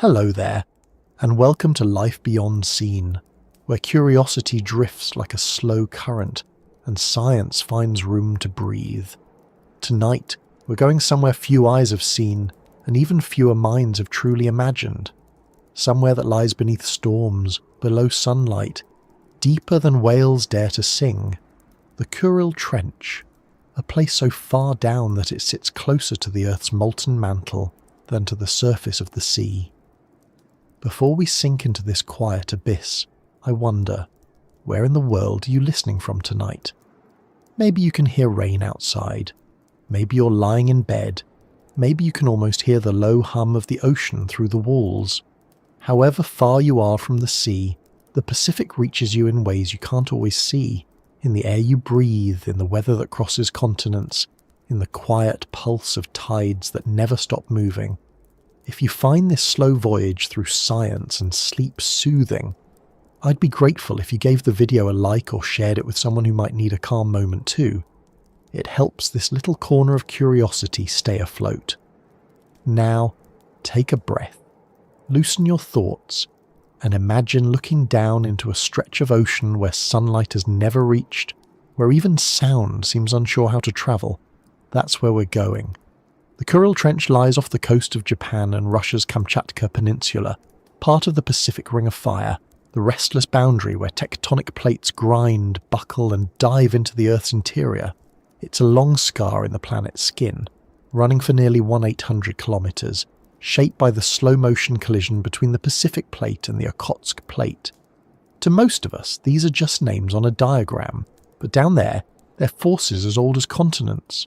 Hello there, and welcome to Life Beyond Seen, where curiosity drifts like a slow current and science finds room to breathe. Tonight, we're going somewhere few eyes have seen and even fewer minds have truly imagined. Somewhere that lies beneath storms, below sunlight, deeper than whales dare to sing. The Kuril Trench, a place so far down that it sits closer to the Earth's molten mantle than to the surface of the sea. Before we sink into this quiet abyss, I wonder, where in the world are you listening from tonight? Maybe you can hear rain outside. Maybe you're lying in bed. Maybe you can almost hear the low hum of the ocean through the walls. However far you are from the sea, the Pacific reaches you in ways you can't always see, in the air you breathe, in the weather that crosses continents, in the quiet pulse of tides that never stop moving. If you find this slow voyage through science and sleep soothing, I'd be grateful if you gave the video a like or shared it with someone who might need a calm moment too. It helps this little corner of curiosity stay afloat. Now, take a breath, loosen your thoughts, and imagine looking down into a stretch of ocean where sunlight has never reached, where even sound seems unsure how to travel. That's where we're going. The Kuril Trench lies off the coast of Japan and Russia's Kamchatka Peninsula, part of the Pacific Ring of Fire, the restless boundary where tectonic plates grind, buckle and dive into the Earth's interior. It's a long scar in the planet's skin, running for nearly 1,800 kilometers, shaped by the slow-motion collision between the Pacific Plate and the Okhotsk Plate. To most of us, these are just names on a diagram, but down there, they're forces as old as continents.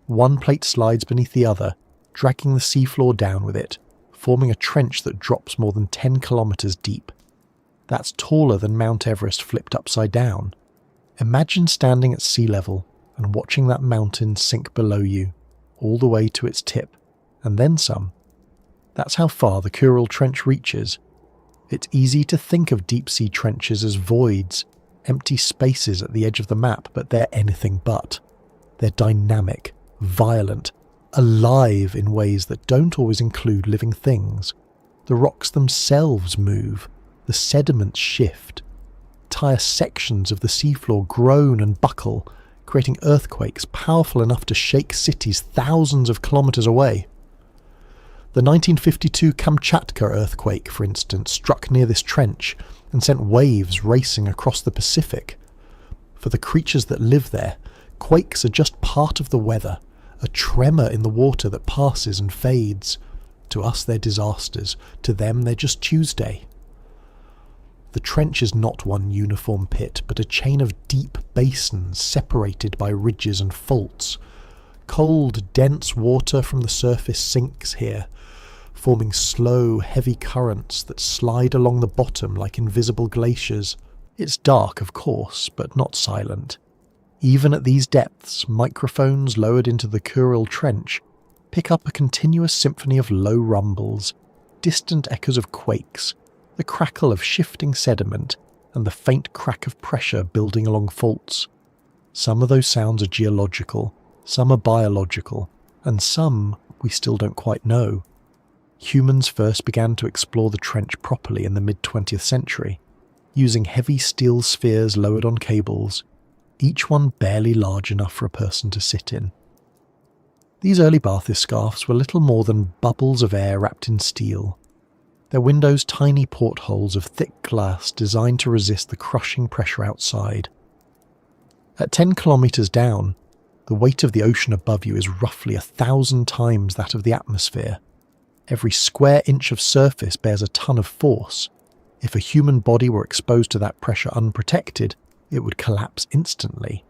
One plate slides beneath the other, dragging the seafloor down with it, forming a trench that drops more than 10 kilometers deep. That's taller than Mount Everest flipped upside down. Imagine standing at sea level and watching that mountain sink below you, all the way to its tip, and then some. That's how far the Kuril Trench reaches. It's easy to think of deep-sea trenches as voids, empty spaces at the edge of the map, but they're anything but. They're dynamic, violent, alive in ways that don't always include living things. The rocks themselves move, the sediments shift. Entire sections of the seafloor groan and buckle, creating earthquakes powerful enough to shake cities thousands of kilometers away. The 1952 Kamchatka earthquake, for instance, struck near this trench and sent waves racing across the Pacific. For the creatures that live there, quakes are just part of the weather, a tremor in the water that passes and fades. To us they're disasters, to them they're just Tuesday. The trench is not one uniform pit, but a chain of deep basins separated by ridges and faults. Cold, dense water from the surface sinks here, forming slow, heavy currents that slide along the bottom like invisible glaciers. It's dark, of course, but not silent. Even at these depths, microphones lowered into the Kuril Trench pick up a continuous symphony of low rumbles, distant echoes of quakes, the crackle of shifting sediment, and the faint crack of pressure building along faults. Some of those sounds are geological, some are biological, and some we still don't quite know. Humans first began to explore the trench properly in the mid-20th century, using heavy steel spheres lowered on cables, each one barely large enough for a person to sit in. These early bathyscaphs were little more than bubbles of air wrapped in steel, their windows tiny portholes of thick glass designed to resist the crushing pressure outside. At 10 kilometers down, the weight of the ocean above you is roughly 1,000 times that of the atmosphere. Every square inch of surface bears a ton of force. If a human body were exposed to that pressure unprotected, it would collapse instantly.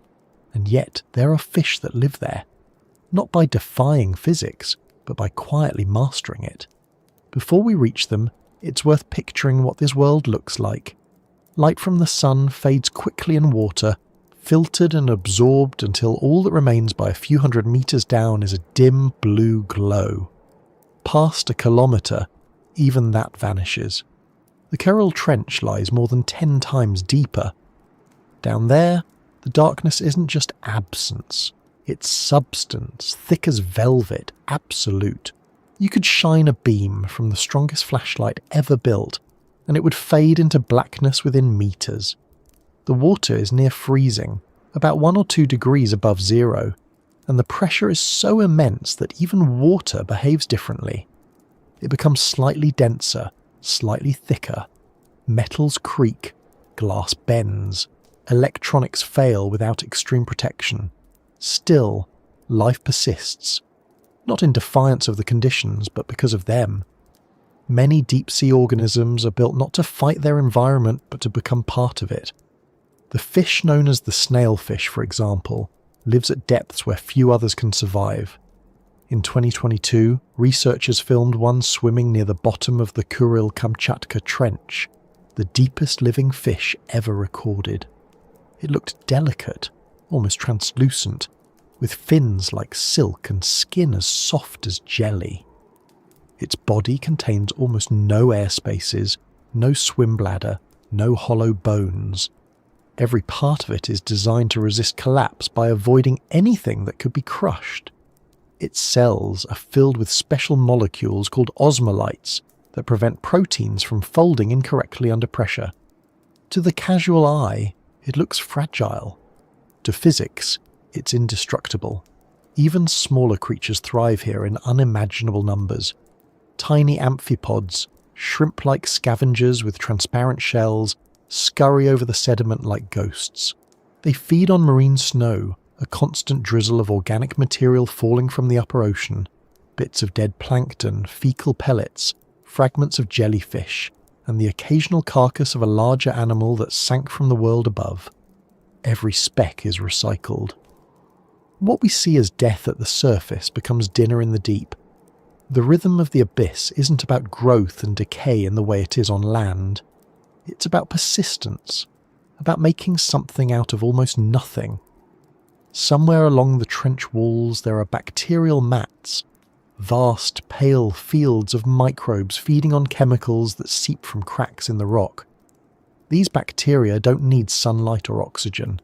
And yet there are fish that live there, not by defying physics, but by quietly mastering it. Before we reach them, it's worth picturing what this world looks like. Light from the sun fades quickly in water, filtered and absorbed until all that remains by a few hundred meters down is a dim blue glow. Past a kilometer, even that vanishes. The Kuril Trench lies more than 10 times deeper. Down there, the darkness isn't just absence, it's substance, thick as velvet, absolute. You could shine a beam from the strongest flashlight ever built, and it would fade into blackness within meters. The water is near freezing, about 1 or 2 degrees above zero, and the pressure is so immense that even water behaves differently. It becomes slightly denser, slightly thicker. Metals creak, glass bends, electronics fail without extreme protection. Still, life persists. Not in defiance of the conditions, but because of them. Many deep-sea organisms are built not to fight their environment, but to become part of it. The fish known as the snailfish, for example, lives at depths where few others can survive. In 2022, researchers filmed one swimming near the bottom of the Kuril Kamchatka Trench, the deepest living fish ever recorded. It looked delicate, almost translucent, with fins like silk and skin as soft as jelly. Its body contains almost no air spaces, no swim bladder, no hollow bones. Every part of it is designed to resist collapse by avoiding anything that could be crushed. Its cells are filled with special molecules called osmolytes that prevent proteins from folding incorrectly under pressure. To the casual eye, it looks fragile. To physics, it's indestructible. Even smaller creatures thrive here in unimaginable numbers. Tiny amphipods, shrimp-like scavengers with transparent shells, scurry over the sediment like ghosts. They feed on marine snow, a constant drizzle of organic material falling from the upper ocean, bits of dead plankton, fecal pellets, fragments of jellyfish, and the occasional carcass of a larger animal that sank from the world above. Every speck is recycled. What we see as death at the surface becomes dinner in the deep. The rhythm of the abyss isn't about growth and decay in the way it is on land. It's about persistence, about making something out of almost nothing. Somewhere along the trench walls there are bacterial mats, vast pale fields of microbes feeding on chemicals that seep from cracks in the rock. These bacteria don't need sunlight or oxygen.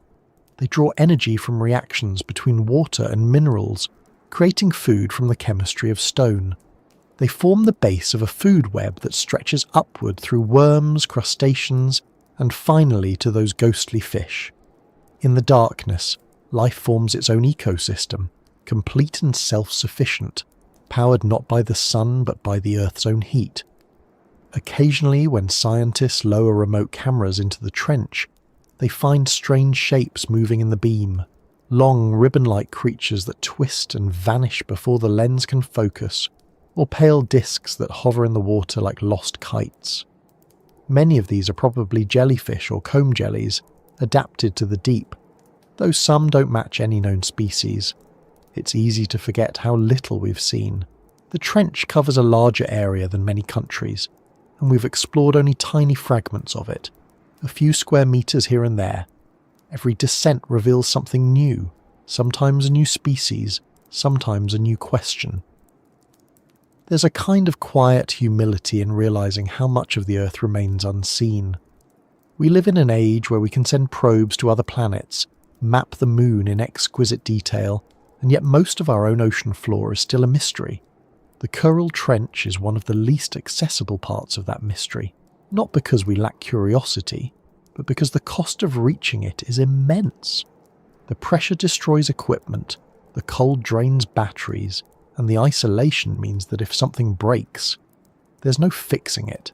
They draw energy from reactions between water and minerals, creating food from the chemistry of stone. They form the base of a food web that stretches upward through worms, crustaceans, and finally to those ghostly fish. In the darkness, life forms its own ecosystem, complete and self-sufficient, powered not by the sun but by the Earth's own heat. Occasionally, when scientists lower remote cameras into the trench, they find strange shapes moving in the beam, long ribbon-like creatures that twist and vanish before the lens can focus, or pale discs that hover in the water like lost kites. Many of these are probably jellyfish or comb jellies, adapted to the deep, though some don't match any known species. It's easy to forget how little we've seen. The trench covers a larger area than many countries, and we've explored only tiny fragments of it, a few square meters here and there. Every descent reveals something new, sometimes a new species, sometimes a new question. There's a kind of quiet humility in realizing how much of the Earth remains unseen. We live in an age where we can send probes to other planets, map the moon in exquisite detail, and yet most of our own ocean floor is still a mystery. The Kuril Trench is one of the least accessible parts of that mystery, not because we lack curiosity, but because the cost of reaching it is immense. The pressure destroys equipment, the cold drains batteries, and the isolation means that if something breaks, there's no fixing it.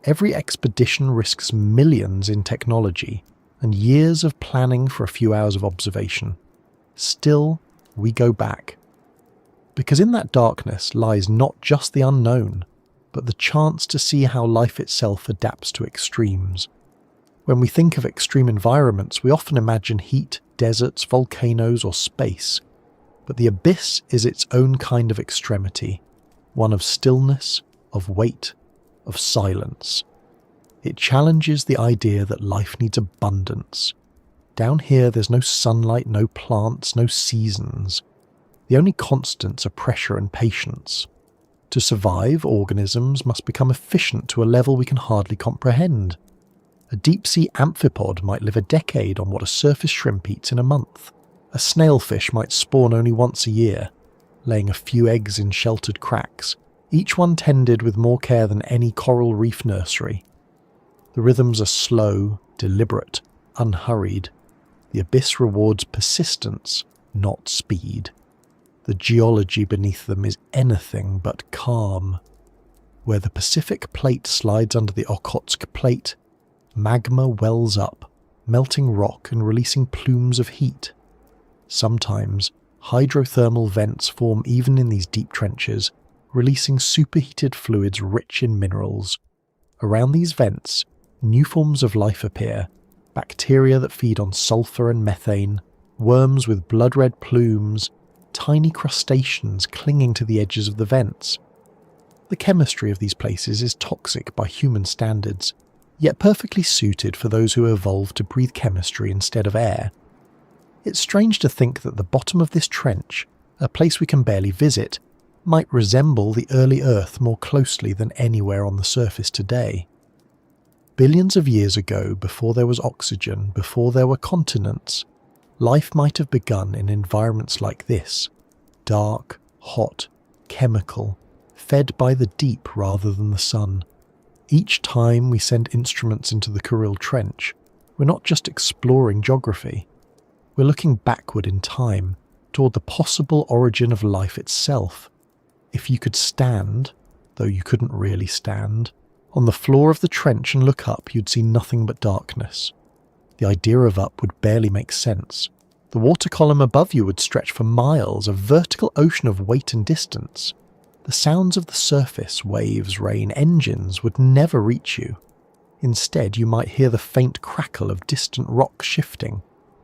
Every expedition risks millions in technology and years of planning for a few hours of observation. Still, we go back. Because in that darkness lies not just the unknown, but the chance to see how life itself adapts to extremes. When we think of extreme environments, we often imagine heat, deserts, volcanoes, or space. But the abyss is its own kind of extremity, one of stillness, of weight, of silence. It challenges the idea that life needs abundance. Down here there's no sunlight, no plants, no seasons. The only constants are pressure and patience. To survive, organisms must become efficient to a level we can hardly comprehend. A deep-sea amphipod might live a decade on what a surface shrimp eats in a month. A snailfish might spawn only once a year, laying a few eggs in sheltered cracks, each one tended with more care than any coral reef nursery. The rhythms are slow, deliberate, unhurried. The abyss rewards persistence, not speed. The geology beneath them is anything but calm. Where the Pacific plate slides under the Okhotsk plate, magma wells up, melting rock and releasing plumes of heat. Sometimes, hydrothermal vents form even in these deep trenches, releasing superheated fluids rich in minerals. Around these vents, new forms of life appear, bacteria that feed on sulfur and methane, worms with blood-red plumes, tiny crustaceans clinging to the edges of the vents. The chemistry of these places is toxic by human standards, yet perfectly suited for those who evolved to breathe chemistry instead of air. It's strange to think that the bottom of this trench, a place we can barely visit, might resemble the early Earth more closely than anywhere on the surface today. Billions of years ago, before there was oxygen, before there were continents, life might have begun in environments like this, dark, hot, chemical, fed by the deep rather than the sun. Each time we send instruments into the Kuril Trench, we're not just exploring geography. We're looking backward in time, toward the possible origin of life itself. If you could stand, though you couldn't really stand, on the floor of the trench and look up, you'd see nothing but darkness. The idea of up would barely make sense. The water column above you would stretch for miles, a vertical ocean of weight and distance. The sounds of the surface, waves, rain, engines would never reach you. Instead, you might hear the faint crackle of distant rock shifting,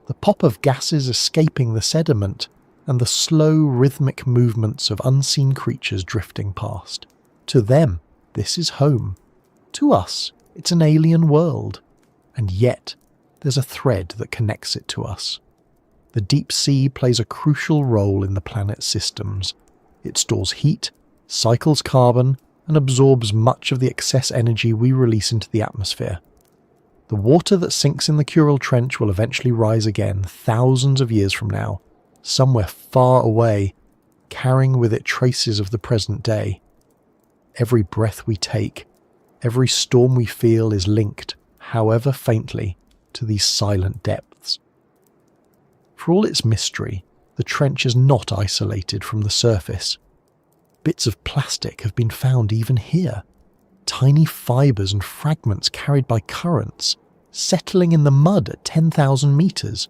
the pop of gases escaping the sediment, and the slow, rhythmic movements of unseen creatures drifting past. To them, this is home. To us, it's an alien world. And yet, there's a thread that connects it to us. The deep sea plays a crucial role in the planet's systems. It stores heat, cycles carbon, and absorbs much of the excess energy we release into the atmosphere. The water that sinks in the Kuril Trench will eventually rise again thousands of years from now, somewhere far away, carrying with it traces of the present day. Every breath we take, every storm we feel is linked, however faintly, to these silent depths. For all its mystery, the trench is not isolated from the surface. Bits of plastic have been found even here, tiny fibres and fragments carried by currents, settling in the mud at 10,000 metres.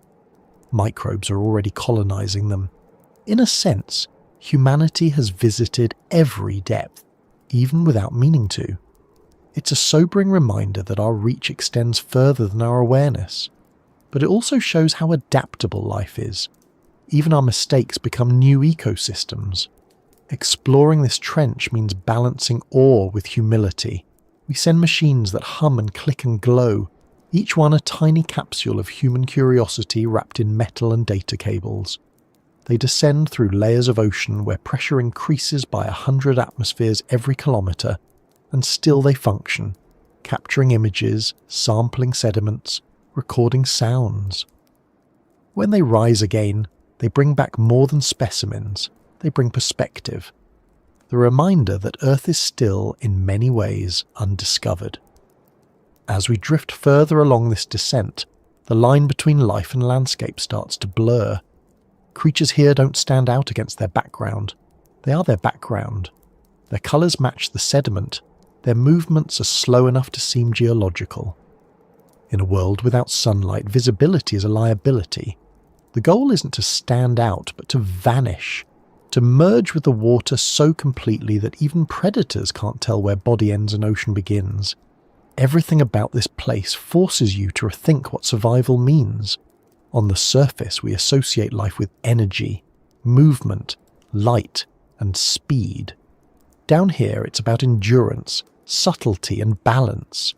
Microbes are already colonising them. In a sense, humanity has visited every depth, even without meaning to. It's a sobering reminder that our reach extends further than our awareness, but it also shows how adaptable life is. Even our mistakes become new ecosystems. Exploring this trench means balancing awe with humility. We send machines that hum and click and glow, each one a tiny capsule of human curiosity wrapped in metal and data cables. They descend through layers of ocean where pressure increases by 100 atmospheres every kilometre, and still they function, capturing images, sampling sediments, recording sounds. When they rise again, they bring back more than specimens. They bring perspective, the reminder that Earth is still, in many ways, undiscovered. As we drift further along this descent, the line between life and landscape starts to blur. Creatures here don't stand out against their background. They are their background. Their colours match the sediment. Their movements are slow enough to seem geological. In a world without sunlight, visibility is a liability. The goal isn't to stand out, but to vanish. To merge with the water so completely that even predators can't tell where body ends and ocean begins. Everything about this place forces you to rethink what survival means. On the surface, we associate life with energy, movement, light, and speed. Down here, it's about endurance, subtlety, and balance.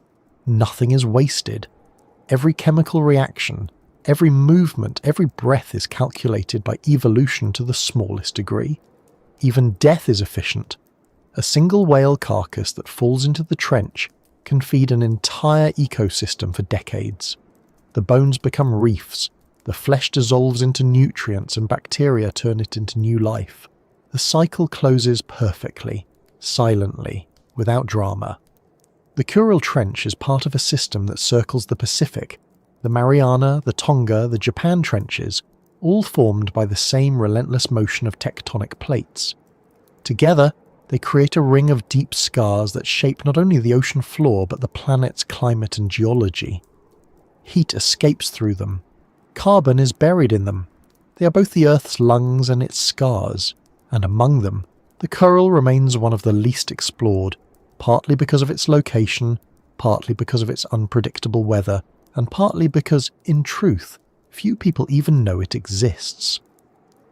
Nothing is wasted. Every chemical reaction, every movement, every breath is calculated by evolution to the smallest degree. Even death is efficient. A single whale carcass that falls into the trench can feed an entire ecosystem for decades. The bones become reefs, the flesh dissolves into nutrients and bacteria turn it into new life. The cycle closes perfectly, silently, without drama. The Kuril Trench is part of a system that circles the Pacific. The Mariana, the Tonga, the Japan trenches, all formed by the same relentless motion of tectonic plates. Together, they create a ring of deep scars that shape not only the ocean floor but the planet's climate and geology. Heat escapes through them. Carbon is buried in them. They are both the Earth's lungs and its scars, and among them, the Kuril remains one of the least explored, partly because of its location, partly because of its unpredictable weather, and partly because, in truth, few people even know it exists.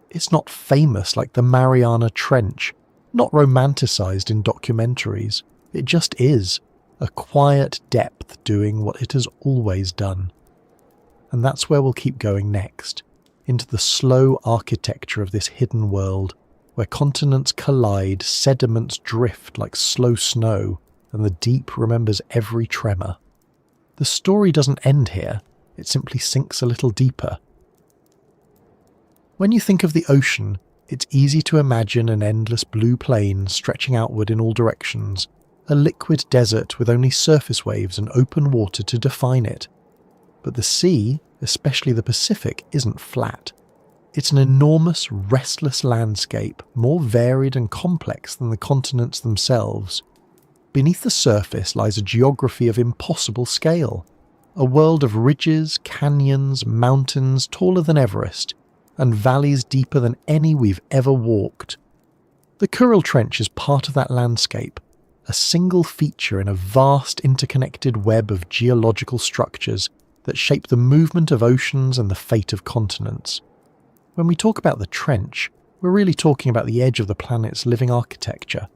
It's not famous like the Mariana Trench, not romanticised in documentaries. It just is, a quiet depth doing what it has always done. And that's where we'll keep going next, into the slow architecture of this hidden world, where continents collide, sediments drift like slow snow, and the deep remembers every tremor. The story doesn't end here, it simply sinks a little deeper. When you think of the ocean, it's easy to imagine an endless blue plain stretching outward in all directions, a liquid desert with only surface waves and open water to define it. But the sea, especially the Pacific, isn't flat. It's an enormous, restless landscape, more varied and complex than the continents themselves. Beneath the surface lies a geography of impossible scale, a world of ridges, canyons, mountains taller than Everest, and valleys deeper than any we've ever walked. The Kuril Trench is part of that landscape, a single feature in a vast interconnected web of geological structures that shape the movement of oceans and the fate of continents. When we talk about the trench, we're really talking about the edge of the planet's living architecture.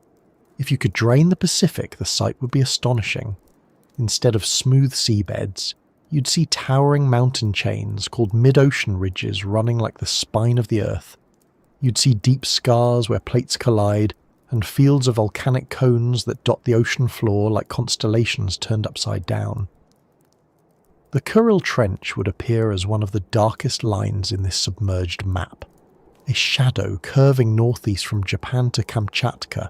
If you could drain the Pacific, the sight would be astonishing. Instead of smooth seabeds, you'd see towering mountain chains called mid-ocean ridges running like the spine of the Earth. You'd see deep scars where plates collide, and fields of volcanic cones that dot the ocean floor like constellations turned upside down. The Kuril Trench would appear as one of the darkest lines in this submerged map, a shadow curving northeast from Japan to Kamchatka,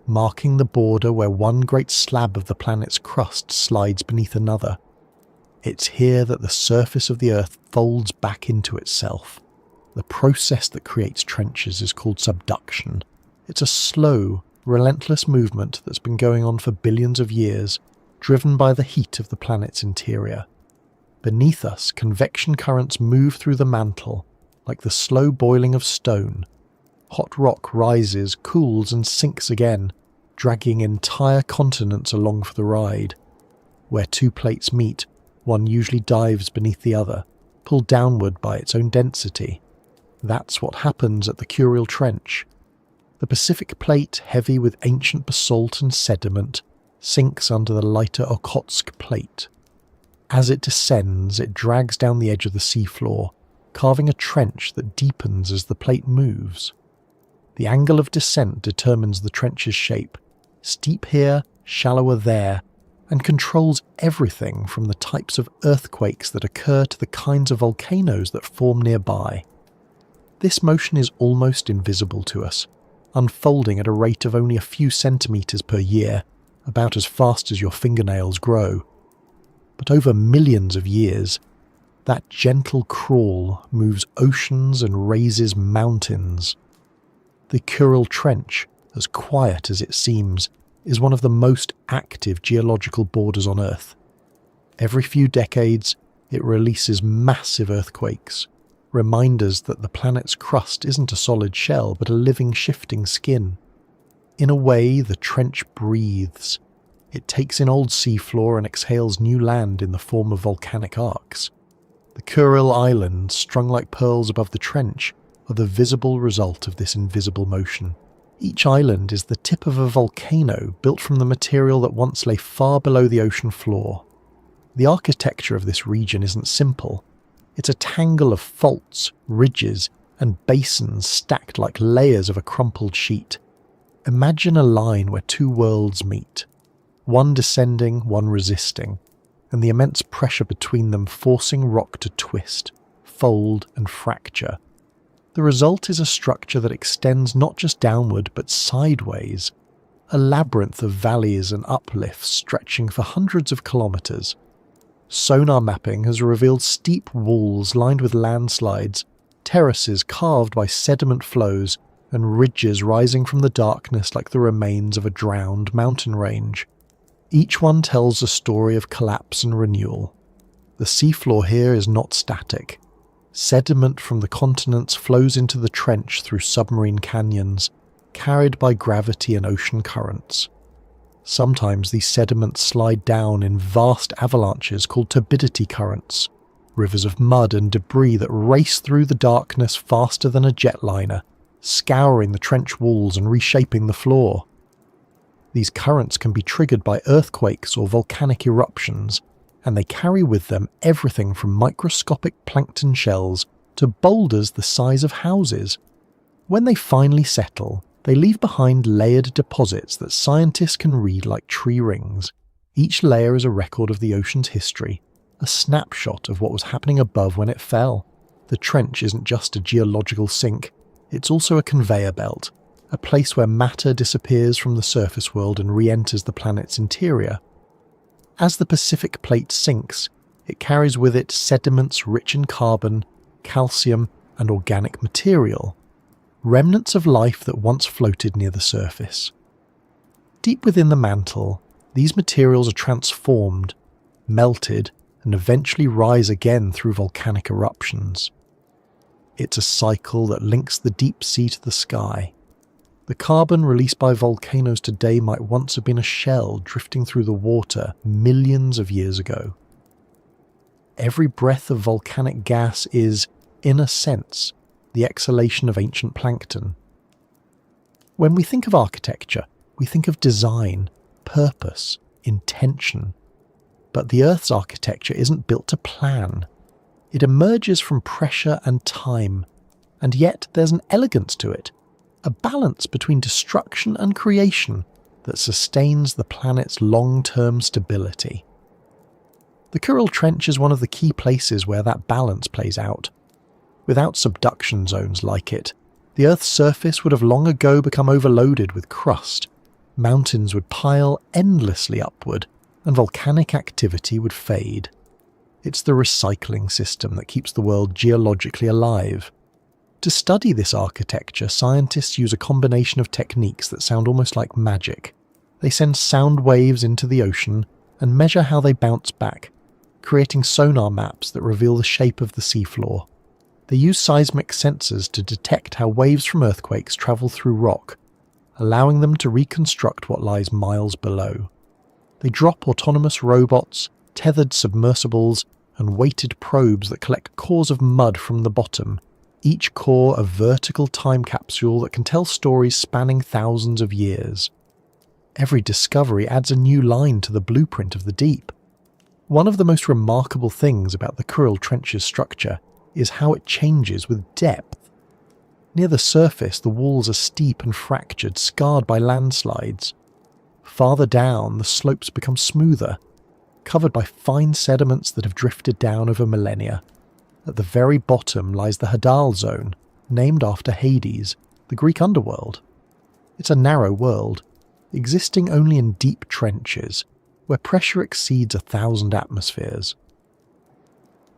marking the border where one great slab of the planet's crust slides beneath another. It's here that the surface of the Earth folds back into itself. The process that creates trenches is called subduction. It's a slow, relentless movement that's been going on for billions of years, driven by the heat of the planet's interior. Beneath us, convection currents move through the mantle, like the slow boiling of stone. Hot rock rises, cools and sinks again, dragging entire continents along for the ride. Where two plates meet, one usually dives beneath the other, pulled downward by its own density. That's what happens at the Kuril Trench. The Pacific plate, heavy with ancient basalt and sediment, sinks under the lighter Okhotsk plate. As it descends, it drags down the edge of the seafloor, carving a trench that deepens as the plate moves. The angle of descent determines the trench's shape, steep here, shallower there, and controls everything from the types of earthquakes that occur to the kinds of volcanoes that form nearby. This motion is almost invisible to us, unfolding at a rate of only a few centimetres per year, about as fast as your fingernails grow. But over millions of years, that gentle crawl moves oceans and raises mountains. The Kuril Trench, as quiet as it seems, is one of the most active geological borders on Earth. Every few decades, it releases massive earthquakes, reminders that the planet's crust isn't a solid shell but a living, shifting skin. In a way, the trench breathes. It takes in old seafloor and exhales new land in the form of volcanic arcs. The Kuril Islands, strung like pearls above the trench, are the visible result of this invisible motion. Each island is the tip of a volcano built from the material that once lay far below the ocean floor. The architecture of this region isn't simple. It's a tangle of faults, ridges, and basins stacked like layers of a crumpled sheet. Imagine a line where two worlds meet, one descending, one resisting, and the immense pressure between them forcing rock to twist, fold, and fracture. The result is a structure that extends not just downward but sideways, a labyrinth of valleys and uplifts stretching for hundreds of kilometres. Sonar mapping has revealed steep walls lined with landslides, terraces carved by sediment flows, and ridges rising from the darkness like the remains of a drowned mountain range. Each one tells a story of collapse and renewal. The seafloor here is not static. Sediment from the continents flows into the trench through submarine canyons, carried by gravity and ocean currents. Sometimes these sediments slide down in vast avalanches called turbidity currents, rivers of mud and debris that race through the darkness faster than a jetliner, scouring the trench walls and reshaping the floor. These currents can be triggered by earthquakes or volcanic eruptions, and they carry with them everything from microscopic plankton shells to boulders the size of houses. When they finally settle, they leave behind layered deposits that scientists can read like tree rings. Each layer is a record of the ocean's history, a snapshot of what was happening above when it fell. The trench isn't just a geological sink, it's also a conveyor belt, a place where matter disappears from the surface world and re-enters the planet's interior. As the Pacific plate sinks, it carries with it sediments rich in carbon, calcium, and organic material, remnants of life that once floated near the surface. Deep within the mantle, these materials are transformed, melted, and eventually rise again through volcanic eruptions. It's a cycle that links the deep sea to the sky. The carbon released by volcanoes today might once have been a shell drifting through the water millions of years ago. Every breath of volcanic gas is, in a sense, the exhalation of ancient plankton. When we think of architecture, we think of design, purpose, intention. But the Earth's architecture isn't built to plan. It emerges from pressure and time, and yet there's an elegance to it, a balance between destruction and creation that sustains the planet's long-term stability. The Kuril Trench is one of the key places where that balance plays out. Without subduction zones like it, the Earth's surface would have long ago become overloaded with crust, mountains would pile endlessly upward, and volcanic activity would fade. It's the recycling system that keeps the world geologically alive. To study this architecture, scientists use a combination of techniques that sound almost like magic. They send sound waves into the ocean and measure how they bounce back, creating sonar maps that reveal the shape of the seafloor. They use seismic sensors to detect how waves from earthquakes travel through rock, allowing them to reconstruct what lies miles below. They drop autonomous robots, tethered submersibles, and weighted probes that collect cores of mud from the bottom, each core a vertical time capsule that can tell stories spanning thousands of years. Every discovery adds a new line to the blueprint of the deep. One of the most remarkable things about the Kuril Trench's structure is how it changes with depth. Near the surface, the walls are steep and fractured, scarred by landslides. Farther down, the slopes become smoother, covered by fine sediments that have drifted down over millennia. At the very bottom lies the Hadal Zone, named after Hades, the Greek underworld. It's a narrow world, existing only in deep trenches, where pressure exceeds 1,000 atmospheres.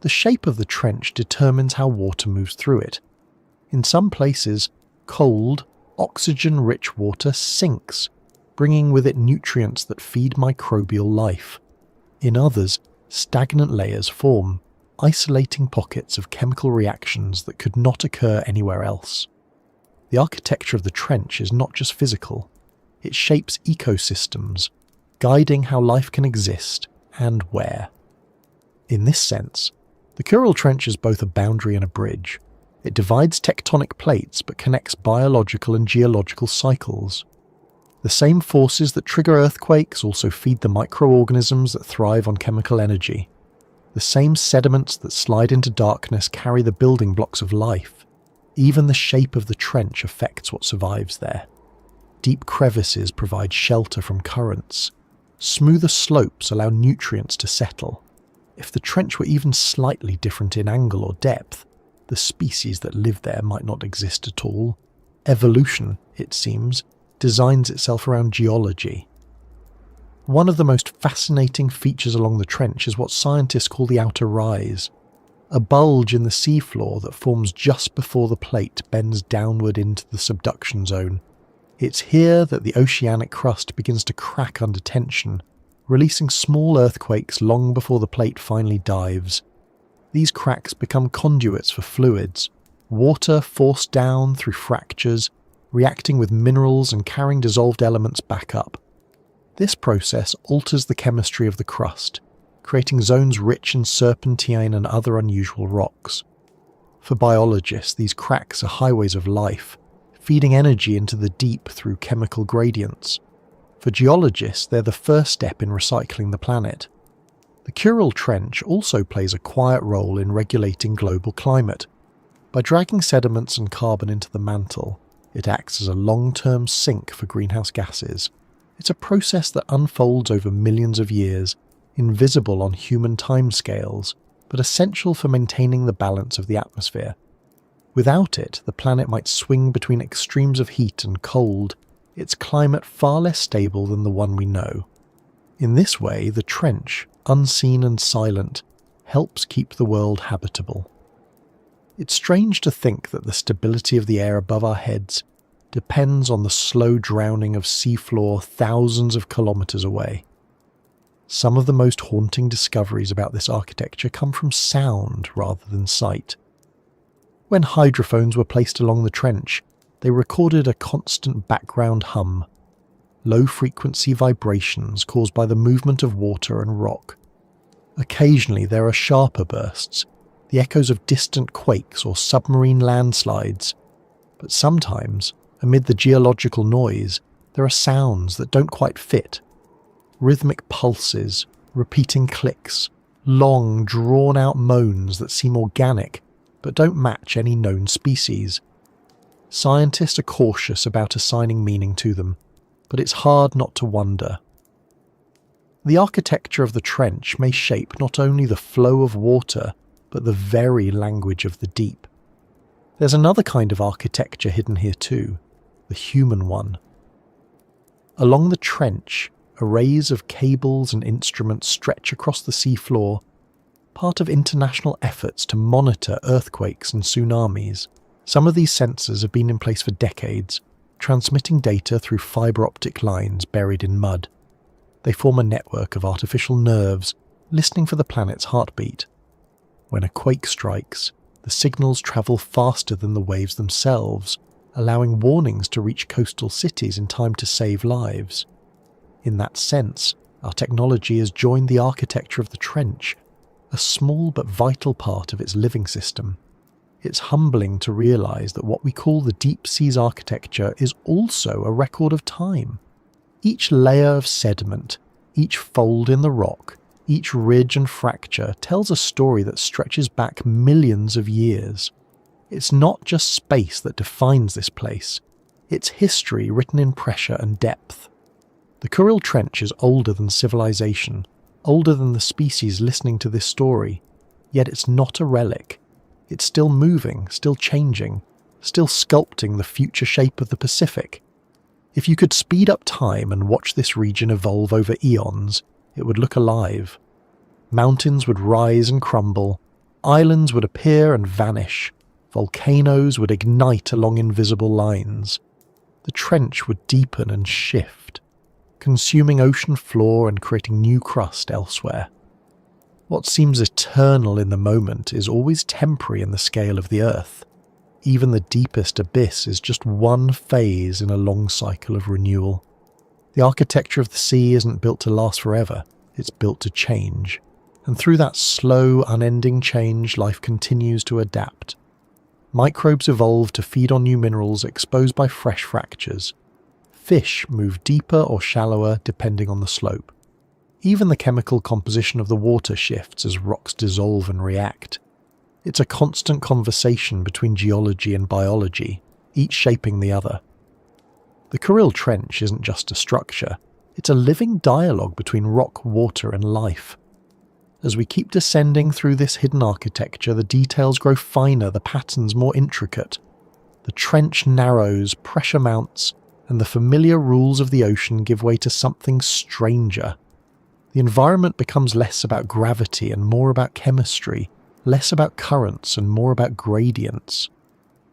The shape of the trench determines how water moves through it. In some places, cold, oxygen-rich water sinks, bringing with it nutrients that feed microbial life. In others, stagnant layers form, isolating pockets of chemical reactions that could not occur anywhere else. The architecture of the trench is not just physical. It shapes ecosystems, guiding how life can exist and where. In this sense, the Kuril Trench is both a boundary and a bridge. It divides tectonic plates but connects biological and geological cycles. The same forces that trigger earthquakes also feed the microorganisms that thrive on chemical energy. The same sediments that slide into darkness carry the building blocks of life. Even the shape of the trench affects what survives there. Deep crevices provide shelter from currents. Smoother slopes allow nutrients to settle. If the trench were even slightly different in angle or depth, the species that live there might not exist at all. Evolution, it seems, designs itself around geology. One of the most fascinating features along the trench is what scientists call the outer rise, a bulge in the seafloor that forms just before the plate bends downward into the subduction zone. It's here that the oceanic crust begins to crack under tension, releasing small earthquakes long before the plate finally dives. These cracks become conduits for fluids, water forced down through fractures, reacting with minerals and carrying dissolved elements back up. This process alters the chemistry of the crust, creating zones rich in serpentine and other unusual rocks. For biologists, these cracks are highways of life, feeding energy into the deep through chemical gradients. For geologists, they're the first step in recycling the planet. The Kuril Trench also plays a quiet role in regulating global climate. By dragging sediments and carbon into the mantle, it acts as a long-term sink for greenhouse gases. It's a process that unfolds over millions of years, invisible on human timescales, but essential for maintaining the balance of the atmosphere. Without it, the planet might swing between extremes of heat and cold, its climate far less stable than the one we know. In this way, the trench, unseen and silent, helps keep the world habitable. It's strange to think that the stability of the air above our heads depends on the slow drowning of seafloor thousands of kilometers away. Some of the most haunting discoveries about this architecture come from sound rather than sight. When hydrophones were placed along the trench, they recorded a constant background hum, low-frequency vibrations caused by the movement of water and rock. Occasionally there are sharper bursts, the echoes of distant quakes or submarine landslides, but sometimes, amid the geological noise, there are sounds that don't quite fit. Rhythmic pulses, repeating clicks, long, drawn-out moans that seem organic but don't match any known species. Scientists are cautious about assigning meaning to them, but it's hard not to wonder. The architecture of the trench may shape not only the flow of water, but the very language of the deep. There's another kind of architecture hidden here too, the human one. Along the trench, arrays of cables and instruments stretch across the seafloor, part of international efforts to monitor earthquakes and tsunamis. Some of these sensors have been in place for decades, transmitting data through fibre optic lines buried in mud. They form a network of artificial nerves, listening for the planet's heartbeat. When a quake strikes, the signals travel faster than the waves themselves, allowing warnings to reach coastal cities in time to save lives. In that sense, our technology has joined the architecture of the trench, a small but vital part of its living system. It's humbling to realise that what we call the deep sea's architecture is also a record of time. Each layer of sediment, each fold in the rock, each ridge and fracture tells a story that stretches back millions of years. It's not just space that defines this place, it's history written in pressure and depth. The Kuril Trench is older than civilization, older than the species listening to this story, yet it's not a relic. It's still moving, still changing, still sculpting the future shape of the Pacific. If you could speed up time and watch this region evolve over eons, it would look alive. Mountains would rise and crumble, islands would appear and vanish, volcanoes would ignite along invisible lines. The trench would deepen and shift, consuming ocean floor and creating new crust elsewhere. What seems eternal in the moment is always temporary in the scale of the Earth. Even the deepest abyss is just one phase in a long cycle of renewal. The architecture of the sea isn't built to last forever, it's built to change. And through that slow, unending change, life continues to adapt. Microbes evolve to feed on new minerals exposed by fresh fractures. Fish move deeper or shallower depending on the slope. Even the chemical composition of the water shifts as rocks dissolve and react. It's a constant conversation between geology and biology, each shaping the other. The Kuril Trench isn't just a structure, it's a living dialogue between rock, water and life. As we keep descending through this hidden architecture, the details grow finer, the patterns more intricate. The trench narrows, pressure mounts, and the familiar rules of the ocean give way to something stranger. The environment becomes less about gravity and more about chemistry, less about currents and more about gradients.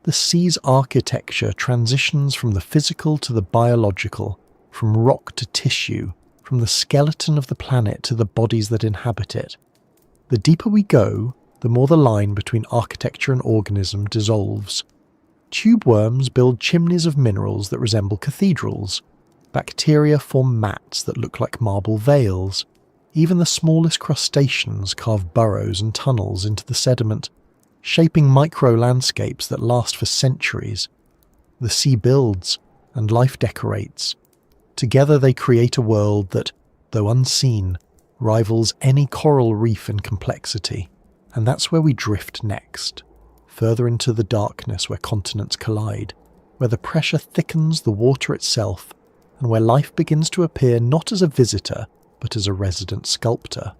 The sea's architecture transitions from the physical to the biological, from rock to tissue, from the skeleton of the planet to the bodies that inhabit it. The deeper we go, the more the line between architecture and organism dissolves. Tube worms build chimneys of minerals that resemble cathedrals. Bacteria form mats that look like marble veils. Even the smallest crustaceans carve burrows and tunnels into the sediment, shaping micro-landscapes that last for centuries. The sea builds, and life decorates. Together they create a world that, though unseen, rivals any coral reef in complexity. And that's where we drift next, further into the darkness where continents collide, where the pressure thickens the water itself, and where life begins to appear not as a visitor, but as a resident sculptor.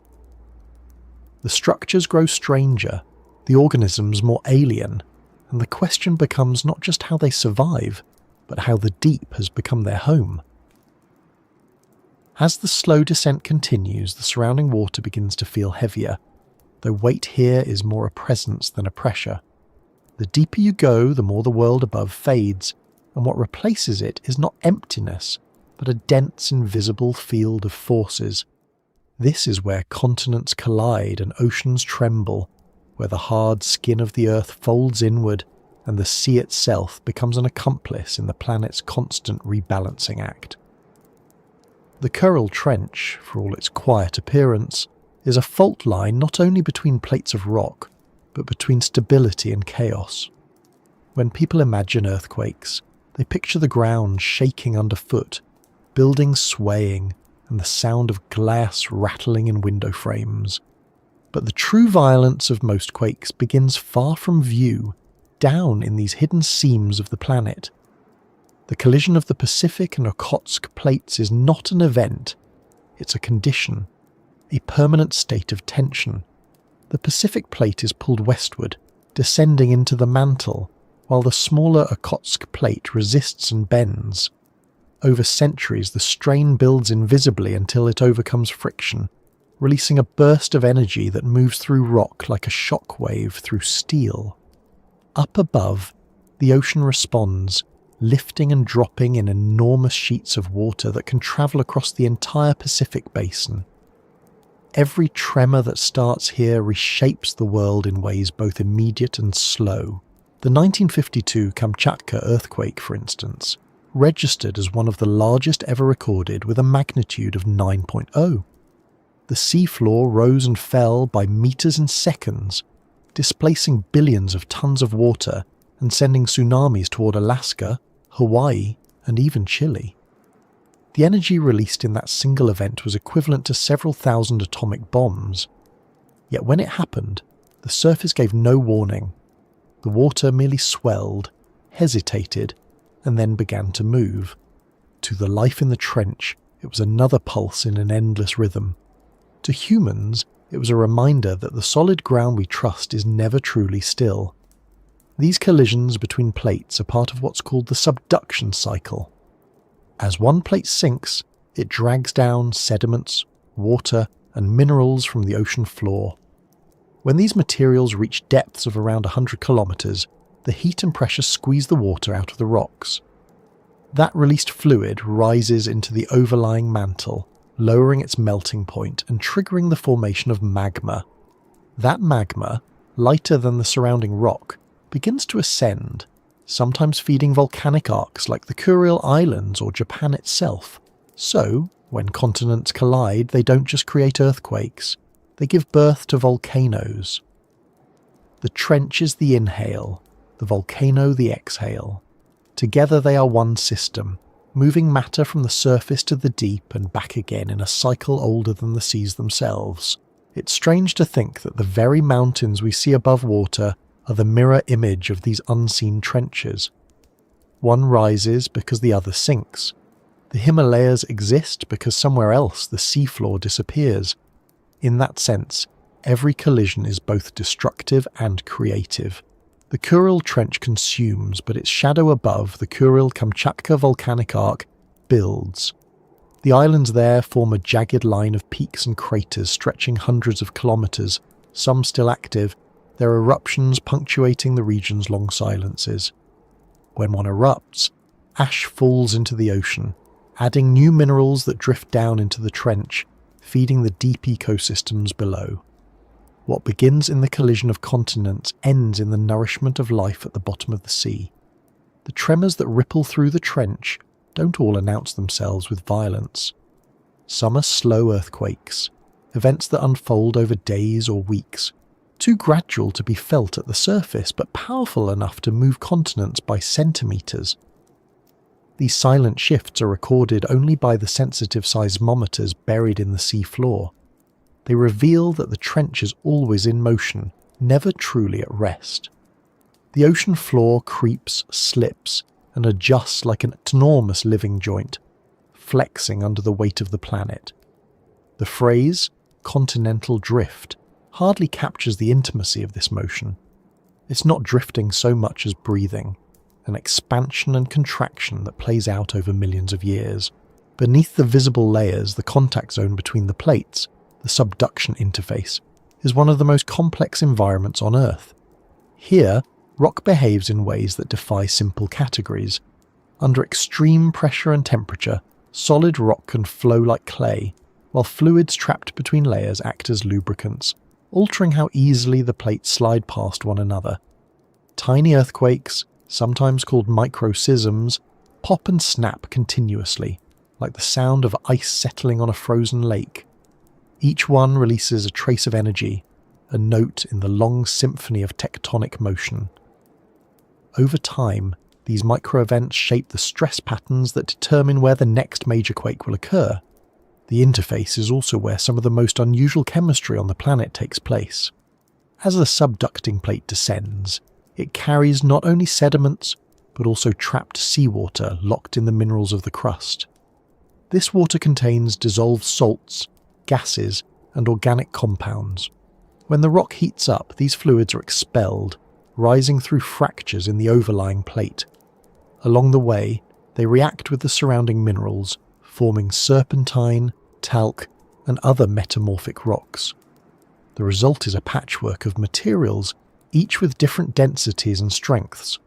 The structures grow stranger, the organisms more alien, and the question becomes not just how they survive, but how the deep has become their home. As the slow descent continues, the surrounding water begins to feel heavier, though weight here is more a presence than a pressure. The deeper you go, the more the world above fades, and what replaces it is not emptiness, but a dense, invisible field of forces. This is where continents collide and oceans tremble, where the hard skin of the earth folds inward and the sea itself becomes an accomplice in the planet's constant rebalancing act. The Kuril Trench, for all its quiet appearance, is a fault line not only between plates of rock, but between stability and chaos. When people imagine earthquakes, they picture the ground shaking underfoot, buildings swaying, and the sound of glass rattling in window frames. But the true violence of most quakes begins far from view, down in these hidden seams of the planet. The collision of the Pacific and Okhotsk plates is not an event, it's a condition, a permanent state of tension. The Pacific plate is pulled westward, descending into the mantle, while the smaller Okhotsk plate resists and bends. Over centuries, the strain builds invisibly until it overcomes friction, releasing a burst of energy that moves through rock like a shock wave through steel. Up above, the ocean responds, lifting and dropping in enormous sheets of water that can travel across the entire Pacific basin. Every tremor that starts here reshapes the world in ways both immediate and slow. The 1952 Kamchatka earthquake, for instance, registered as one of the largest ever recorded with a magnitude of 9.0. The seafloor rose and fell by meters in seconds, displacing billions of tons of water and sending tsunamis toward Alaska, Hawaii, and even Chile. The energy released in that single event was equivalent to several thousand atomic bombs. Yet when it happened, the surface gave no warning. The water merely swelled, hesitated, and then began to move. To the life in the trench, it was another pulse in an endless rhythm. To humans, it was a reminder that the solid ground we trust is never truly still. These collisions between plates are part of what's called the subduction cycle. As one plate sinks, it drags down sediments, water, and minerals from the ocean floor. When these materials reach depths of around 100 kilometers, the heat and pressure squeeze the water out of the rocks. That released fluid rises into the overlying mantle, lowering its melting point and triggering the formation of magma. That magma, lighter than the surrounding rock, begins to ascend, sometimes feeding volcanic arcs like the Kuril Islands or Japan itself. So, when continents collide, they don't just create earthquakes, they give birth to volcanoes. The trench is the inhale, the volcano the exhale. Together they are one system, moving matter from the surface to the deep and back again in a cycle older than the seas themselves. It's strange to think that the very mountains we see above water are the mirror image of these unseen trenches. One rises because the other sinks. The Himalayas exist because somewhere else the seafloor disappears. In that sense, every collision is both destructive and creative. The Kuril Trench consumes, but its shadow above, the Kuril-Kamchatka volcanic arc, builds. The islands there form a jagged line of peaks and craters stretching hundreds of kilometres, some still active, their eruptions punctuating the region's long silences. When one erupts, ash falls into the ocean, adding new minerals that drift down into the trench, feeding the deep ecosystems below. What begins in the collision of continents ends in the nourishment of life at the bottom of the sea. The tremors that ripple through the trench don't all announce themselves with violence. Some are slow earthquakes, events that unfold over days or weeks, too gradual to be felt at the surface but powerful enough to move continents by centimetres. These silent shifts are recorded only by the sensitive seismometers buried in the sea floor. They reveal that the trench is always in motion, never truly at rest. The ocean floor creeps, slips, and adjusts like an enormous living joint, flexing under the weight of the planet. The phrase, continental drift, hardly captures the intimacy of this motion. It's not drifting so much as breathing, an expansion and contraction that plays out over millions of years. Beneath the visible layers, the contact zone between the plates, the subduction interface, is one of the most complex environments on Earth. Here, rock behaves in ways that defy simple categories. Under extreme pressure and temperature, solid rock can flow like clay, while fluids trapped between layers act as lubricants, altering how easily the plates slide past one another. Tiny earthquakes, sometimes called microseisms, pop and snap continuously, like the sound of ice settling on a frozen lake. Each one releases a trace of energy, a note in the long symphony of tectonic motion. Over time, these microevents shape the stress patterns that determine where the next major quake will occur. The interface is also where some of the most unusual chemistry on the planet takes place. As the subducting plate descends, it carries not only sediments, but also trapped seawater locked in the minerals of the crust. This water contains dissolved salts, gases, and organic compounds. When the rock heats up, these fluids are expelled, rising through fractures in the overlying plate. Along the way, they react with the surrounding minerals, forming serpentine, talc, and other metamorphic rocks. The result is a patchwork of materials, each with different densities and strengths.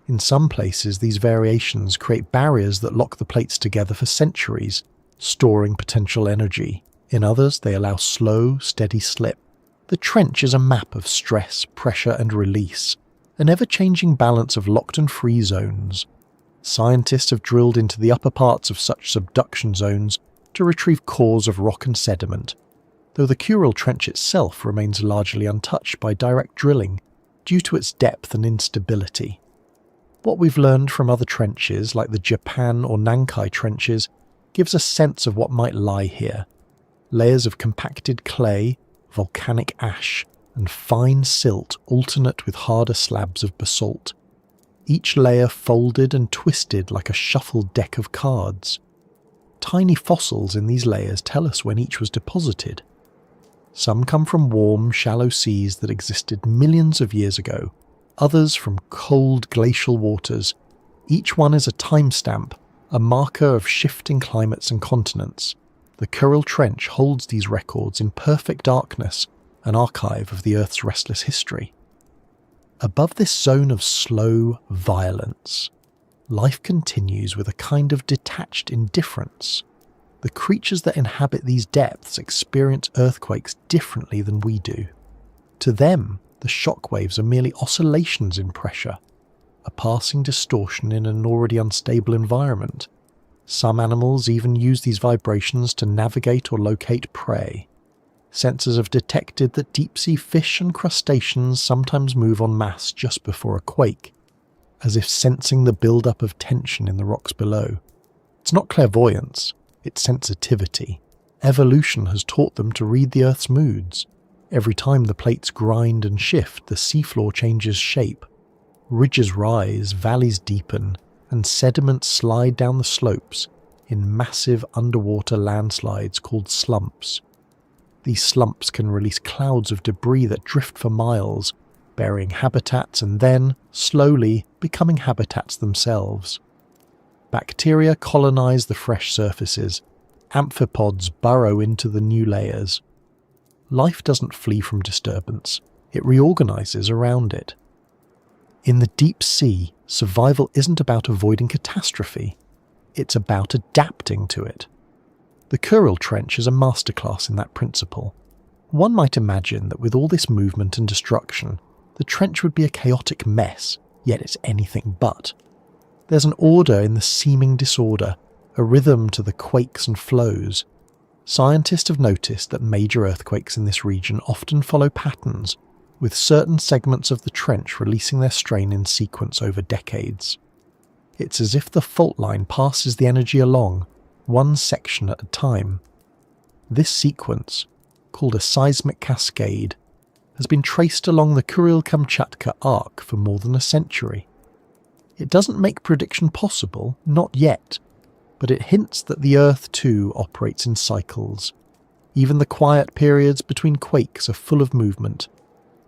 In some places, these variations create barriers that lock the plates together for centuries, storing potential energy. In others, they allow slow, steady slip. The trench is a map of stress, pressure, and release, an ever-changing balance of locked and free zones. Scientists have drilled into the upper parts of such subduction zones to retrieve cores of rock and sediment, though the Kuril Trench itself remains largely untouched by direct drilling due to its depth and instability. What we've learned from other trenches, like the Japan or Nankai trenches, gives a sense of what might lie here. Layers of compacted clay, volcanic ash, and fine silt alternate with harder slabs of basalt, each layer folded and twisted like a shuffled deck of cards. Tiny fossils in these layers tell us when each was deposited. Some come from warm, shallow seas that existed millions of years ago, others from cold glacial waters. Each one is a timestamp, a marker of shifting climates and continents. The Kuril Trench holds these records in perfect darkness, an archive of the Earth's restless history. Above this zone of slow violence, life continues with a kind of detached indifference. The creatures that inhabit these depths experience earthquakes differently than we do. To them, the shockwaves are merely oscillations in pressure, a passing distortion in an already unstable environment. Some animals even use these vibrations to navigate or locate prey. Sensors have detected that deep-sea fish and crustaceans sometimes move en masse just before a quake, as if sensing the build-up of tension in the rocks below. It's not clairvoyance, it's sensitivity. Evolution has taught them to read the Earth's moods. Every time the plates grind and shift, the seafloor changes shape. Ridges rise, valleys deepen, and sediments slide down the slopes in massive underwater landslides called slumps. These slumps can release clouds of debris that drift for miles, burying habitats and then, slowly, becoming habitats themselves. Bacteria colonize the fresh surfaces. Amphipods burrow into the new layers. Life doesn't flee from disturbance, it reorganizes around it. In the deep sea, survival isn't about avoiding catastrophe, it's about adapting to it. The Kuril Trench is a masterclass in that principle. One might imagine that with all this movement and destruction, the trench would be a chaotic mess, yet it's anything but. There's an order in the seeming disorder, a rhythm to the quakes and flows. Scientists have noticed that major earthquakes in this region often follow patterns, with certain segments of the trench releasing their strain in sequence over decades. It's as if the fault line passes the energy along, one section at a time. This sequence, called a seismic cascade, has been traced along the Kuril-Kamchatka arc for more than a century. It doesn't make prediction possible, not yet, but it hints that the Earth too operates in cycles. Even the quiet periods between quakes are full of movement.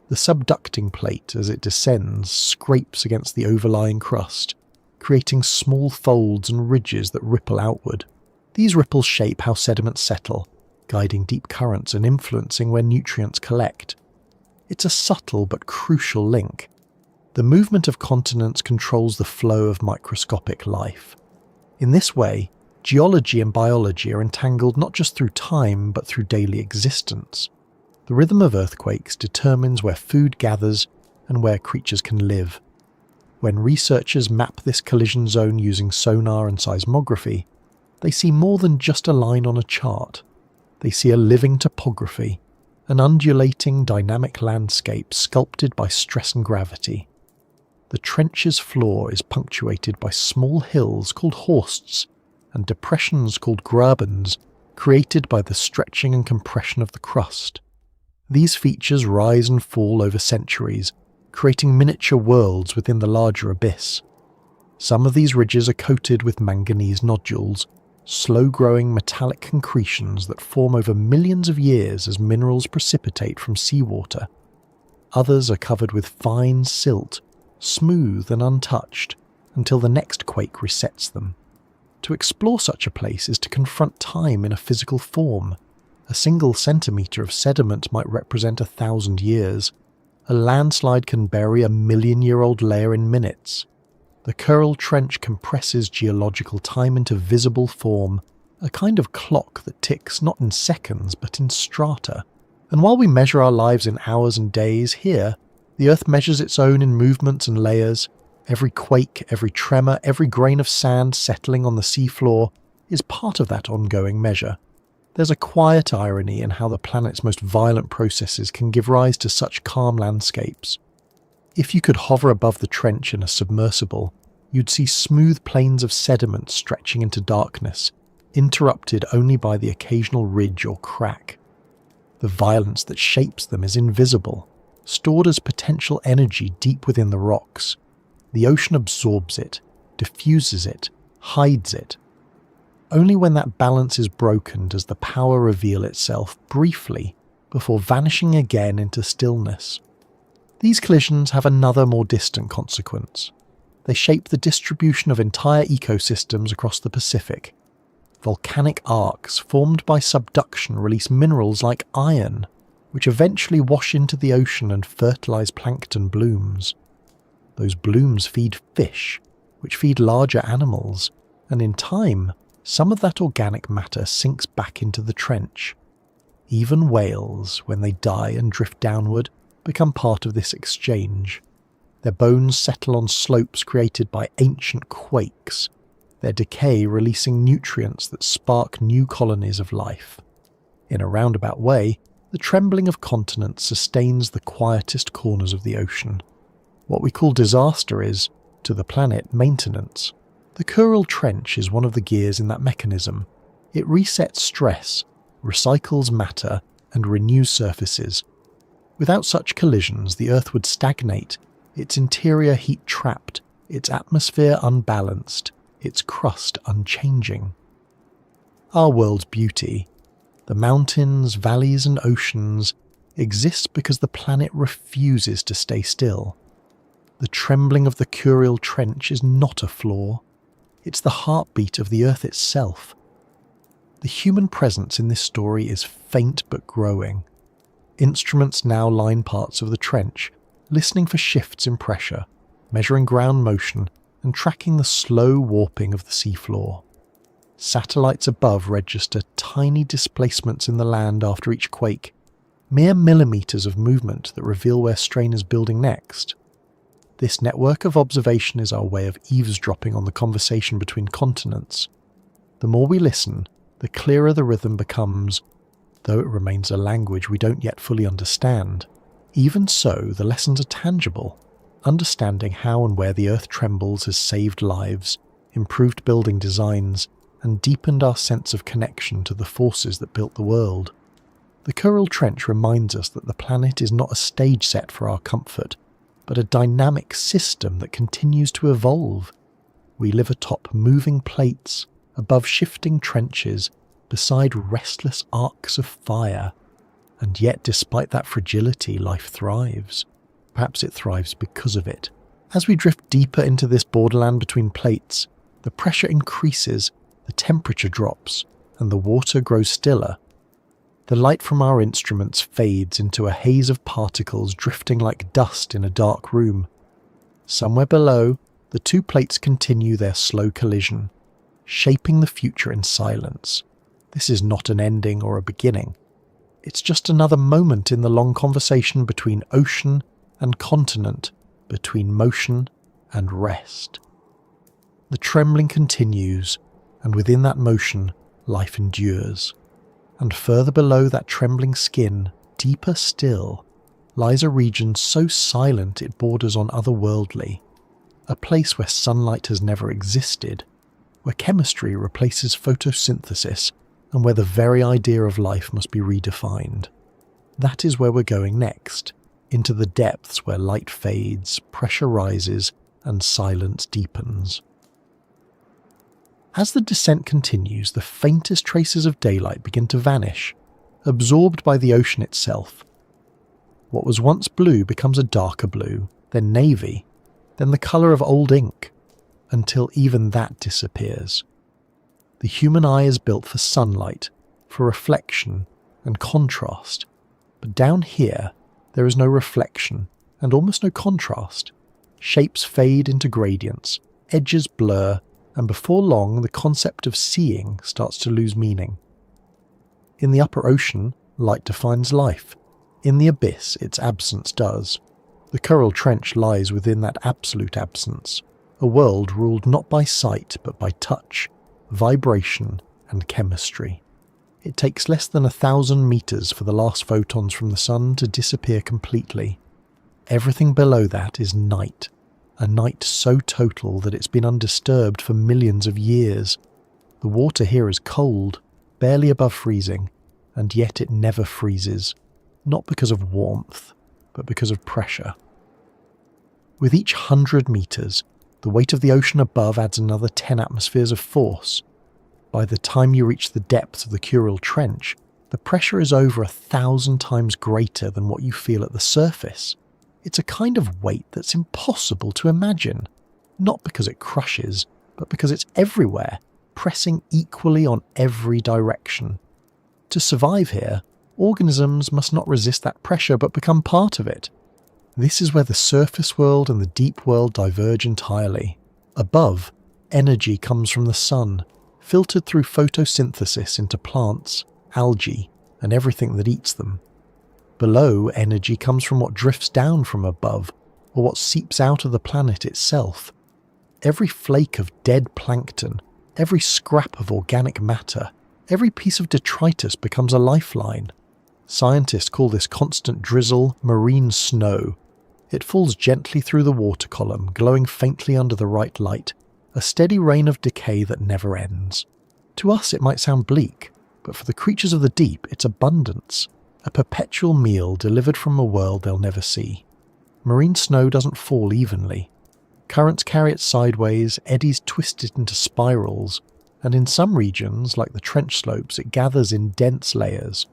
The subducting plate, as it descends, scrapes against the overlying crust, creating small folds and ridges that ripple outward. These ripples shape how sediments settle, guiding deep currents and influencing where nutrients collect. It's a subtle but crucial link. The movement of continents controls the flow of microscopic life. In this way, geology and biology are entangled not just through time but through daily existence. The rhythm of earthquakes determines where food gathers and where creatures can live. When researchers map this collision zone using sonar and seismography, they see more than just a line on a chart. They see a living topography, an undulating dynamic landscape sculpted by stress and gravity. The trench's floor is punctuated by small hills called horsts and depressions called grabens, created by the stretching and compression of the crust. These features rise and fall over centuries, creating miniature worlds within the larger abyss. Some of these ridges are coated with manganese nodules, slow-growing metallic concretions that form over millions of years as minerals precipitate from seawater. Others are covered with fine silt, smooth and untouched, until the next quake resets them. To explore such a place is to confront time in a physical form. A single centimetre of sediment might represent 1,000 years. A landslide can bury a million-year-old layer in minutes. The Kuril Trench compresses geological time into visible form, a kind of clock that ticks not in seconds but in strata. And while we measure our lives in hours and days, here, the Earth measures its own in movements and layers. Every quake, every tremor, every grain of sand settling on the seafloor is part of that ongoing measure. There's a quiet irony in how the planet's most violent processes can give rise to such calm landscapes. If you could hover above the trench in a submersible, you'd see smooth plains of sediment stretching into darkness, interrupted only by the occasional ridge or crack. The violence that shapes them is invisible, stored as potential energy deep within the rocks. The ocean absorbs it, diffuses it, hides it. Only when that balance is broken does the power reveal itself briefly before vanishing again into stillness. These collisions have another more distant consequence. They shape the distribution of entire ecosystems across the Pacific. Volcanic arcs formed by subduction release minerals like iron, which eventually wash into the ocean and fertilize plankton blooms. Those blooms feed fish, which feed larger animals, and in time, some of that organic matter sinks back into the trench. Even whales, when they die and drift downward, become part of this exchange. Their bones settle on slopes created by ancient quakes, their decay releasing nutrients that spark new colonies of life. In a roundabout way, the trembling of continents sustains the quietest corners of the ocean. What we call disaster is, to the planet, maintenance. The Kuril Trench is one of the gears in that mechanism. It resets stress, recycles matter, and renews surfaces. Without such collisions, the Earth would stagnate, its interior heat trapped, its atmosphere unbalanced, its crust unchanging. Our world's beauty, the mountains, valleys and oceans, exists because the planet refuses to stay still. The trembling of the Kuril Trench is not a flaw. It's the heartbeat of the Earth itself. The human presence in this story is faint but growing. Instruments now line parts of the trench, listening for shifts in pressure, measuring ground motion, and tracking the slow warping of the seafloor. Satellites above register tiny displacements in the land after each quake, mere millimeters of movement that reveal where strain is building next. This network of observation is our way of eavesdropping on the conversation between continents. The more we listen, the clearer the rhythm becomes, though it remains a language we don't yet fully understand. Even so, the lessons are tangible. Understanding how and where the Earth trembles has saved lives, improved building designs, and deepened our sense of connection to the forces that built the world. The Kuril Trench reminds us that the planet is not a stage set for our comfort, but a dynamic system that continues to evolve. We live atop moving plates, above shifting trenches, beside restless arcs of fire. And yet, despite that fragility, life thrives. Perhaps it thrives because of it. As we drift deeper into this borderland between plates, the pressure increases, the temperature drops, and the water grows stiller. The light from our instruments fades into a haze of particles drifting like dust in a dark room. Somewhere below, the two plates continue their slow collision, shaping the future in silence. This is not an ending or a beginning. It's just another moment in the long conversation between ocean and continent, between motion and rest. The trembling continues, and within that motion, life endures. And further below that trembling skin, deeper still, lies a region so silent it borders on otherworldly, a place where sunlight has never existed, where chemistry replaces photosynthesis, and where the very idea of life must be redefined. That is where we're going next, into the depths where light fades, pressure rises, and silence deepens. As the descent continues, the faintest traces of daylight begin to vanish, absorbed by the ocean itself. What was once blue becomes a darker blue, then navy, then the colour of old ink, until even that disappears. The human eye is built for sunlight, for reflection and contrast, but down here there is no reflection and almost no contrast. Shapes fade into gradients, edges blur, and before long the concept of seeing starts to lose meaning. In the upper ocean, light defines life. In the abyss, its absence does. The Kuril Trench lies within that absolute absence, a world ruled not by sight but by touch, vibration, and chemistry. It takes less than 1,000 meters for the last photons from the sun to disappear completely. Everything below that is night, a night so total that it's been undisturbed for millions of years. The water here is cold, barely above freezing, and yet it never freezes, not because of warmth, but because of pressure. With each 100 meters, the weight of the ocean above adds another 10 atmospheres of force. By the time you reach the depths of the Kuril Trench, the pressure is over 1,000 times greater than what you feel at the surface. It's a kind of weight that's impossible to imagine, not because it crushes, but because it's everywhere, pressing equally on every direction. To survive here, organisms must not resist that pressure but become part of it. This is where the surface world and the deep world diverge entirely. Above, energy comes from the sun, filtered through photosynthesis into plants, algae, and everything that eats them. Below, energy comes from what drifts down from above, or what seeps out of the planet itself. Every flake of dead plankton, every scrap of organic matter, every piece of detritus becomes a lifeline. Scientists call this constant drizzle marine snow. It falls gently through the water column, glowing faintly under the right light, a steady rain of decay that never ends. To us it might sound bleak, but for the creatures of the deep it's abundance, a perpetual meal delivered from a world they'll never see. Marine snow doesn't fall evenly. Currents carry it sideways, eddies twist it into spirals, and in some regions, like the trench slopes, it gathers in dense layers.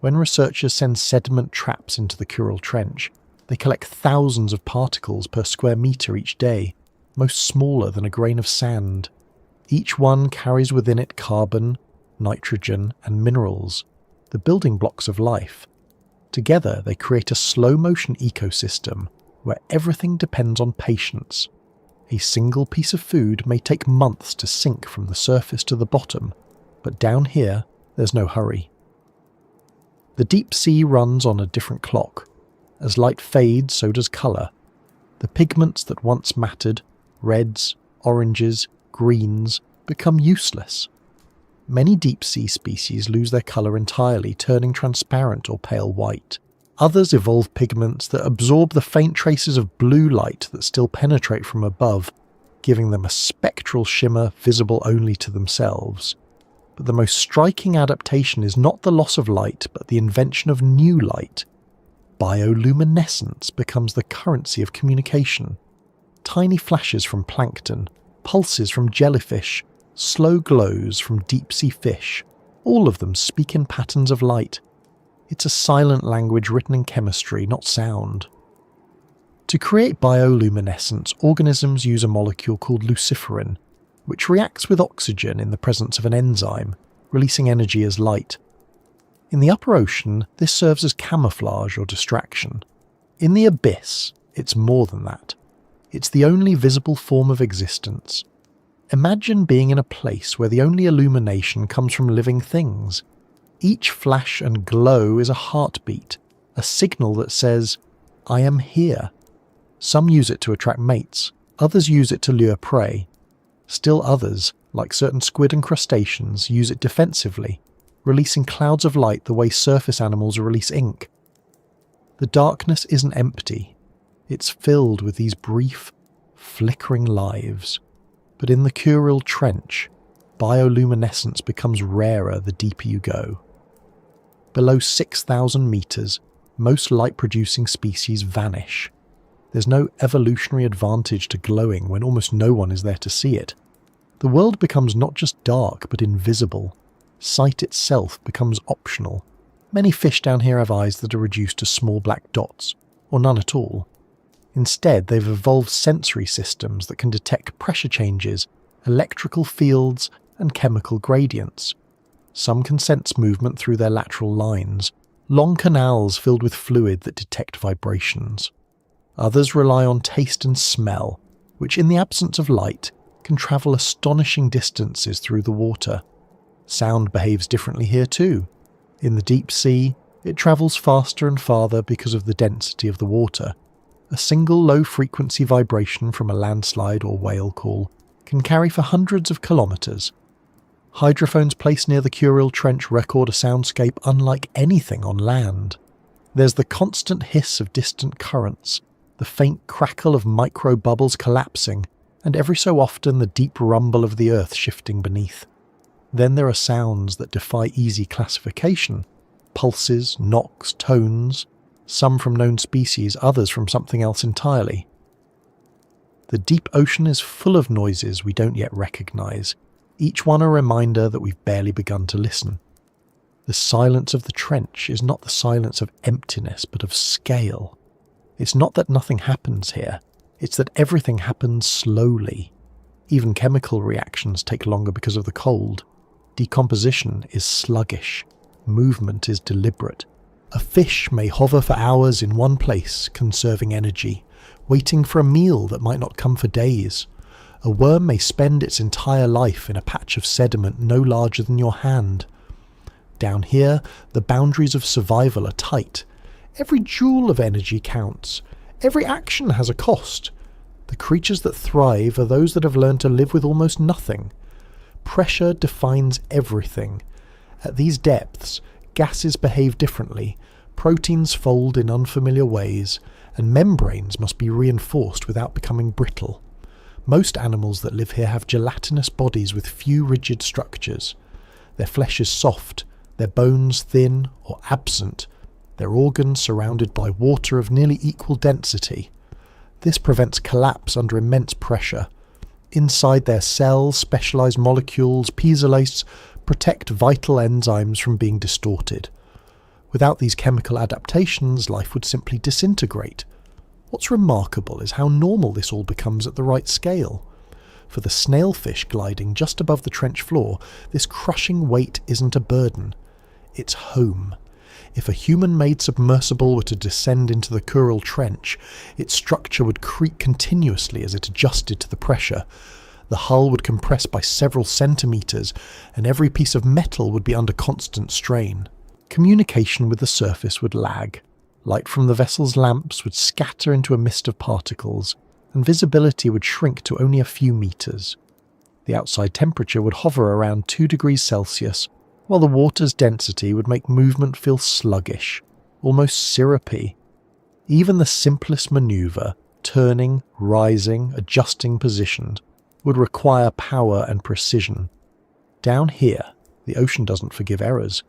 When researchers send sediment traps into the Kuril Trench, they collect thousands of particles per square metre each day, most smaller than a grain of sand. Each one carries within it carbon, nitrogen and minerals, the building blocks of life. Together they create a slow-motion ecosystem where everything depends on patience. A single piece of food may take months to sink from the surface to the bottom, but down here there's no hurry. The deep sea runs on a different clock. As light fades, so does colour. The pigments that once mattered, reds, oranges, greens, become useless. Many deep-sea species lose their colour entirely, turning transparent or pale white. Others evolve pigments that absorb the faint traces of blue light that still penetrate from above, giving them a spectral shimmer visible only to themselves. But the most striking adaptation is not the loss of light, but the invention of new light. Bioluminescence becomes the currency of communication. Tiny flashes from plankton, pulses from jellyfish, slow glows from deep-sea fish, all of them speak in patterns of light. It's a silent language written in chemistry, not sound. To create bioluminescence, organisms use a molecule called luciferin, which reacts with oxygen in the presence of an enzyme, releasing energy as light. In the upper ocean, this serves as camouflage or distraction. In the abyss, it's more than that. It's the only visible form of existence. Imagine being in a place where the only illumination comes from living things. Each flash and glow is a heartbeat, a signal that says, "I am here." Some use it to attract mates, others use it to lure prey. Still others, like certain squid and crustaceans, use it defensively, releasing clouds of light the way surface animals release ink. The darkness isn't empty. It's filled with these brief, flickering lives. But in the Kuril Trench, bioluminescence becomes rarer the deeper you go. Below 6,000 metres, most light-producing species vanish. There's no evolutionary advantage to glowing when almost no one is there to see it. The world becomes not just dark, but invisible. Sight itself becomes optional. Many fish down here have eyes that are reduced to small black dots, or none at all. Instead, they've evolved sensory systems that can detect pressure changes, electrical fields, and chemical gradients. Some can sense movement through their lateral lines, long canals filled with fluid that detect vibrations. Others rely on taste and smell, which in the absence of light can travel astonishing distances through the water. Sound behaves differently here too. In the deep sea, it travels faster and farther because of the density of the water. A single low-frequency vibration from a landslide or whale call can carry for hundreds of kilometres. Hydrophones placed near the Kuril Trench record a soundscape unlike anything on land. There's the constant hiss of distant currents, the faint crackle of micro-bubbles collapsing, and every so often the deep rumble of the earth shifting beneath. Then there are sounds that defy easy classification. Pulses, knocks, tones, some from known species, others from something else entirely. The deep ocean is full of noises we don't yet recognise, each one a reminder that we've barely begun to listen. The silence of the trench is not the silence of emptiness, but of scale. It's not that nothing happens here, it's that everything happens slowly. Even chemical reactions take longer because of the cold. Decomposition is sluggish. Movement is deliberate. A fish may hover for hours in one place, conserving energy, waiting for a meal that might not come for days. A worm may spend its entire life in a patch of sediment no larger than your hand. Down here, the boundaries of survival are tight. Every joule of energy counts. Every action has a cost. The creatures that thrive are those that have learned to live with almost nothing. Pressure defines everything. At these depths, gases behave differently, proteins fold in unfamiliar ways, and membranes must be reinforced without becoming brittle. Most animals that live here have gelatinous bodies with few rigid structures. Their flesh is soft, their bones thin or absent, their organs surrounded by water of nearly equal density. This prevents collapse under immense pressure. Inside their cells, specialized molecules, piezolates, protect vital enzymes from being distorted. Without these chemical adaptations, life would simply disintegrate. What's remarkable is how normal this all becomes at the right scale. For the snailfish gliding just above the trench floor, this crushing weight isn't a burden. It's home. If a human-made submersible were to descend into the Kuril trench, its structure would creak continuously as it adjusted to the pressure. The hull would compress by several centimetres, and every piece of metal would be under constant strain. Communication with the surface would lag. Light from the vessel's lamps would scatter into a mist of particles, and visibility would shrink to only a few meters. The outside temperature would hover around 2 degrees Celsius, while the water's density would make movement feel sluggish, almost syrupy. Even the simplest maneuver, turning, rising, adjusting positions, would require power and precision. Down here, the ocean doesn't forgive errors.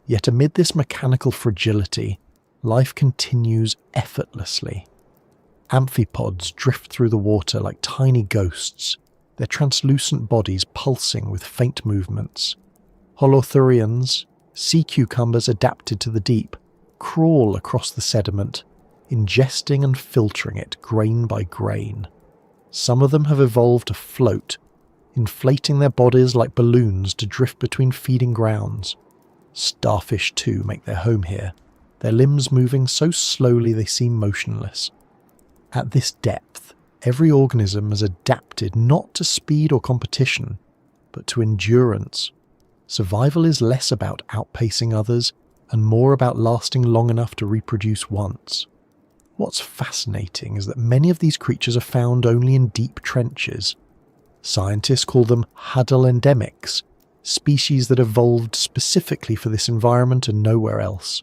Yet amid this mechanical fragility, life continues effortlessly. Amphipods drift through the water like tiny ghosts, their translucent bodies pulsing with faint movements. Holothurians, sea cucumbers adapted to the deep, crawl across the sediment, ingesting and filtering it grain by grain. Some of them have evolved to float, inflating their bodies like balloons to drift between feeding grounds. Starfish too make their home here, their limbs moving so slowly they seem motionless. At this depth, every organism has adapted not to speed or competition, but to endurance. Survival is less about outpacing others and more about lasting long enough to reproduce once. What's fascinating is that many of these creatures are found only in deep trenches. Scientists call them huddle endemics, species that evolved specifically for this environment and nowhere else.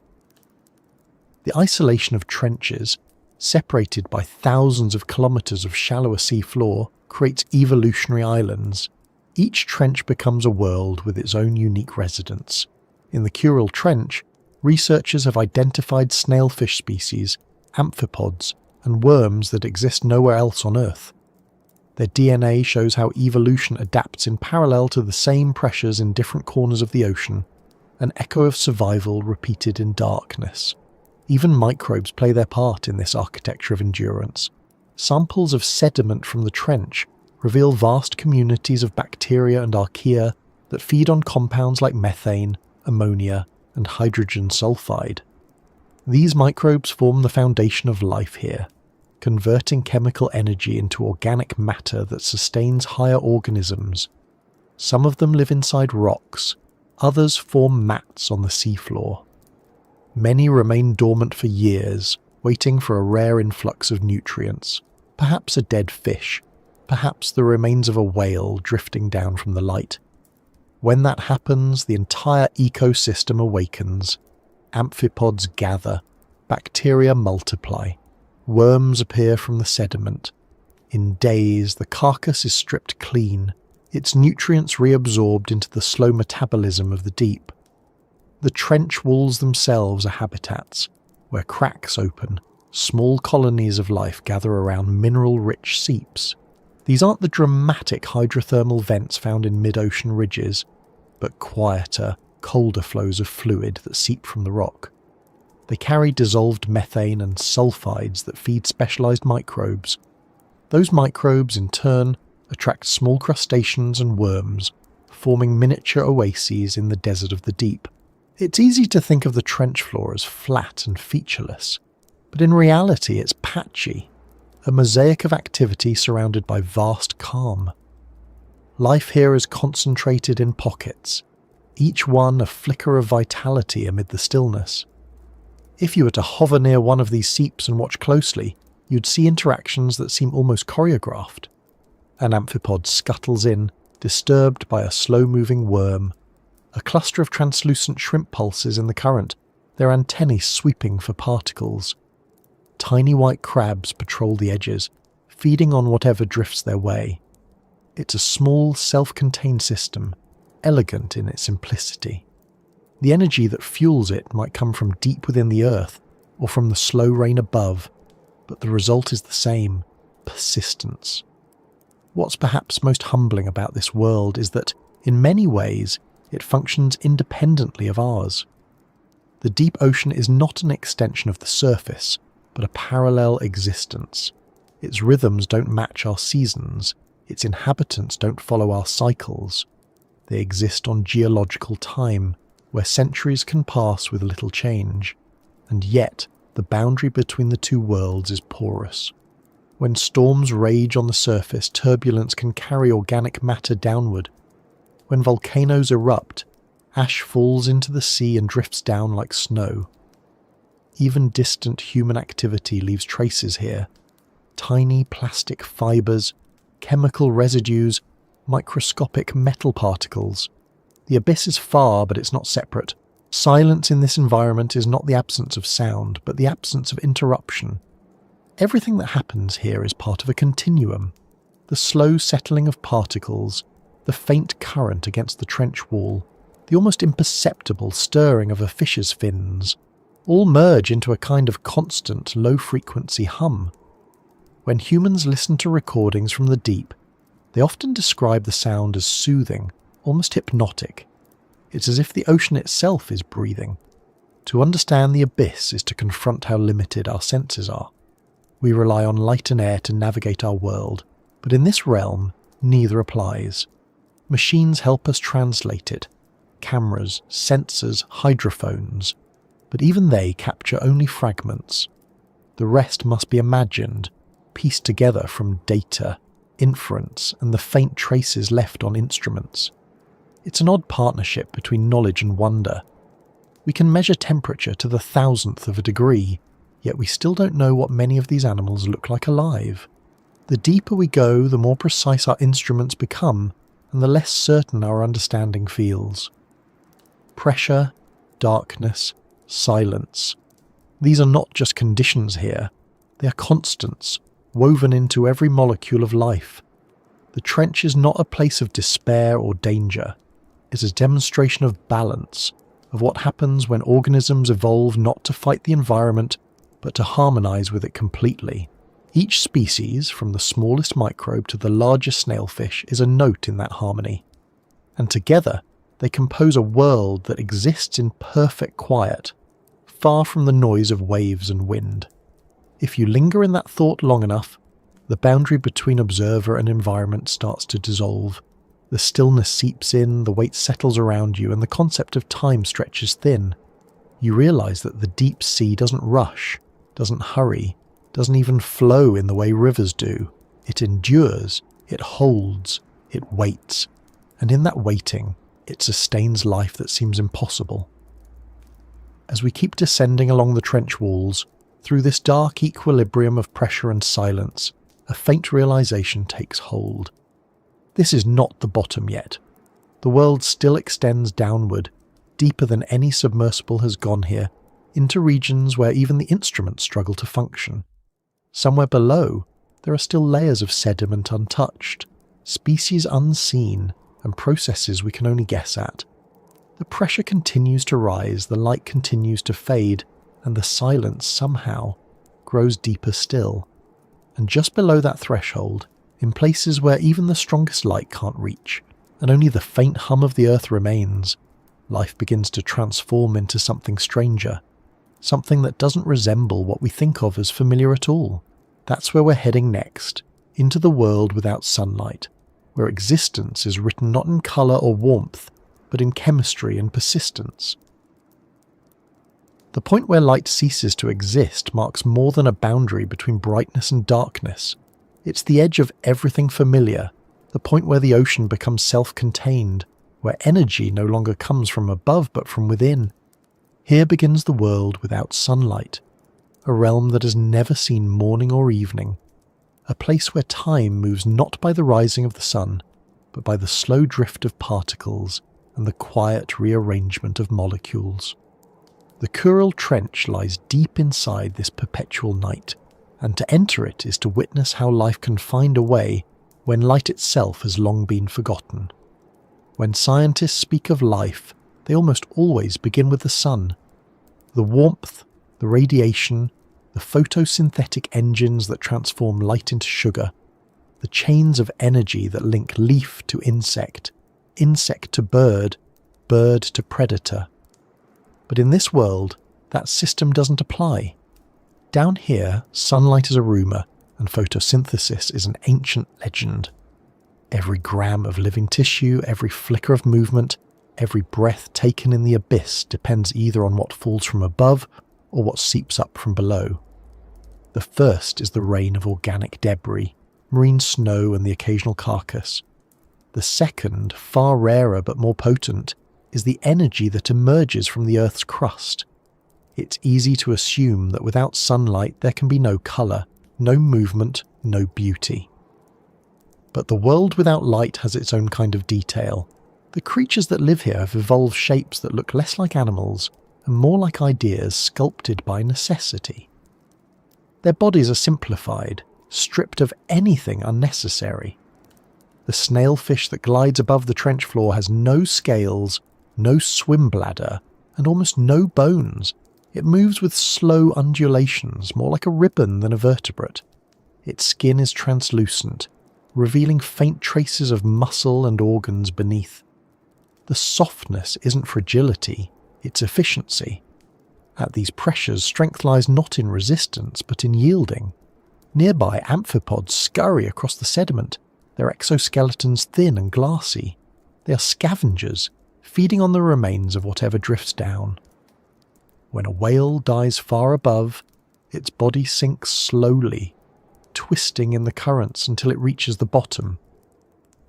The isolation of trenches, separated by thousands of kilometers of shallower sea floor, creates evolutionary islands. Each trench becomes a world with its own unique residents. In the Kuril Trench, researchers have identified snailfish species, amphipods, and worms that exist nowhere else on Earth. Their DNA shows how evolution adapts in parallel to the same pressures in different corners of the ocean, an echo of survival repeated in darkness. Even microbes play their part in this architecture of endurance. Samples of sediment from the trench reveal vast communities of bacteria and archaea that feed on compounds like methane, ammonia, and hydrogen sulfide. These microbes form the foundation of life here, converting chemical energy into organic matter that sustains higher organisms. Some of them live inside rocks, others form mats on the seafloor. Many remain dormant for years, waiting for a rare influx of nutrients, perhaps a dead fish, perhaps the remains of a whale drifting down from the light. When that happens, the entire ecosystem awakens. Amphipods gather, bacteria multiply, worms appear from the sediment. In days, the carcass is stripped clean, its nutrients reabsorbed into the slow metabolism of the deep. The trench walls themselves are habitats, where cracks open, small colonies of life gather around mineral-rich seeps. These aren't the dramatic hydrothermal vents found in mid-ocean ridges, but quieter, colder flows of fluid that seep from the rock. They carry dissolved methane and sulfides that feed specialized microbes. Those microbes, in turn, attract small crustaceans and worms, forming miniature oases in the desert of the deep. It's easy to think of the trench floor as flat and featureless, but in reality it's patchy, a mosaic of activity surrounded by vast calm. Life here is concentrated in pockets, each one a flicker of vitality amid the stillness. If you were to hover near one of these seeps and watch closely, you'd see interactions that seem almost choreographed. An amphipod scuttles in, disturbed by a slow-moving worm. A cluster of translucent shrimp pulses in the current, their antennae sweeping for particles. Tiny white crabs patrol the edges, feeding on whatever drifts their way. It's a small, self-contained system, elegant in its simplicity. The energy that fuels it might come from deep within the earth or from the slow rain above, but the result is the same: persistence. What's perhaps most humbling about this world is that, in many ways, it functions independently of ours. The deep ocean is not an extension of the surface, but a parallel existence. Its rhythms don't match our seasons, its inhabitants don't follow our cycles. They exist on geological time, where centuries can pass with little change, and yet the boundary between the two worlds is porous. When storms rage on the surface, turbulence can carry organic matter downward. When volcanoes erupt, ash falls into the sea and drifts down like snow. Even distant human activity leaves traces here. Tiny plastic fibres, chemical residues, microscopic metal particles. The abyss is far, but it's not separate. Silence in this environment is not the absence of sound, but the absence of interruption. Everything that happens here is part of a continuum. The slow settling of particles, the faint current against the trench wall, the almost imperceptible stirring of a fish's fins, all merge into a kind of constant, low-frequency hum. When humans listen to recordings from the deep, they often describe the sound as soothing, almost hypnotic. It's as if the ocean itself is breathing. To understand the abyss is to confront how limited our senses are. We rely on light and air to navigate our world, but in this realm, neither applies. Machines help us translate it. Cameras, sensors, hydrophones. But even they capture only fragments. The rest must be imagined, pieced together from data, inference, and the faint traces left on instruments. It's an odd partnership between knowledge and wonder. We can measure temperature to the thousandth of a degree, yet we still don't know what many of these animals look like alive. The deeper we go, the more precise our instruments become, and the less certain our understanding feels. Pressure, darkness, silence. These are not just conditions here, they are constants, woven into every molecule of life. The trench is not a place of despair or danger. It's a demonstration of balance, of what happens when organisms evolve not to fight the environment, but to harmonize with it completely. Each species, from the smallest microbe to the largest snailfish, is a note in that harmony. And together, they compose a world that exists in perfect quiet, far from the noise of waves and wind. If you linger in that thought long enough, the boundary between observer and environment starts to dissolve. The stillness seeps in, the weight settles around you, and the concept of time stretches thin. You realize that the deep sea doesn't rush, doesn't hurry, doesn't even flow in the way rivers do. It endures, it holds, it waits, and in that waiting, it sustains life that seems impossible. As we keep descending along the trench walls, through this dark equilibrium of pressure and silence, a faint realization takes hold. This is not the bottom yet. The world still extends downward, deeper than any submersible has gone here, into regions where even the instruments struggle to function. Somewhere below, there are still layers of sediment untouched, species unseen, and processes we can only guess at. The pressure continues to rise, the light continues to fade, and the silence somehow grows deeper still. And just below that threshold, in places where even the strongest light can't reach, and only the faint hum of the earth remains, life begins to transform into something stranger, something that doesn't resemble what we think of as familiar at all. That's where we're heading next, into the world without sunlight, where existence is written not in colour or warmth, but in chemistry and persistence. The point where light ceases to exist marks more than a boundary between brightness and darkness. It's the edge of everything familiar, the point where the ocean becomes self-contained, where energy no longer comes from above but from within. Here begins the world without sunlight, a realm that has never seen morning or evening, a place where time moves not by the rising of the sun, but by the slow drift of particles and the quiet rearrangement of molecules. The Kuril Trench lies deep inside this perpetual night, and to enter it is to witness how life can find a way when light itself has long been forgotten. When scientists speak of life, they almost always begin with the sun. The warmth, the radiation, the photosynthetic engines that transform light into sugar, the chains of energy that link leaf to insect, insect to bird, bird to predator. But in this world, that system doesn't apply. Down here, sunlight is a rumour, and photosynthesis is an ancient legend. Every gram of living tissue, every flicker of movement, every breath taken in the abyss depends either on what falls from above or what seeps up from below. The first is the rain of organic debris, marine snow and the occasional carcass. The second, far rarer but more potent, is the energy that emerges from the Earth's crust. It's easy to assume that without sunlight there can be no colour, no movement, no beauty. But the world without light has its own kind of detail. The creatures that live here have evolved shapes that look less like animals and more like ideas sculpted by necessity. Their bodies are simplified, stripped of anything unnecessary. The snailfish that glides above the trench floor has no scales, no swim bladder, and almost no bones. It moves with slow undulations, more like a ribbon than a vertebrate. Its skin is translucent, revealing faint traces of muscle and organs beneath. The softness isn't fragility, it's efficiency. At these pressures, strength lies not in resistance, but in yielding. Nearby, amphipods scurry across the sediment, their exoskeletons thin and glassy. They are scavengers, feeding on the remains of whatever drifts down. When a whale dies far above, its body sinks slowly, twisting in the currents until it reaches the bottom.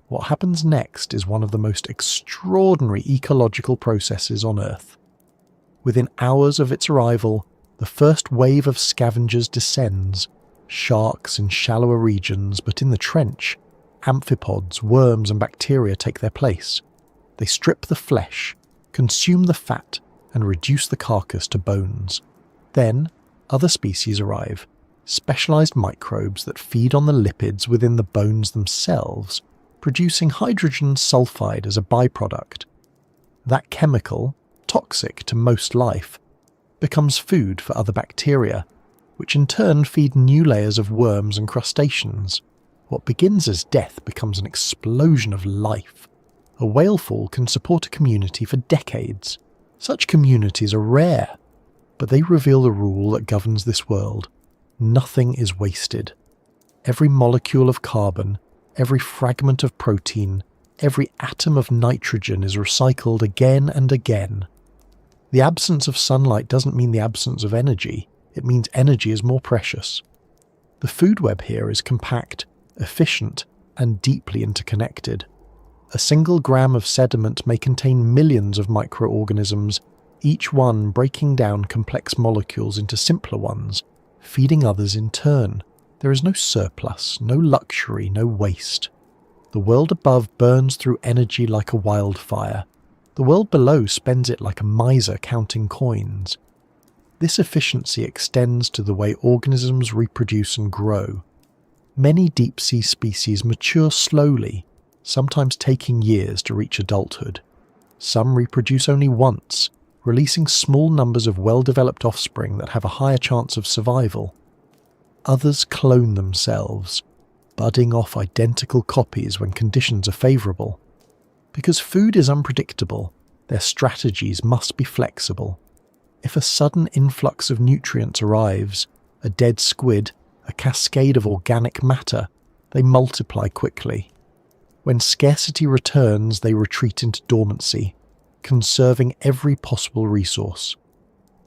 What happens next is one of the most extraordinary ecological processes on Earth. Within hours of its arrival, the first wave of scavengers descends, sharks in shallower regions, but in the trench, amphipods, worms and bacteria take their place. They strip the flesh, consume the fat, and reduce the carcass to bones. Then, other species arrive, specialized microbes that feed on the lipids within the bones themselves, producing hydrogen sulfide as a byproduct. That chemical, toxic to most life, becomes food for other bacteria, which in turn feed new layers of worms and crustaceans. What begins as death becomes an explosion of life. A whalefall can support a community for decades. Such communities are rare, but they reveal the rule that governs this world. Nothing is wasted. Every molecule of carbon, every fragment of protein, every atom of nitrogen is recycled again and again. The absence of sunlight doesn't mean the absence of energy, it means energy is more precious. The food web here is compact, efficient, and deeply interconnected. A single gram of sediment may contain millions of microorganisms, each one breaking down complex molecules into simpler ones, feeding others in turn. There is no surplus, no luxury, no waste. The world above burns through energy like a wildfire. The world below spends it like a miser counting coins. This efficiency extends to the way organisms reproduce and grow. Many deep-sea species mature slowly, sometimes taking years to reach adulthood. Some reproduce only once, releasing small numbers of well-developed offspring that have a higher chance of survival. Others clone themselves, budding off identical copies when conditions are favourable. Because food is unpredictable, their strategies must be flexible. If a sudden influx of nutrients arrives, a dead squid, a cascade of organic matter, they multiply quickly. When scarcity returns, they retreat into dormancy, conserving every possible resource.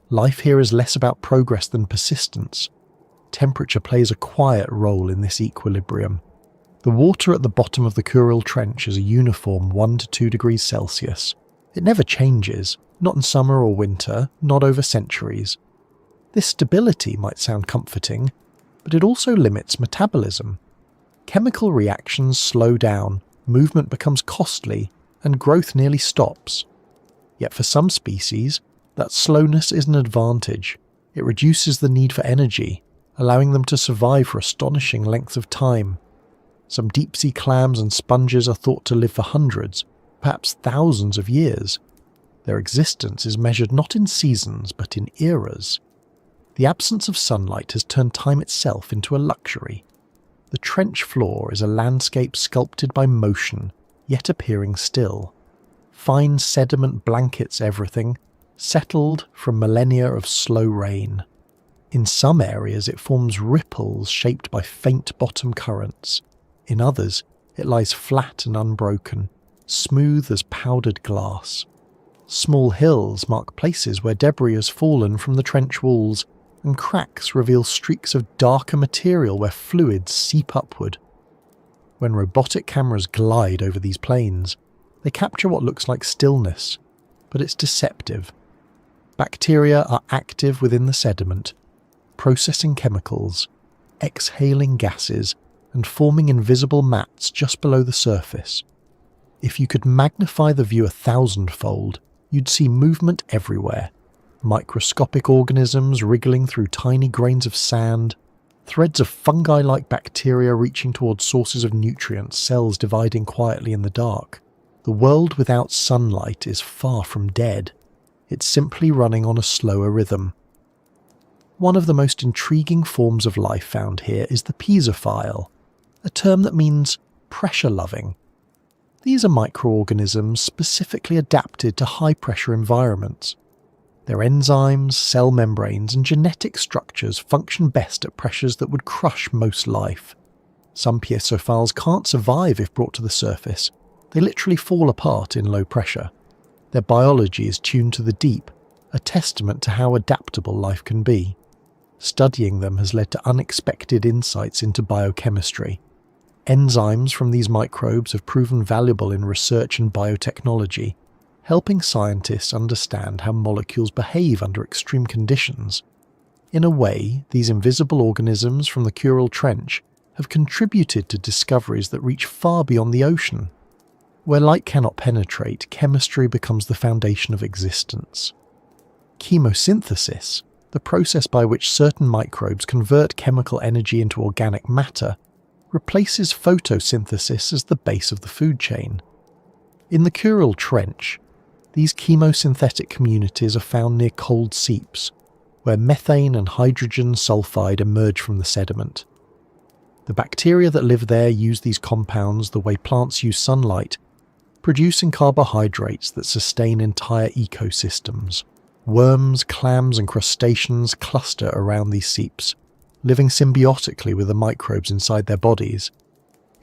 Life here is less about progress than persistence. Temperature plays a quiet role in this equilibrium. The water at the bottom of the Kuril Trench is a uniform 1 to 2 degrees Celsius. It never changes, not in summer or winter, not over centuries. This stability might sound comforting, but it also limits metabolism. Chemical reactions slow down, movement becomes costly, and growth nearly stops. Yet for some species, that slowness is an advantage. It reduces the need for energy, allowing them to survive for astonishing lengths of time. Some deep-sea clams and sponges are thought to live for hundreds, perhaps thousands of years. Their existence is measured not in seasons, but in eras. The absence of sunlight has turned time itself into a luxury. The trench floor is a landscape sculpted by motion, yet appearing still. Fine sediment blankets everything, settled from millennia of slow rain. In some areas it forms ripples shaped by faint bottom currents. In others, it lies flat and unbroken, smooth as powdered glass. Small hills mark places where debris has fallen from the trench walls, and cracks reveal streaks of darker material where fluids seep upward. When robotic cameras glide over these plains, they capture what looks like stillness, but it's deceptive. Bacteria are active within the sediment, processing chemicals, exhaling gases, and forming invisible mats just below the surface. If you could magnify the view 1,000-fold, you'd see movement everywhere. Microscopic organisms wriggling through tiny grains of sand, threads of fungi-like bacteria reaching towards sources of nutrients, cells dividing quietly in the dark. The world without sunlight is far from dead. It's simply running on a slower rhythm. One of the most intriguing forms of life found here is the piezophile, a term that means pressure-loving. These are microorganisms specifically adapted to high-pressure environments. Their enzymes, cell membranes, and genetic structures function best at pressures that would crush most life. Some piezophiles can't survive if brought to the surface. They literally fall apart in low pressure. Their biology is tuned to the deep, a testament to how adaptable life can be. Studying them has led to unexpected insights into biochemistry. Enzymes from these microbes have proven valuable in research and biotechnology, helping scientists understand how molecules behave under extreme conditions. In a way, these invisible organisms from the Kuril Trench have contributed to discoveries that reach far beyond the ocean. Where light cannot penetrate, chemistry becomes the foundation of existence. Chemosynthesis, the process by which certain microbes convert chemical energy into organic matter, replaces photosynthesis as the base of the food chain. In the Kuril Trench, these chemosynthetic communities are found near cold seeps, where methane and hydrogen sulfide emerge from the sediment. The bacteria that live there use these compounds the way plants use sunlight, producing carbohydrates that sustain entire ecosystems. Worms, clams, and crustaceans cluster around these seeps, living symbiotically with the microbes inside their bodies.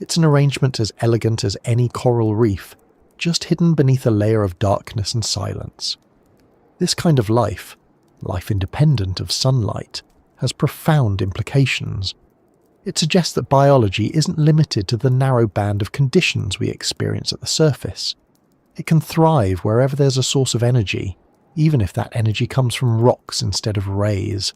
It's an arrangement as elegant as any coral reef, just hidden beneath a layer of darkness and silence. This kind of life independent of sunlight, has profound implications. It suggests that biology isn't limited to the narrow band of conditions we experience at the surface. It can thrive wherever there's a source of energy, even if that energy comes from rocks instead of rays.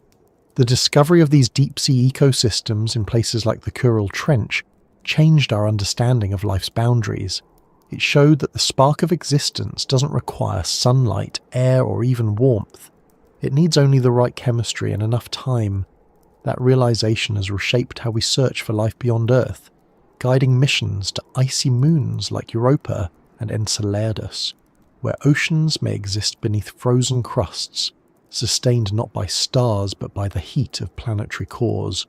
The discovery of these deep-sea ecosystems in places like the Kuril Trench changed our understanding of life's boundaries. It showed that the spark of existence doesn't require sunlight, air, or even warmth. It needs only the right chemistry and enough time. That realization has reshaped how we search for life beyond Earth, guiding missions to icy moons like Europa and Enceladus, where oceans may exist beneath frozen crusts, sustained not by stars but by the heat of planetary cores.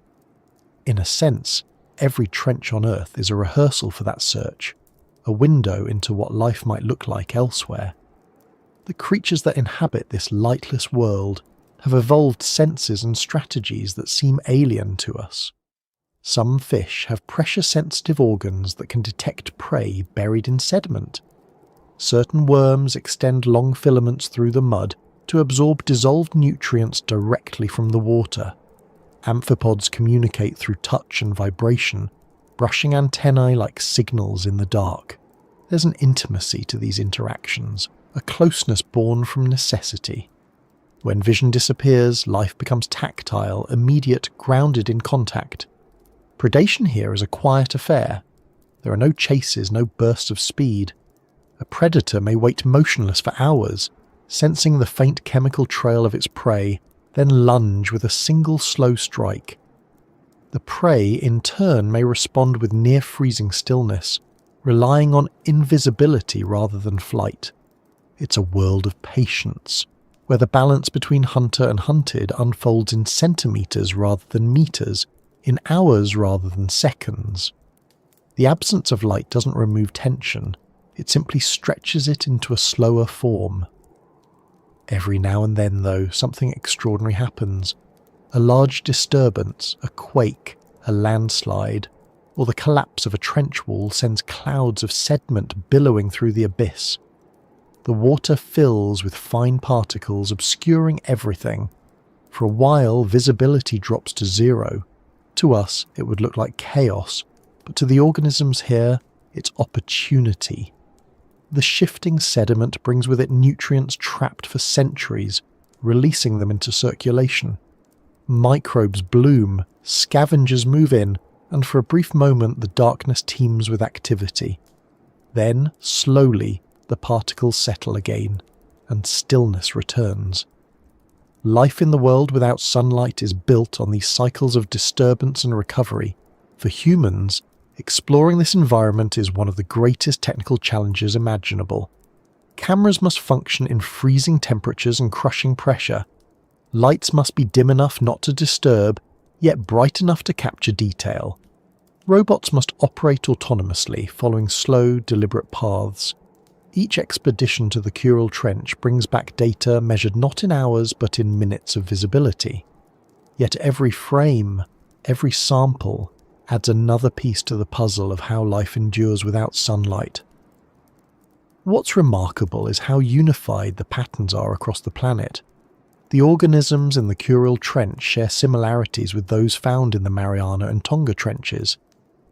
In a sense, every trench on Earth is a rehearsal for that search, a window into what life might look like elsewhere. The creatures that inhabit this lightless world have evolved senses and strategies that seem alien to us. Some fish have pressure-sensitive organs that can detect prey buried in sediment. Certain worms extend long filaments through the mud to absorb dissolved nutrients directly from the water. Amphipods communicate through touch and vibration, brushing antennae like signals in the dark. There's an intimacy to these interactions, a closeness born from necessity. When vision disappears, life becomes tactile, immediate, grounded in contact. Predation here is a quiet affair. There are no chases, no bursts of speed. A predator may wait motionless for hours, sensing the faint chemical trail of its prey, then lunge with a single slow strike. The prey, in turn, may respond with near-freezing stillness, relying on invisibility rather than flight. It's a world of patience, where the balance between hunter and hunted unfolds in centimeters rather than meters, in hours rather than seconds. The absence of light doesn't remove tension, it simply stretches it into a slower form. Every now and then, though, something extraordinary happens. A large disturbance, a quake, a landslide, or the collapse of a trench wall sends clouds of sediment billowing through the abyss. The water fills with fine particles, obscuring everything. For a while, visibility drops to zero. To us, it would look like chaos, but to the organisms here, it's opportunity. The shifting sediment brings with it nutrients trapped for centuries, releasing them into circulation. Microbes bloom, scavengers move in, and for a brief moment the darkness teems with activity. Then, slowly, the particles settle again, and stillness returns. Life in the world without sunlight is built on these cycles of disturbance and recovery. For humans, exploring this environment is one of the greatest technical challenges imaginable. Cameras must function in freezing temperatures and crushing pressure. Lights must be dim enough not to disturb, yet bright enough to capture detail. Robots must operate autonomously, following slow, deliberate paths. Each expedition to the Kuril Trench brings back data measured not in hours but in minutes of visibility. Yet every frame, every sample, adds another piece to the puzzle of how life endures without sunlight. What's remarkable is how unified the patterns are across the planet. The organisms in the Kuril Trench share similarities with those found in the Mariana and Tonga trenches.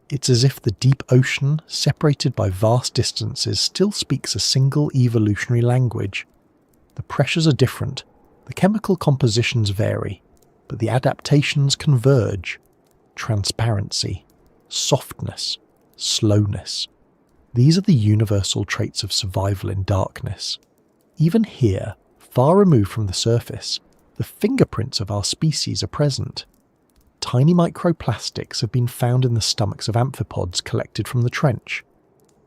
It's as if the deep ocean, separated by vast distances, still speaks a single evolutionary language. The pressures are different, the chemical compositions vary, but the adaptations converge. Transparency, softness, slowness. These are the universal traits of survival in darkness. Even here, far removed from the surface, the fingerprints of our species are present. Tiny microplastics have been found in the stomachs of amphipods collected from the trench.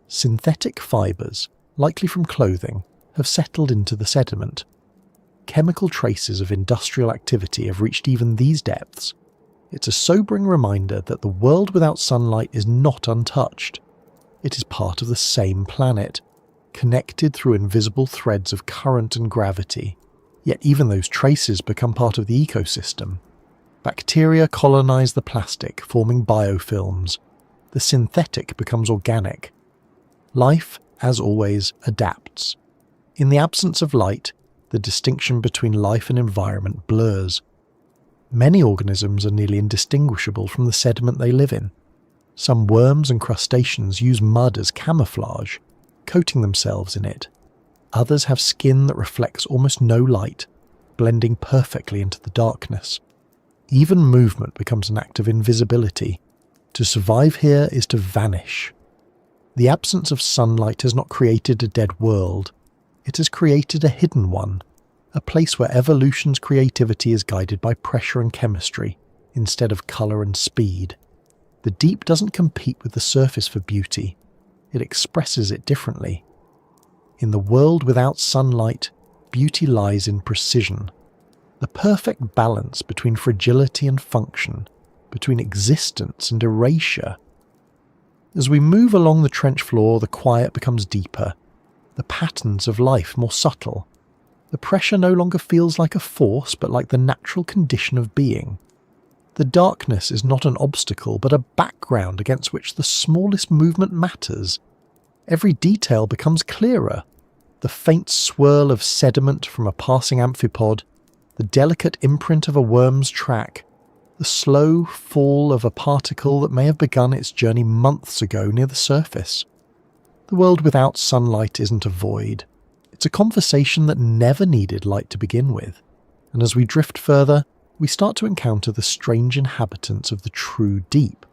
Synthetic fibres, likely from clothing, have settled into the sediment. Chemical traces of industrial activity have reached even these depths. It's a sobering reminder that the world without sunlight is not untouched. It is part of the same planet, connected through invisible threads of current and gravity. Yet even those traces become part of the ecosystem. Bacteria colonize the plastic, forming biofilms. The synthetic becomes organic. Life, as always, adapts. In the absence of light, the distinction between life and environment blurs. Many organisms are nearly indistinguishable from the sediment they live in. Some worms and crustaceans use mud as camouflage, coating themselves in it. Others have skin that reflects almost no light, blending perfectly into the darkness. Even movement becomes an act of invisibility. To survive here is to vanish. The absence of sunlight has not created a dead world. It has created a hidden one, a place where evolution's creativity is guided by pressure and chemistry, instead of colour and speed. The deep doesn't compete with the surface for beauty. It expresses it differently. In the world without sunlight, beauty lies in precision. The perfect balance between fragility and function, between existence and erasure. As we move along the trench floor, the quiet becomes deeper, the patterns of life more subtle. The pressure no longer feels like a force, but like the natural condition of being. The darkness is not an obstacle, but a background against which the smallest movement matters. Every detail becomes clearer. The faint swirl of sediment from a passing amphipod, the delicate imprint of a worm's track, the slow fall of a particle that may have begun its journey months ago near the surface. The world without sunlight isn't a void. It's a conversation that never needed light to begin with. And as we drift further, we start to encounter the strange inhabitants of the true deep.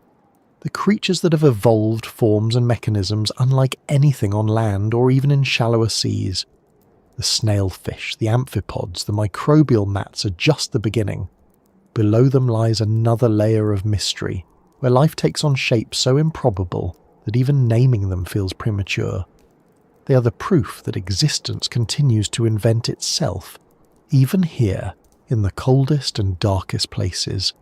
The creatures that have evolved forms and mechanisms unlike anything on land or even in shallower seas. The snailfish, the amphipods, the microbial mats are just the beginning. Below them lies another layer of mystery, where life takes on shapes so improbable that even naming them feels premature. They are the proof that existence continues to invent itself, even here, in the coldest and darkest places.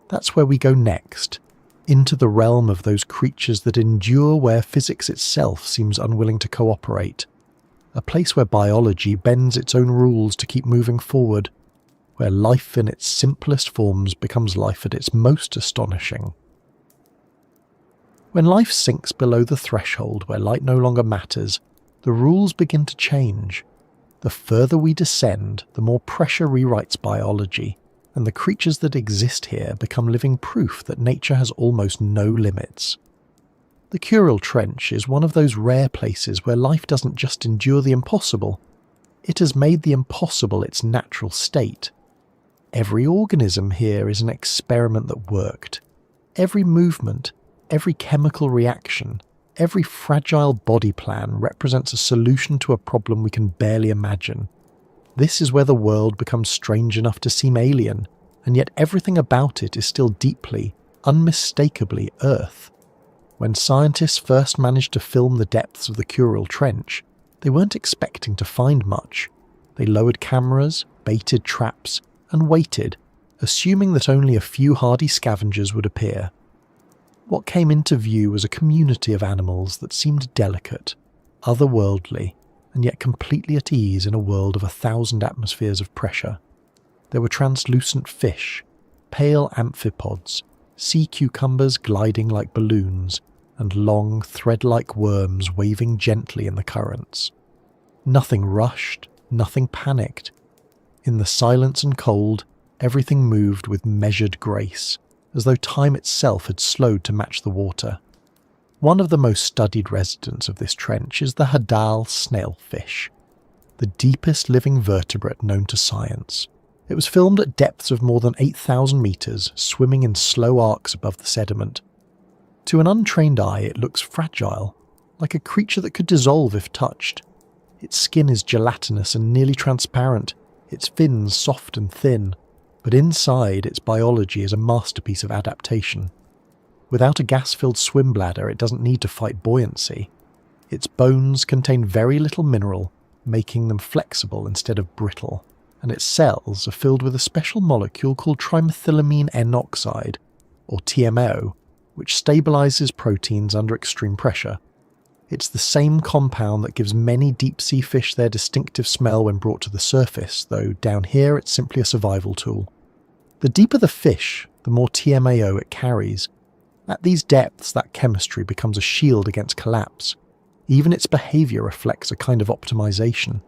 That's where we go next, into the realm of those creatures that endure where physics itself seems unwilling to cooperate. a place where biology bends its own rules to keep moving forward, where life in its simplest forms becomes life at its most astonishing. When life sinks below the threshold where light no longer matters, the rules begin to change. The further we descend, the more pressure rewrites biology, and the creatures that exist here become living proof that nature has almost no limits. The Kuril Trench is one of those rare places where life doesn't just endure the impossible, it has made the impossible its natural state. Every organism here is an experiment that worked. Every movement, every chemical reaction, every fragile body plan represents a solution to a problem we can barely imagine. This is where the world becomes strange enough to seem alien, and yet everything about it is still deeply, unmistakably Earth. When scientists first managed to film the depths of the Kuril Trench, they weren't expecting to find much. They lowered cameras, baited traps, and waited, assuming that only a few hardy scavengers would appear. What came into view was a community of animals that seemed delicate, otherworldly, and yet completely at ease in a world of 1,000 atmospheres of pressure. There were translucent fish, pale amphipods, sea cucumbers gliding like balloons, and long, thread-like worms waving gently in the currents. Nothing rushed, nothing panicked. In the silence and cold, everything moved with measured grace, as though time itself had slowed to match the water. One of the most studied residents of this trench is the Hadal snailfish, the deepest living vertebrate known to science. It was filmed at depths of more than 8,000 meters, swimming in slow arcs above the sediment. To an untrained eye, it looks fragile, like a creature that could dissolve if touched. Its skin is gelatinous and nearly transparent, its fins soft and thin, but inside its biology is a masterpiece of adaptation. Without a gas-filled swim bladder, it doesn't need to fight buoyancy. Its bones contain very little mineral, making them flexible instead of brittle, and its cells are filled with a special molecule called trimethylamine N oxide, or TMO, which stabilizes proteins under extreme pressure. It's the same compound that gives many deep-sea fish their distinctive smell when brought to the surface, though down here it's simply a survival tool. The deeper the fish, the more TMAO it carries. At these depths, that chemistry becomes a shield against collapse. Even its behavior reflects a kind of optimization.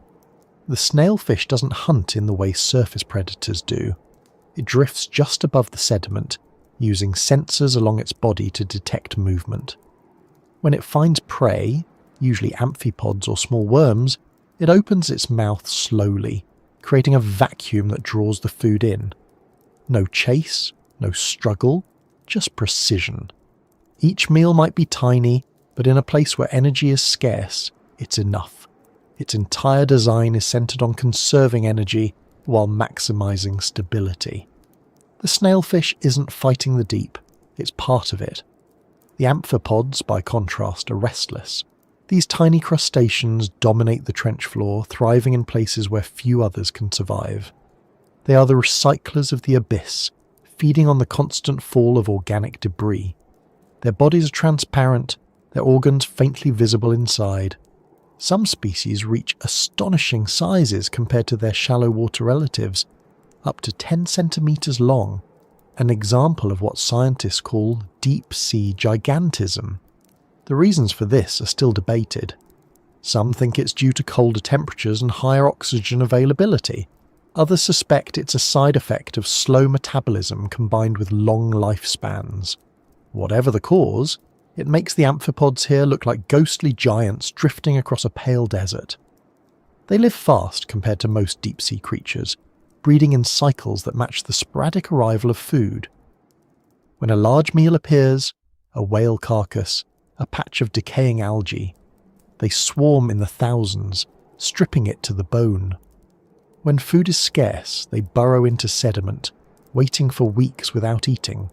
The snailfish doesn't hunt in the way surface predators do. It drifts just above the sediment, using sensors along its body to detect movement. When it finds prey, usually amphipods or small worms, it opens its mouth slowly, creating a vacuum that draws the food in. No chase, no struggle, just precision. Each meal might be tiny, but in a place where energy is scarce, it's enough. Its entire design is centered on conserving energy while maximizing stability. The snailfish isn't fighting the deep, it's part of it. The amphipods, by contrast, are restless. These tiny crustaceans dominate the trench floor, thriving in places where few others can survive. They are the recyclers of the abyss, feeding on the constant fall of organic debris. Their bodies are transparent, their organs faintly visible inside. Some species reach astonishing sizes compared to their shallow water relatives, up to 10 centimeters long, an example of what scientists call deep-sea gigantism. The reasons for this are still debated. Some think it's due to colder temperatures and higher oxygen availability. Others suspect it's a side effect of slow metabolism combined with long lifespans. Whatever the cause, it makes the amphipods here look like ghostly giants drifting across a pale desert. They live fast compared to most deep-sea creatures, breeding in cycles that match the sporadic arrival of food. When a large meal appears, a whale carcass, a patch of decaying algae, they swarm in the thousands, stripping it to the bone. When food is scarce, they burrow into sediment, waiting for weeks without eating.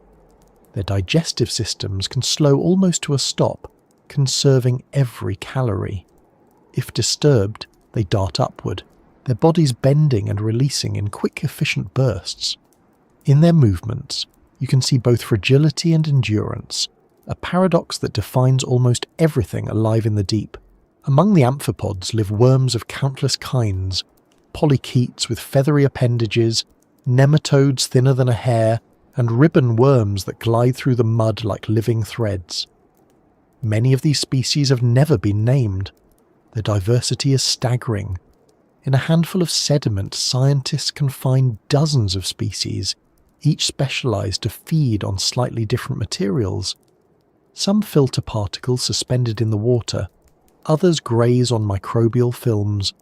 Their digestive systems can slow almost to a stop, conserving every calorie. If disturbed, they dart upward, their bodies bending and releasing in quick, efficient bursts. In their movements, you can see both fragility and endurance, a paradox that defines almost everything alive in the deep, Among the amphipods live worms of countless kinds, polychaetes with feathery appendages, nematodes thinner than a hair, and ribbon worms that glide through the mud like living threads. Many of these species have never been named. Their diversity is staggering. In a handful of sediment, scientists can find dozens of species, each specialized to feed on slightly different materials. Some filter particles suspended in the water, others graze on microbial films,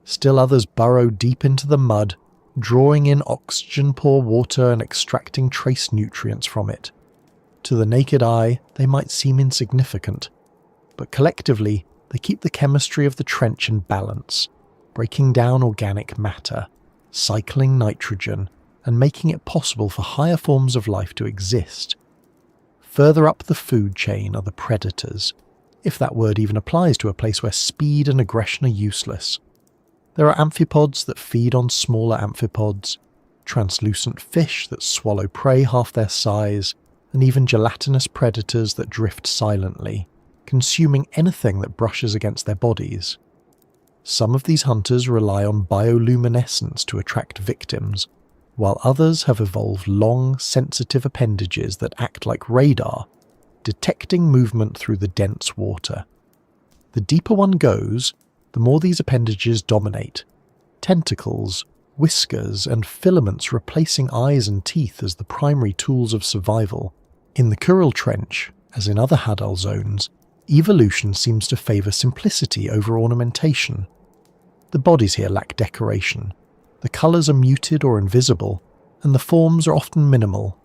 still others burrow deep into the mud, drawing in oxygen-poor water and extracting trace nutrients from it. To the naked eye, they might seem insignificant, but collectively, they keep the chemistry of the trench in balance, breaking down organic matter, cycling nitrogen, and making it possible for higher forms of life to exist. Further up the food chain are the predators, if that word even applies to a place where speed and aggression are useless. There are amphipods that feed on smaller amphipods, translucent fish that swallow prey half their size, and even gelatinous predators that drift silently, consuming anything that brushes against their bodies. Some of these hunters rely on bioluminescence to attract victims, while others have evolved long, sensitive appendages that act like radar, detecting movement through the dense water. The deeper one goes, the more these appendages dominate. Tentacles, whiskers, and filaments replacing eyes and teeth as the primary tools of survival. In the Kuril Trench, as in other Hadal zones, evolution seems to favour simplicity over ornamentation. The bodies here lack decoration. The colours are muted or invisible, and the forms are often minimal.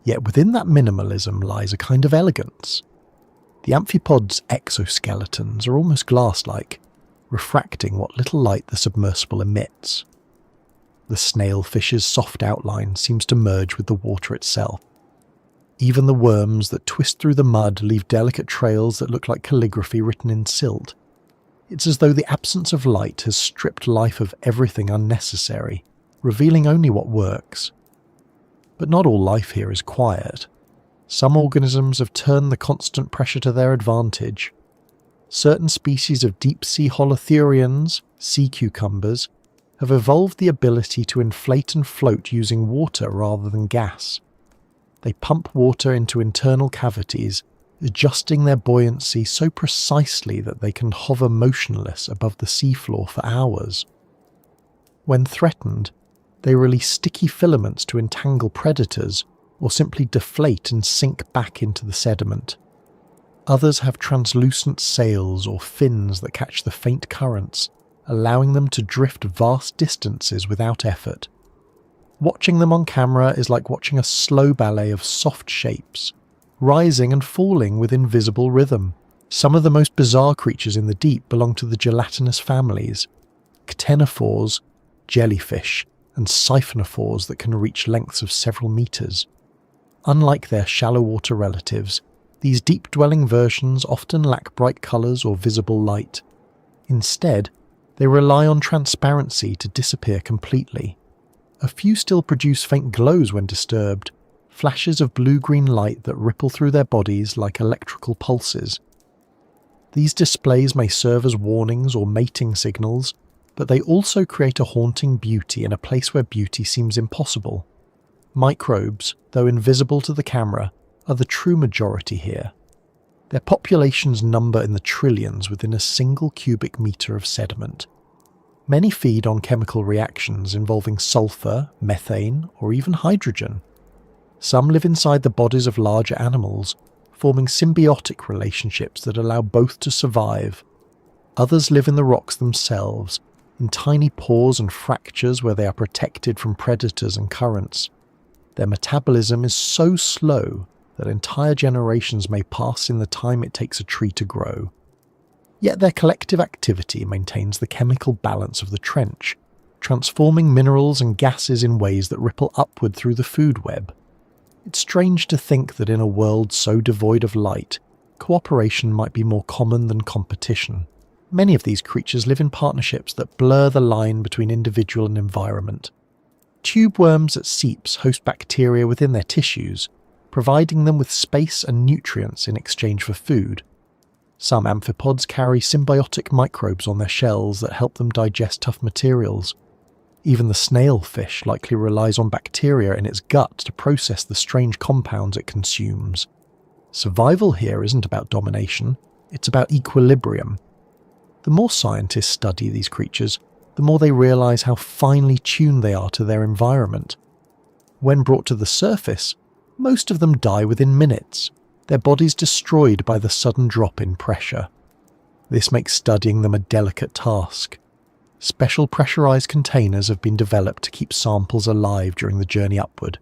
Yet within that minimalism lies a kind of elegance. The amphipod's exoskeletons are almost glass-like, refracting what little light the submersible emits. The snailfish's soft outline seems to merge with the water itself. Even the worms that twist through the mud leave delicate trails that look like calligraphy written in silt. It's as though the absence of light has stripped life of everything unnecessary, revealing only what works. But not all life here is quiet. Some organisms have turned the constant pressure to their advantage. Certain species of deep-sea holothurians, sea cucumbers, have evolved the ability to inflate and float using water rather than gas. They pump water into internal cavities, adjusting their buoyancy so precisely that they can hover motionless above the seafloor for hours. When threatened, they release sticky filaments to entangle predators or simply deflate and sink back into the sediment. Others have translucent sails or fins that catch the faint currents, allowing them to drift vast distances without effort. Watching them on camera is like watching a slow ballet of soft shapes, rising and falling with invisible rhythm. Some of the most bizarre creatures in the deep belong to the gelatinous families, ctenophores, jellyfish, and siphonophores that can reach lengths of several meters. Unlike their shallow water relatives, these deep-dwelling versions often lack bright colors or visible light. Instead, they rely on transparency to disappear completely. A few still produce faint glows when disturbed, flashes of blue-green light that ripple through their bodies like electrical pulses. These displays may serve as warnings or mating signals, but they also create a haunting beauty in a place where beauty seems impossible. Microbes, though invisible to the camera, are the true majority here. Their populations number in the trillions within a single cubic meter of sediment. Many feed on chemical reactions involving sulfur, methane, or even hydrogen. Some live inside the bodies of larger animals, forming symbiotic relationships that allow both to survive. Others live in the rocks themselves, in tiny pores and fractures where they are protected from predators and currents. Their metabolism is so slow that entire generations may pass in the time it takes a tree to grow. Yet their collective activity maintains the chemical balance of the trench, transforming minerals and gases in ways that ripple upward through the food web. It's strange to think that in a world so devoid of light, cooperation might be more common than competition. Many of these creatures live in partnerships that blur the line between individual and environment. Tube worms at seeps host bacteria within their tissues, providing them with space and nutrients in exchange for food. Some amphipods carry symbiotic microbes on their shells that help them digest tough materials. Even the snailfish likely relies on bacteria in its gut to process the strange compounds it consumes. Survival here isn't about domination, it's about equilibrium. The more scientists study these creatures, the more they realise how finely tuned they are to their environment. When brought to the surface, most of them die within minutes, their bodies destroyed by the sudden drop in pressure. This makes studying them a delicate task. Special pressurised containers have been developed to keep samples alive during the journey upward,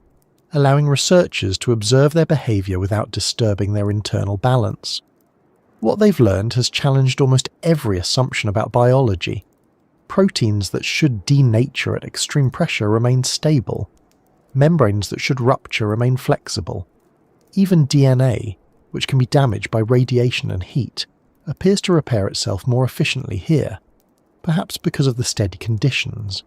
allowing researchers to observe their behaviour without disturbing their internal balance. What they've learned has challenged almost every assumption about biology. Proteins that should denature at extreme pressure remain stable. Membranes that should rupture remain flexible. Even DNA, which can be damaged by radiation and heat, appears to repair itself more efficiently here, perhaps because of the steady conditions.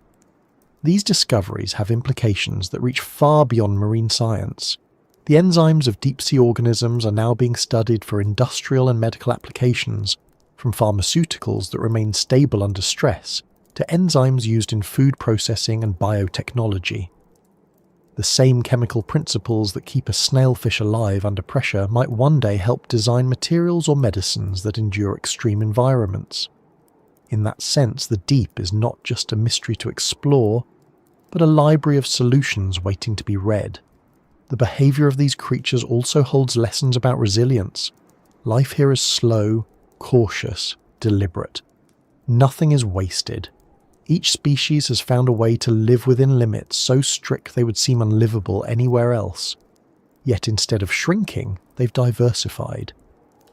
These discoveries have implications that reach far beyond marine science. The enzymes of deep-sea organisms are now being studied for industrial and medical applications, from pharmaceuticals that remain stable under stress to enzymes used in food processing and biotechnology. The same chemical principles that keep a snailfish alive under pressure might one day help design materials or medicines that endure extreme environments. In that sense, the deep is not just a mystery to explore, but a library of solutions waiting to be read. The behaviour of these creatures also holds lessons about resilience. Life here is slow, cautious, deliberate. Nothing is wasted. Each species has found a way to live within limits so strict they would seem unlivable anywhere else. Yet instead of shrinking, they've diversified.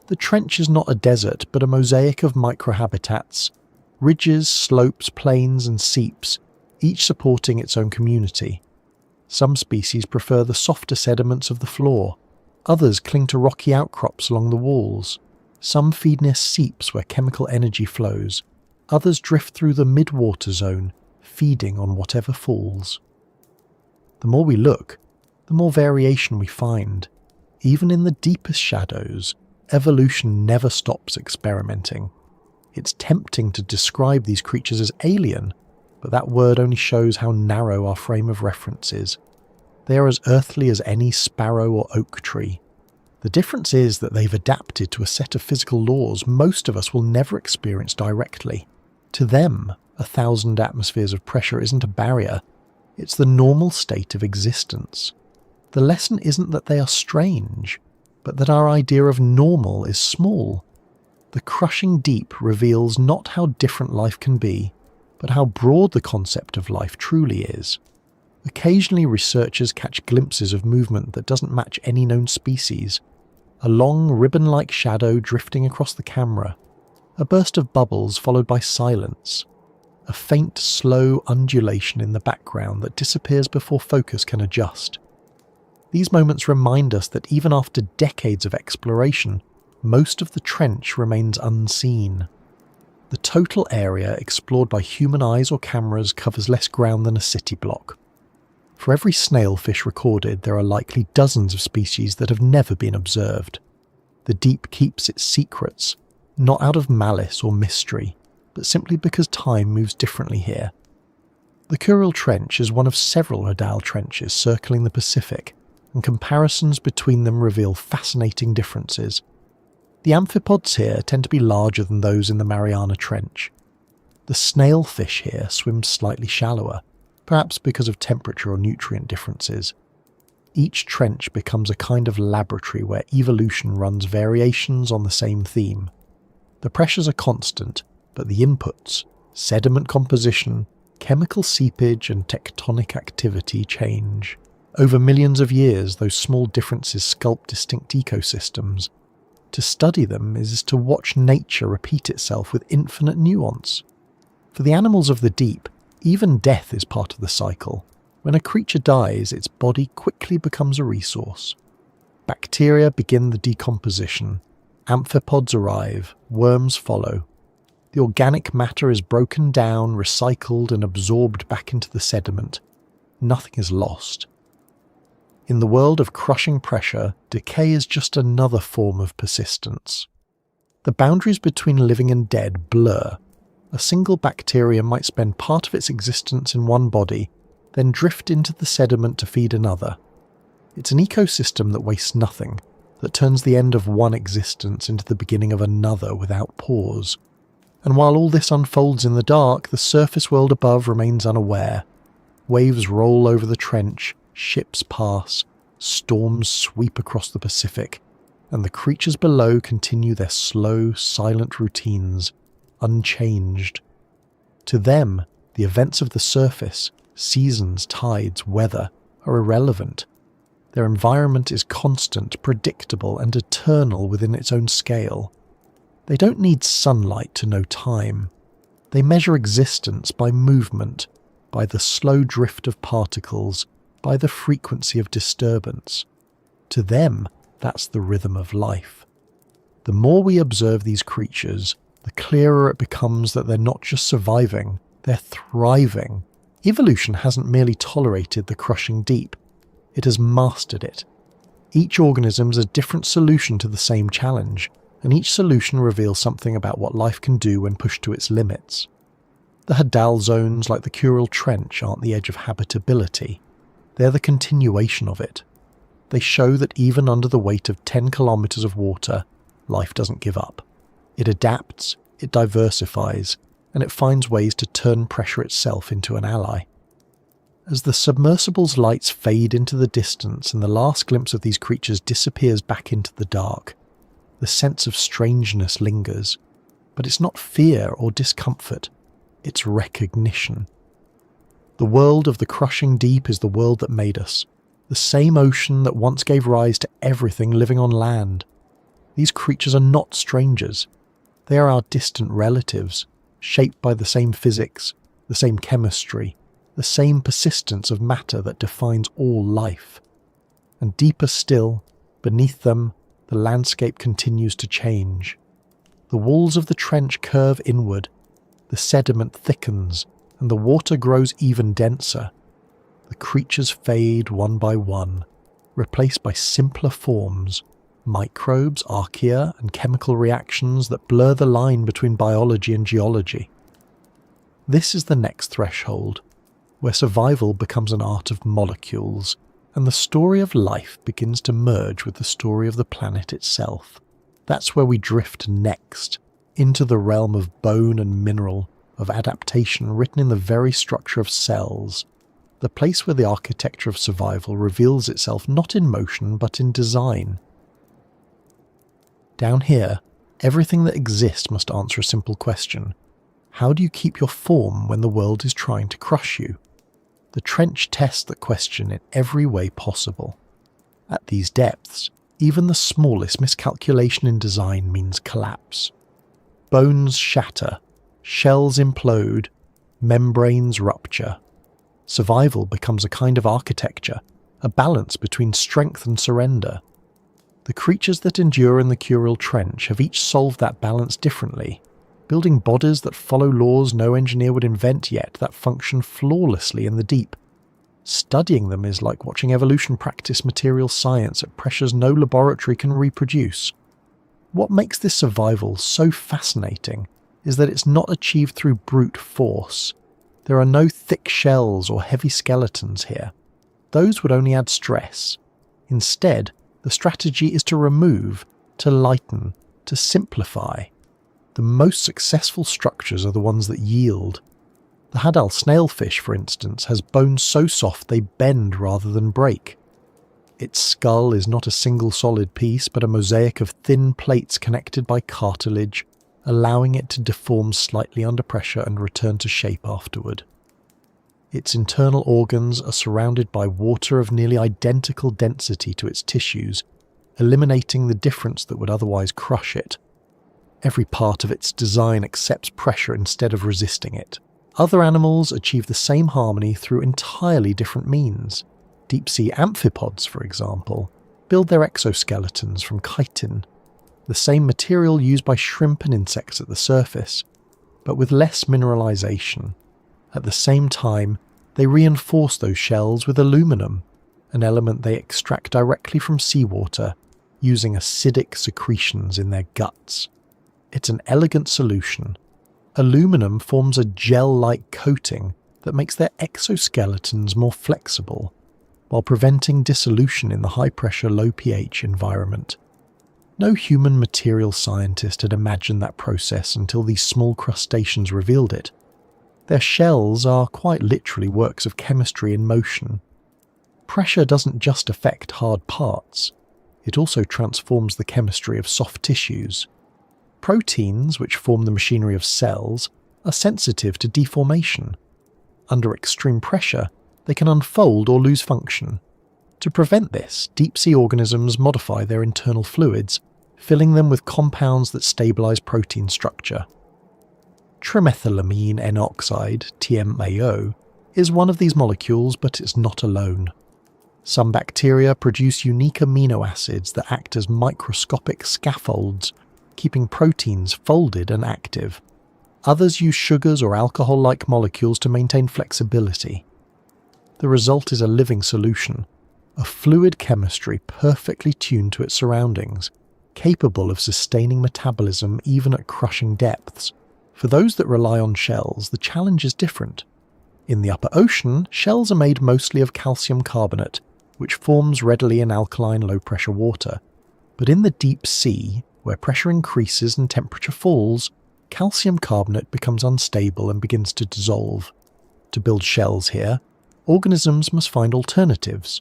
The trench is not a desert, but a mosaic of microhabitats, ridges, slopes, plains and seeps, each supporting its own community. Some species prefer the softer sediments of the floor, others cling to rocky outcrops along the walls. Some feed near seeps where chemical energy flows, others drift through the mid-water zone, feeding on whatever falls. The more we look, the more variation we find. Even in the deepest shadows, evolution never stops experimenting. It's tempting to describe these creatures as alien, but that word only shows how narrow our frame of reference is. They are as earthly as any sparrow or oak tree. The difference is that they've adapted to a set of physical laws most of us will never experience directly. To them, 1,000 atmospheres of pressure isn't a barrier, it's the normal state of existence. The lesson isn't that they are strange, but that our idea of normal is small. The crushing deep reveals not how different life can be, but how broad the concept of life truly is. Occasionally researchers catch glimpses of movement that doesn't match any known species. A long ribbon-like shadow drifting across the camera. A burst of bubbles followed by silence. A faint, slow undulation in the background that disappears before focus can adjust. These moments remind us that even after decades of exploration, most of the trench remains unseen. The total area explored by human eyes or cameras covers less ground than a city block. For every snailfish recorded, there are likely dozens of species that have never been observed. The deep keeps its secrets, not out of malice or mystery, but simply because time moves differently here. The Kuril Trench is one of several Hadal trenches circling the Pacific, and comparisons between them reveal fascinating differences. The amphipods here tend to be larger than those in the Mariana Trench. The snailfish here swims slightly shallower, perhaps because of temperature or nutrient differences. Each trench becomes a kind of laboratory where evolution runs variations on the same theme. The pressures are constant, but the inputs, sediment composition, chemical seepage and tectonic activity change. Over millions of years, those small differences sculpt distinct ecosystems. To study them is to watch nature repeat itself with infinite nuance. For the animals of the deep, even death is part of the cycle. When a creature dies, its body quickly becomes a resource. Bacteria begin the decomposition. Amphipods arrive, worms follow. The organic matter is broken down, recycled and absorbed back into the sediment. Nothing is lost. In the world of crushing pressure, decay is just another form of persistence. The boundaries between living and dead blur. A single bacterium might spend part of its existence in one body, then drift into the sediment to feed another. It's an ecosystem that wastes nothing, that turns the end of one existence into the beginning of another without pause. And while all this unfolds in the dark, the surface world above remains unaware. Waves roll over the trench, ships pass, storms sweep across the Pacific, and the creatures below continue their slow, silent routines, unchanged. To them, the events of the surface, seasons, tides, weather, are irrelevant. Their environment is constant, predictable, and eternal within its own scale. They don't need sunlight to know time. They measure existence by movement, by the slow drift of particles, by the frequency of disturbance. To them, that's the rhythm of life. The more we observe these creatures, the clearer it becomes that they're not just surviving, they're thriving. Evolution hasn't merely tolerated the crushing deep, it has mastered it. Each organism is a different solution to the same challenge, and each solution reveals something about what life can do when pushed to its limits. The Hadal zones like the Kuril Trench aren't the edge of habitability, they're the continuation of it. They show that even under the weight of 10 kilometers of water, life doesn't give up. It adapts, it diversifies, and it finds ways to turn pressure itself into an ally. As the submersible's lights fade into the distance and the last glimpse of these creatures disappears back into the dark, the sense of strangeness lingers, but it's not fear or discomfort, it's recognition. The world of the crushing deep is the world that made us, the same ocean that once gave rise to everything living on land. These creatures are not strangers. They are our distant relatives, shaped by the same physics, the same chemistry, the same persistence of matter that defines all life. And deeper still, beneath them, the landscape continues to change. The walls of the trench curve inward, the sediment thickens, and the water grows even denser. The creatures fade one by one, replaced by simpler forms, microbes, archaea, and chemical reactions that blur the line between biology and geology. This is the next threshold, where survival becomes an art of molecules, and the story of life begins to merge with the story of the planet itself. That's where we drift next, into the realm of bone and mineral, of adaptation written in the very structure of cells, the place where the architecture of survival reveals itself not in motion but in design. Down here, everything that exists must answer a simple question. How do you keep your form when the world is trying to crush you? The trench tests that question in every way possible. At these depths, even the smallest miscalculation in design means collapse. Bones shatter, shells implode, membranes rupture. Survival becomes a kind of architecture, a balance between strength and surrender. The creatures that endure in the Kuril Trench have each solved that balance differently, building bodies that follow laws no engineer would invent yet that function flawlessly in the deep. Studying them is like watching evolution practice material science at pressures no laboratory can reproduce. What makes this survival so fascinating is that it's not achieved through brute force. There are no thick shells or heavy skeletons here. Those would only add stress. Instead, the strategy is to remove, to lighten, to simplify. The most successful structures are the ones that yield. The Hadal snailfish, for instance, has bones so soft they bend rather than break. Its skull is not a single solid piece, but a mosaic of thin plates connected by cartilage, allowing it to deform slightly under pressure and return to shape afterward. Its internal organs are surrounded by water of nearly identical density to its tissues, eliminating the difference that would otherwise crush it. Every part of its design accepts pressure instead of resisting it. Other animals achieve the same harmony through entirely different means. Deep-sea amphipods, for example, build their exoskeletons from chitin, the same material used by shrimp and insects at the surface, but with less mineralization. At the same time, they reinforce those shells with aluminum, an element they extract directly from seawater, using acidic secretions in their guts. It's an elegant solution. Aluminum forms a gel-like coating that makes their exoskeletons more flexible, while preventing dissolution in the high-pressure, low-pH environment. No human material scientist had imagined that process until these small crustaceans revealed it. Their shells are quite literally works of chemistry in motion. Pressure doesn't just affect hard parts, it also transforms the chemistry of soft tissues. Proteins, which form the machinery of cells, are sensitive to deformation. Under extreme pressure, they can unfold or lose function. To prevent this, deep-sea organisms modify their internal fluids, filling them with compounds that stabilize protein structure. Trimethylamine N-oxide, TMAO, is one of these molecules, but it's not alone. Some bacteria produce unique amino acids that act as microscopic scaffolds, keeping proteins folded and active. Others use sugars or alcohol-like molecules to maintain flexibility. The result is a living solution, a fluid chemistry perfectly tuned to its surroundings, capable of sustaining metabolism even at crushing depths. For those that rely on shells, the challenge is different. In the upper ocean, shells are made mostly of calcium carbonate, which forms readily in alkaline low-pressure water. But in the deep sea, where pressure increases and temperature falls, calcium carbonate becomes unstable and begins to dissolve. To build shells here, organisms must find alternatives.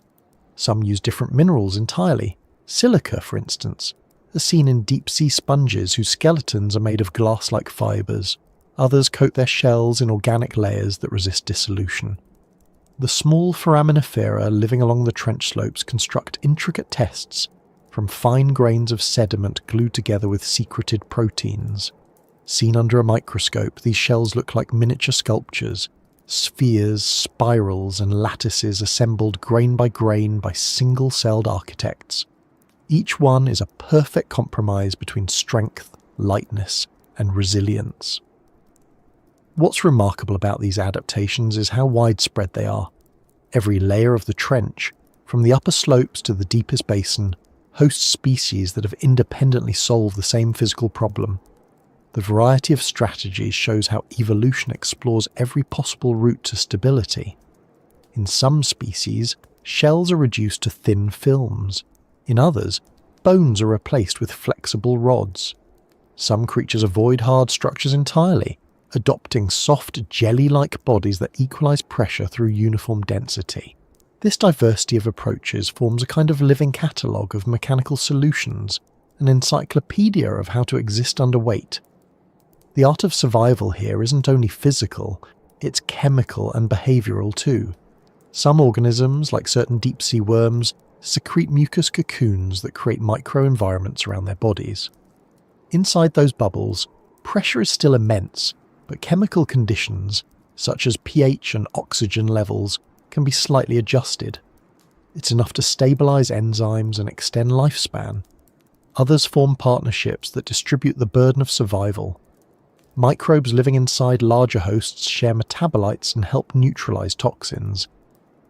Some use different minerals entirely. Silica, for instance, is seen in deep-sea sponges whose skeletons are made of glass-like fibres. Others coat their shells in organic layers that resist dissolution. The small foraminifera living along the trench slopes construct intricate tests, from fine grains of sediment glued together with secreted proteins. Seen under a microscope, these shells look like miniature sculptures, spheres, spirals, and lattices assembled grain by single-celled architects. Each one is a perfect compromise between strength, lightness, and resilience. What's remarkable about these adaptations is how widespread they are. Every layer of the trench, from the upper slopes to the deepest basin, hosts species that have independently solved the same physical problem. The variety of strategies shows how evolution explores every possible route to stability. In some species, shells are reduced to thin films. In others, bones are replaced with flexible rods. Some creatures avoid hard structures entirely, adopting soft, jelly-like bodies that equalize pressure through uniform density. This diversity of approaches forms a kind of living catalogue of mechanical solutions, an encyclopedia of how to exist under weight. The art of survival here isn't only physical, it's chemical and behavioural too. Some organisms, like certain deep-sea worms, secrete mucus cocoons that create microenvironments around their bodies. Inside those bubbles, pressure is still immense, but chemical conditions, such as pH and oxygen levels, can be slightly adjusted. It's enough to stabilise enzymes and extend lifespan. Others form partnerships that distribute the burden of survival. Microbes living inside larger hosts share metabolites and help neutralise toxins.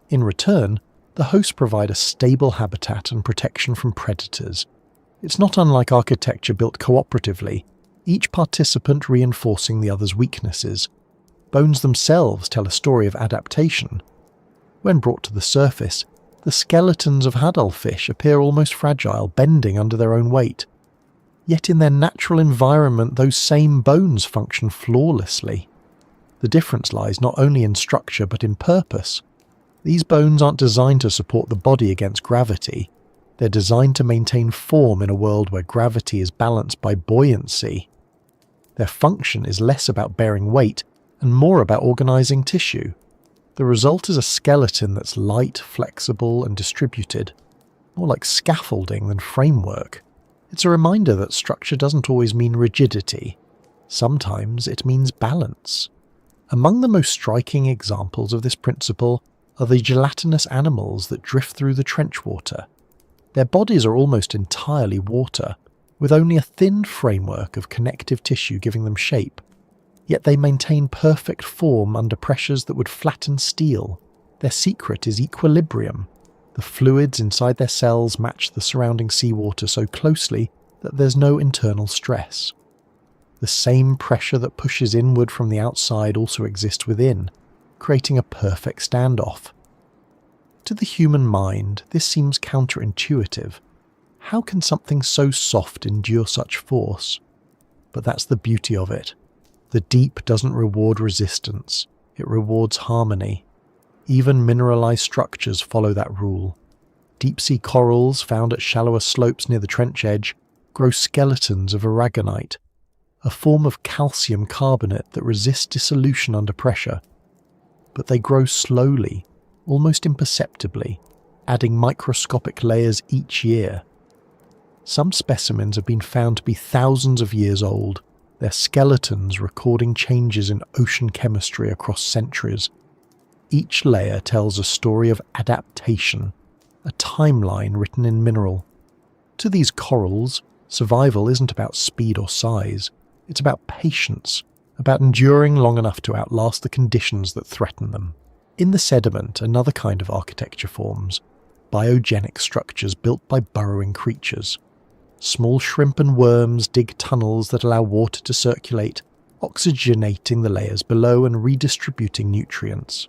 In return, the hosts provide a stable habitat and protection from predators. It's not unlike architecture built cooperatively, each participant reinforcing the other's weaknesses. Bones themselves tell a story of adaptation. When brought to the surface, the skeletons of hadalfish appear almost fragile, bending under their own weight. Yet in their natural environment, those same bones function flawlessly. The difference lies not only in structure but in purpose. These bones aren't designed to support the body against gravity. They're designed to maintain form in a world where gravity is balanced by buoyancy. Their function is less about bearing weight and more about organising tissue. The result is a skeleton that's light, flexible, and distributed, more like scaffolding than framework. It's a reminder that structure doesn't always mean rigidity. Sometimes it means balance. Among the most striking examples of this principle are the gelatinous animals that drift through the trench water. Their bodies are almost entirely water, with only a thin framework of connective tissue giving them shape. Yet they maintain perfect form under pressures that would flatten steel. Their secret is equilibrium. The fluids inside their cells match the surrounding seawater so closely that there's no internal stress. The same pressure that pushes inward from the outside also exists within, creating a perfect standoff. To the human mind, this seems counterintuitive. How can something so soft endure such force? But that's the beauty of it. The deep doesn't reward resistance, it rewards harmony. Even mineralized structures follow that rule. Deep-sea corals found at shallower slopes near the trench edge grow skeletons of aragonite, a form of calcium carbonate that resists dissolution under pressure. But they grow slowly, almost imperceptibly, adding microscopic layers each year. Some specimens have been found to be thousands of years old, their skeletons recording changes in ocean chemistry across centuries. Each layer tells a story of adaptation, a timeline written in mineral. To these corals, survival isn't about speed or size, it's about patience, about enduring long enough to outlast the conditions that threaten them. In the sediment, another kind of architecture forms, biogenic structures built by burrowing creatures. Small shrimp and worms dig tunnels that allow water to circulate, oxygenating the layers below and redistributing nutrients.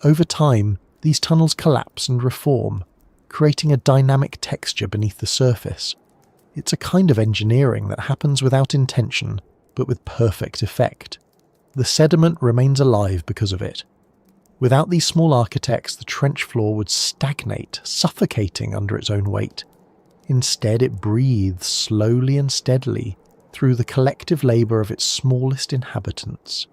Over time, these tunnels collapse and reform, creating a dynamic texture beneath the surface. It's a kind of engineering that happens without intention, but with perfect effect. The sediment remains alive because of it. Without these small architects, the trench floor would stagnate, suffocating under its own weight. Instead, it breathes slowly and steadily through the collective labour of its smallest inhabitants.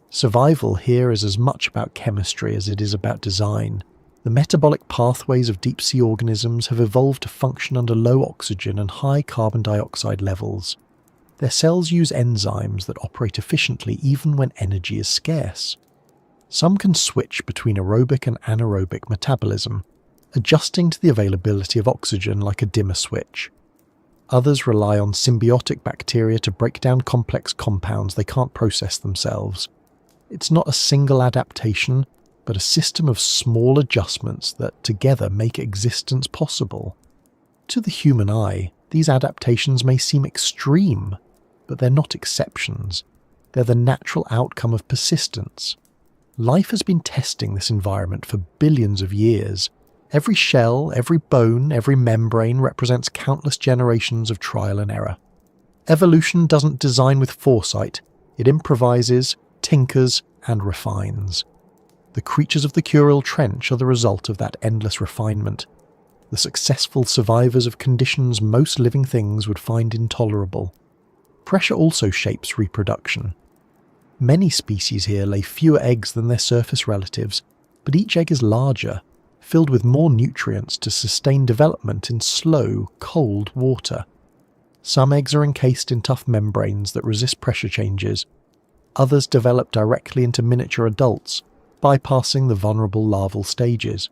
Survival here is as much about chemistry as it is about design. The metabolic pathways of deep-sea organisms have evolved to function under low oxygen and high carbon dioxide levels. Their cells use enzymes that operate efficiently even when energy is scarce. Some can switch between aerobic and anaerobic metabolism, adjusting to the availability of oxygen like a dimmer switch. Others rely on symbiotic bacteria to break down complex compounds they can't process themselves. It's not a single adaptation, but a system of small adjustments that together make existence possible. To the human eye, these adaptations may seem extreme, but they're not exceptions. They're the natural outcome of persistence. Life has been testing this environment for billions of years. Every shell, every bone, every membrane represents countless generations of trial and error. Evolution doesn't design with foresight, it improvises, tinkers, and refines. The creatures of the Kuril Trench are the result of that endless refinement, the successful survivors of conditions most living things would find intolerable. Pressure also shapes reproduction. Many species here lay fewer eggs than their surface relatives, but each egg is larger, filled with more nutrients to sustain development in slow, cold water. Some eggs are encased in tough membranes that resist pressure changes. Others develop directly into miniature adults, bypassing the vulnerable larval stages.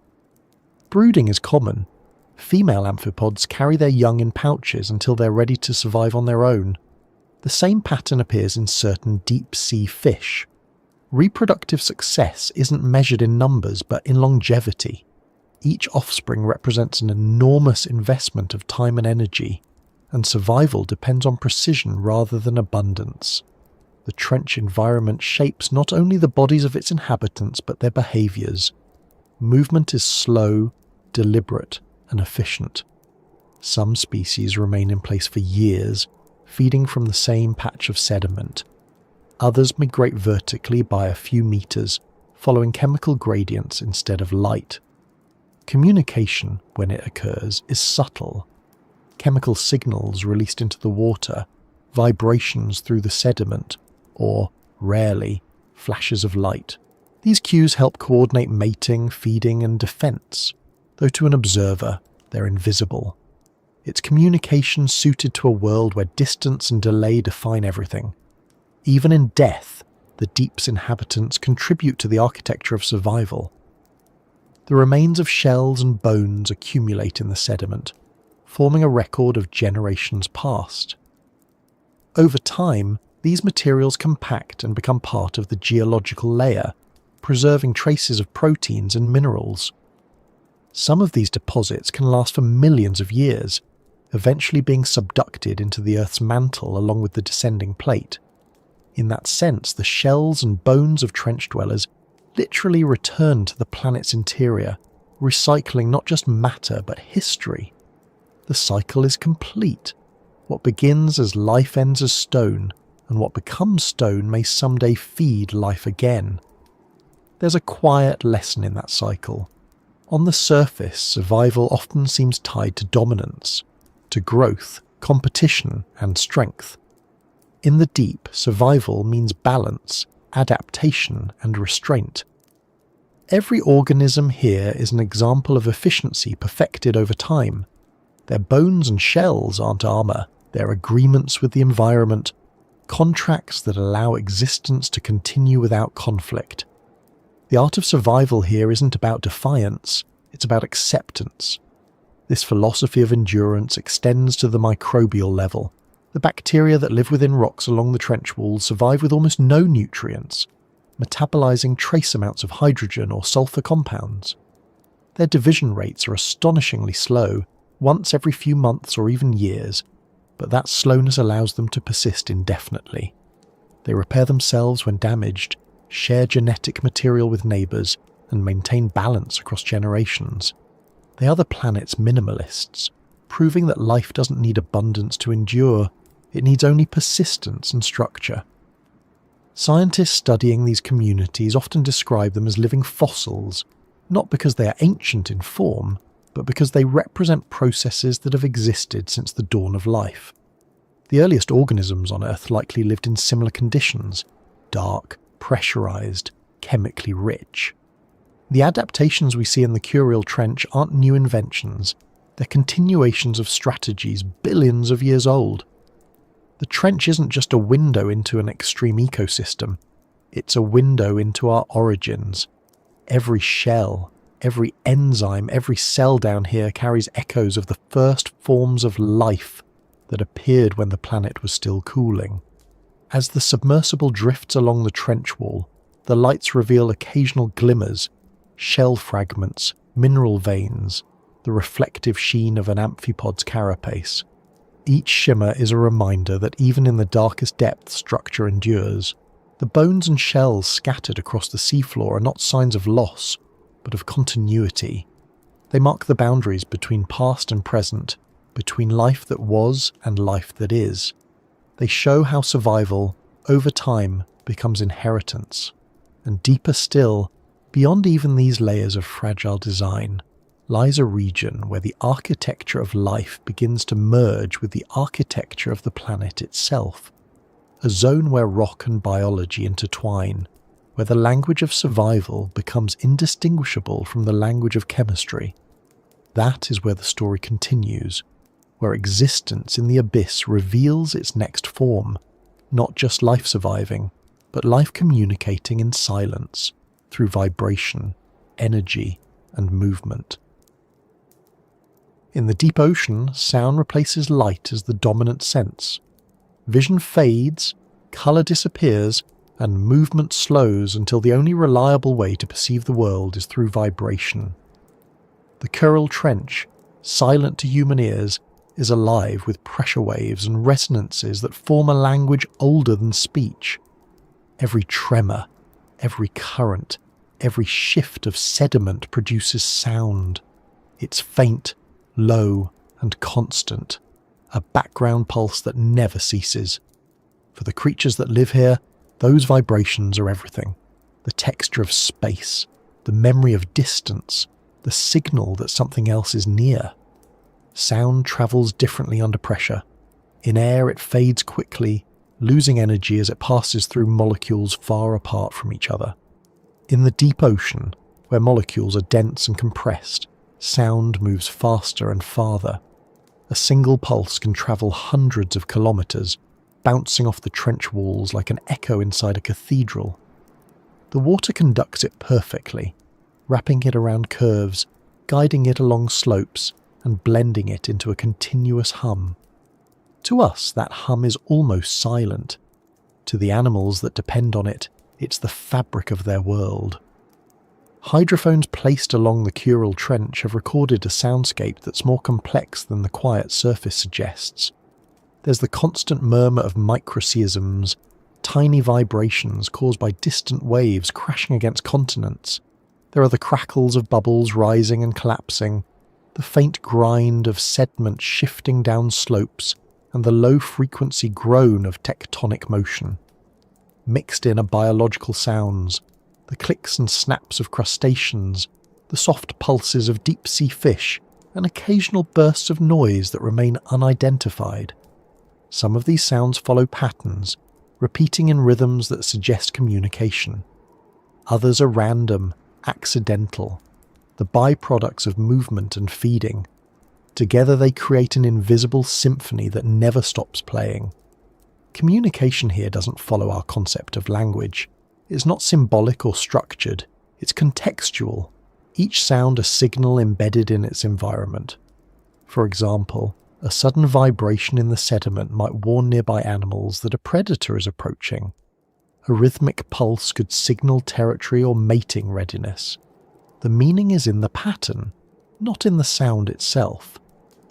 Brooding is common. Female amphipods carry their young in pouches until they're ready to survive on their own. The same pattern appears in certain deep-sea fish. Reproductive success isn't measured in numbers but in longevity. Each offspring represents an enormous investment of time and energy, and survival depends on precision rather than abundance. The trench environment shapes not only the bodies of its inhabitants but their behaviours. Movement is slow, deliberate, and efficient. Some species remain in place for years, feeding from the same patch of sediment. Others migrate vertically by a few meters, following chemical gradients instead of light. Communication, when it occurs, is subtle. Chemical signals released into the water, vibrations through the sediment, or, rarely, flashes of light. These cues help coordinate mating, feeding, and defense, though to an observer, they're invisible. It's communication suited to a world where distance and delay define everything. Even in death, the deep's inhabitants contribute to the architecture of survival. The remains of shells and bones accumulate in the sediment, forming a record of generations past. Over time, these materials compact and become part of the geological layer, preserving traces of proteins and minerals. Some of these deposits can last for millions of years, eventually being subducted into the Earth's mantle along with the descending plate. In that sense, the shells and bones of trench dwellers literally return to the planet's interior, recycling not just matter but history. The cycle is complete. What begins as life ends as stone, and what becomes stone may someday feed life again. There's a quiet lesson in that cycle. On the surface, survival often seems tied to dominance, to growth, competition, and strength. In the deep, survival means balance, adaptation, and restraint. Every organism here is an example of efficiency perfected over time. Their bones and shells aren't armour, they're agreements with the environment, contracts that allow existence to continue without conflict. The art of survival here isn't about defiance, it's about acceptance. This philosophy of endurance extends to the microbial level. The bacteria that live within rocks along the trench walls survive with almost no nutrients, metabolizing trace amounts of hydrogen or sulfur compounds. Their division rates are astonishingly slow, once every few months or even years, but that slowness allows them to persist indefinitely. They repair themselves when damaged, share genetic material with neighbours, and maintain balance across generations. They are the planet's minimalists, proving that life doesn't need abundance to endure, it needs only persistence and structure. Scientists studying these communities often describe them as living fossils, not because they are ancient in form, but because they represent processes that have existed since the dawn of life. The earliest organisms on Earth likely lived in similar conditions, dark, pressurized, chemically rich. The adaptations we see in the Kuril Trench aren't new inventions, they're continuations of strategies billions of years old. The trench isn't just a window into an extreme ecosystem, it's a window into our origins. Every shell, every enzyme, every cell down here carries echoes of the first forms of life that appeared when the planet was still cooling. As the submersible drifts along the trench wall, the lights reveal occasional glimmers, shell fragments, mineral veins, the reflective sheen of an amphipod's carapace. Each shimmer is a reminder that even in the darkest depths structure endures. The bones and shells scattered across the seafloor are not signs of loss, but of continuity. They mark the boundaries between past and present, between life that was and life that is. They show how survival, over time, becomes inheritance. And deeper still, beyond even these layers of fragile design, lies a region where the architecture of life begins to merge with the architecture of the planet itself. A zone where rock and biology intertwine, where the language of survival becomes indistinguishable from the language of chemistry. That is where the story continues, where existence in the abyss reveals its next form, not just life surviving, but life communicating in silence, through vibration, energy, and movement. In the deep ocean, sound replaces light as the dominant sense. Vision fades, colour disappears, and movement slows until the only reliable way to perceive the world is through vibration. The Kuril Trench, silent to human ears, is alive with pressure waves and resonances that form a language older than speech. Every tremor, every current, every shift of sediment produces sound. It's faint, low, and constant, a background pulse that never ceases. For the creatures that live here, those vibrations are everything. The texture of space, the memory of distance, the signal that something else is near. Sound travels differently under pressure. In air it fades quickly, losing energy as it passes through molecules far apart from each other. In the deep ocean, where molecules are dense and compressed, sound moves faster and farther. A single pulse can travel hundreds of kilometres, bouncing off the trench walls like an echo inside a cathedral. The water conducts it perfectly, wrapping it around curves, guiding it along slopes, and blending it into a continuous hum. To us, that hum is almost silent. To the animals that depend on it, it's the fabric of their world. Hydrophones placed along the Kuril Trench have recorded a soundscape that's more complex than the quiet surface suggests. There's the constant murmur of microseisms, tiny vibrations caused by distant waves crashing against continents. There are the crackles of bubbles rising and collapsing, the faint grind of sediment shifting down slopes, and the low-frequency groan of tectonic motion. Mixed in are biological sounds, the clicks and snaps of crustaceans, the soft pulses of deep-sea fish, and occasional bursts of noise that remain unidentified. Some of these sounds follow patterns, repeating in rhythms that suggest communication. Others are random, accidental, the byproducts of movement and feeding. Together they create an invisible symphony that never stops playing. Communication here doesn't follow our concept of language. It's not symbolic or structured, it's contextual, each sound a signal embedded in its environment. For example, a sudden vibration in the sediment might warn nearby animals that a predator is approaching. A rhythmic pulse could signal territory or mating readiness. The meaning is in the pattern, not in the sound itself.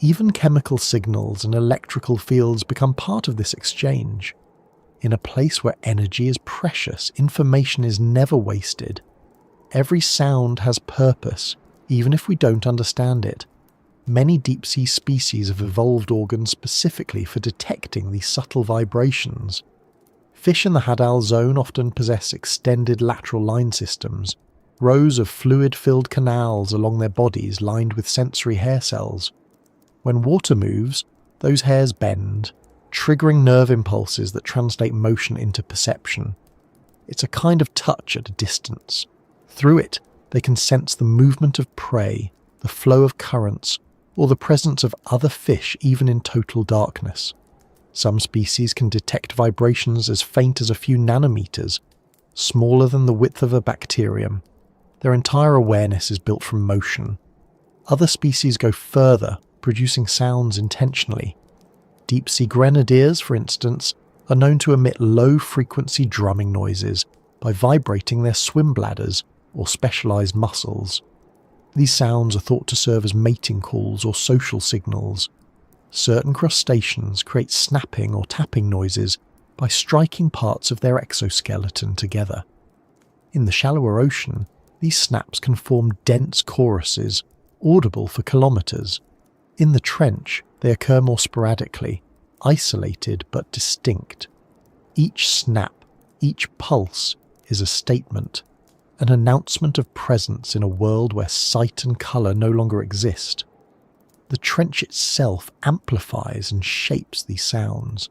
Even chemical signals and electrical fields become part of this exchange. In a place where energy is precious, information is never wasted. Every sound has purpose, even if we don't understand it. Many deep-sea species have evolved organs specifically for detecting these subtle vibrations. Fish in the Hadal zone often possess extended lateral line systems, rows of fluid-filled canals along their bodies lined with sensory hair cells. When water moves, those hairs bend, triggering nerve impulses that translate motion into perception. It's a kind of touch at a distance. Through it, they can sense the movement of prey, the flow of currents, or the presence of other fish even in total darkness. Some species can detect vibrations as faint as a few nanometers, smaller than the width of a bacterium. Their entire awareness is built from motion. Other species go further, producing sounds intentionally. Deep-sea grenadiers, for instance, are known to emit low-frequency drumming noises by vibrating their swim bladders or specialized muscles. These sounds are thought to serve as mating calls or social signals. Certain crustaceans create snapping or tapping noises by striking parts of their exoskeleton together. In the shallower ocean, these snaps can form dense choruses, audible for kilometers. In the trench, they occur more sporadically, isolated but distinct. Each snap, each pulse, is a statement, an announcement of presence in a world where sight and colour no longer exist. The trench itself amplifies and shapes these sounds.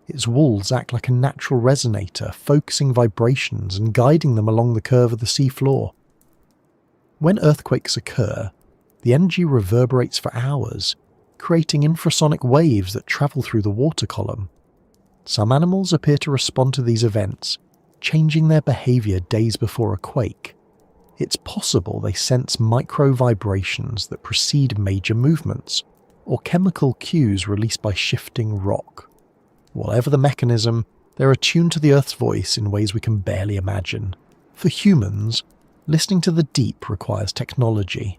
Its walls act like a natural resonator, focusing vibrations and guiding them along the curve of the seafloor. When earthquakes occur, the energy reverberates for hours, creating infrasonic waves that travel through the water column. Some animals appear to respond to these events, changing their behaviour days before a quake. It's possible they sense micro-vibrations that precede major movements, or chemical cues released by shifting rock. Whatever the mechanism, they're attuned to the Earth's voice in ways we can barely imagine. For humans, listening to the deep requires technology.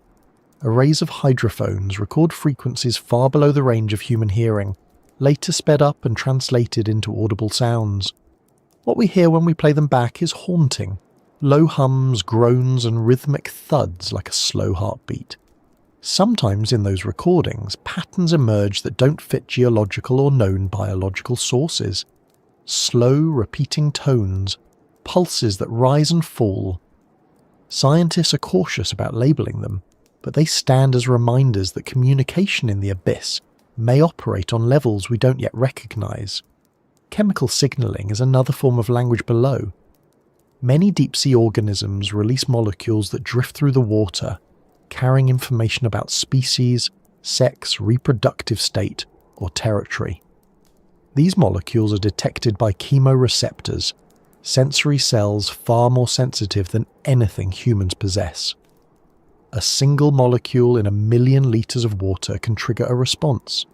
Arrays of hydrophones record frequencies far below the range of human hearing, later sped up and translated into audible sounds. What we hear when we play them back is haunting. Low hums, groans, and rhythmic thuds like a slow heartbeat. Sometimes in those recordings, patterns emerge that don't fit geological or known biological sources. Slow, repeating tones, pulses that rise and fall. Scientists are cautious about labeling them, but they stand as reminders that communication in the abyss may operate on levels we don't yet recognize. Chemical signaling is another form of language below. Many deep-sea organisms release molecules that drift through the water, carrying information about species, sex, reproductive state, or territory. These molecules are detected by chemoreceptors, sensory cells far more sensitive than anything humans possess. A single molecule in 1 million litres of water can trigger a response.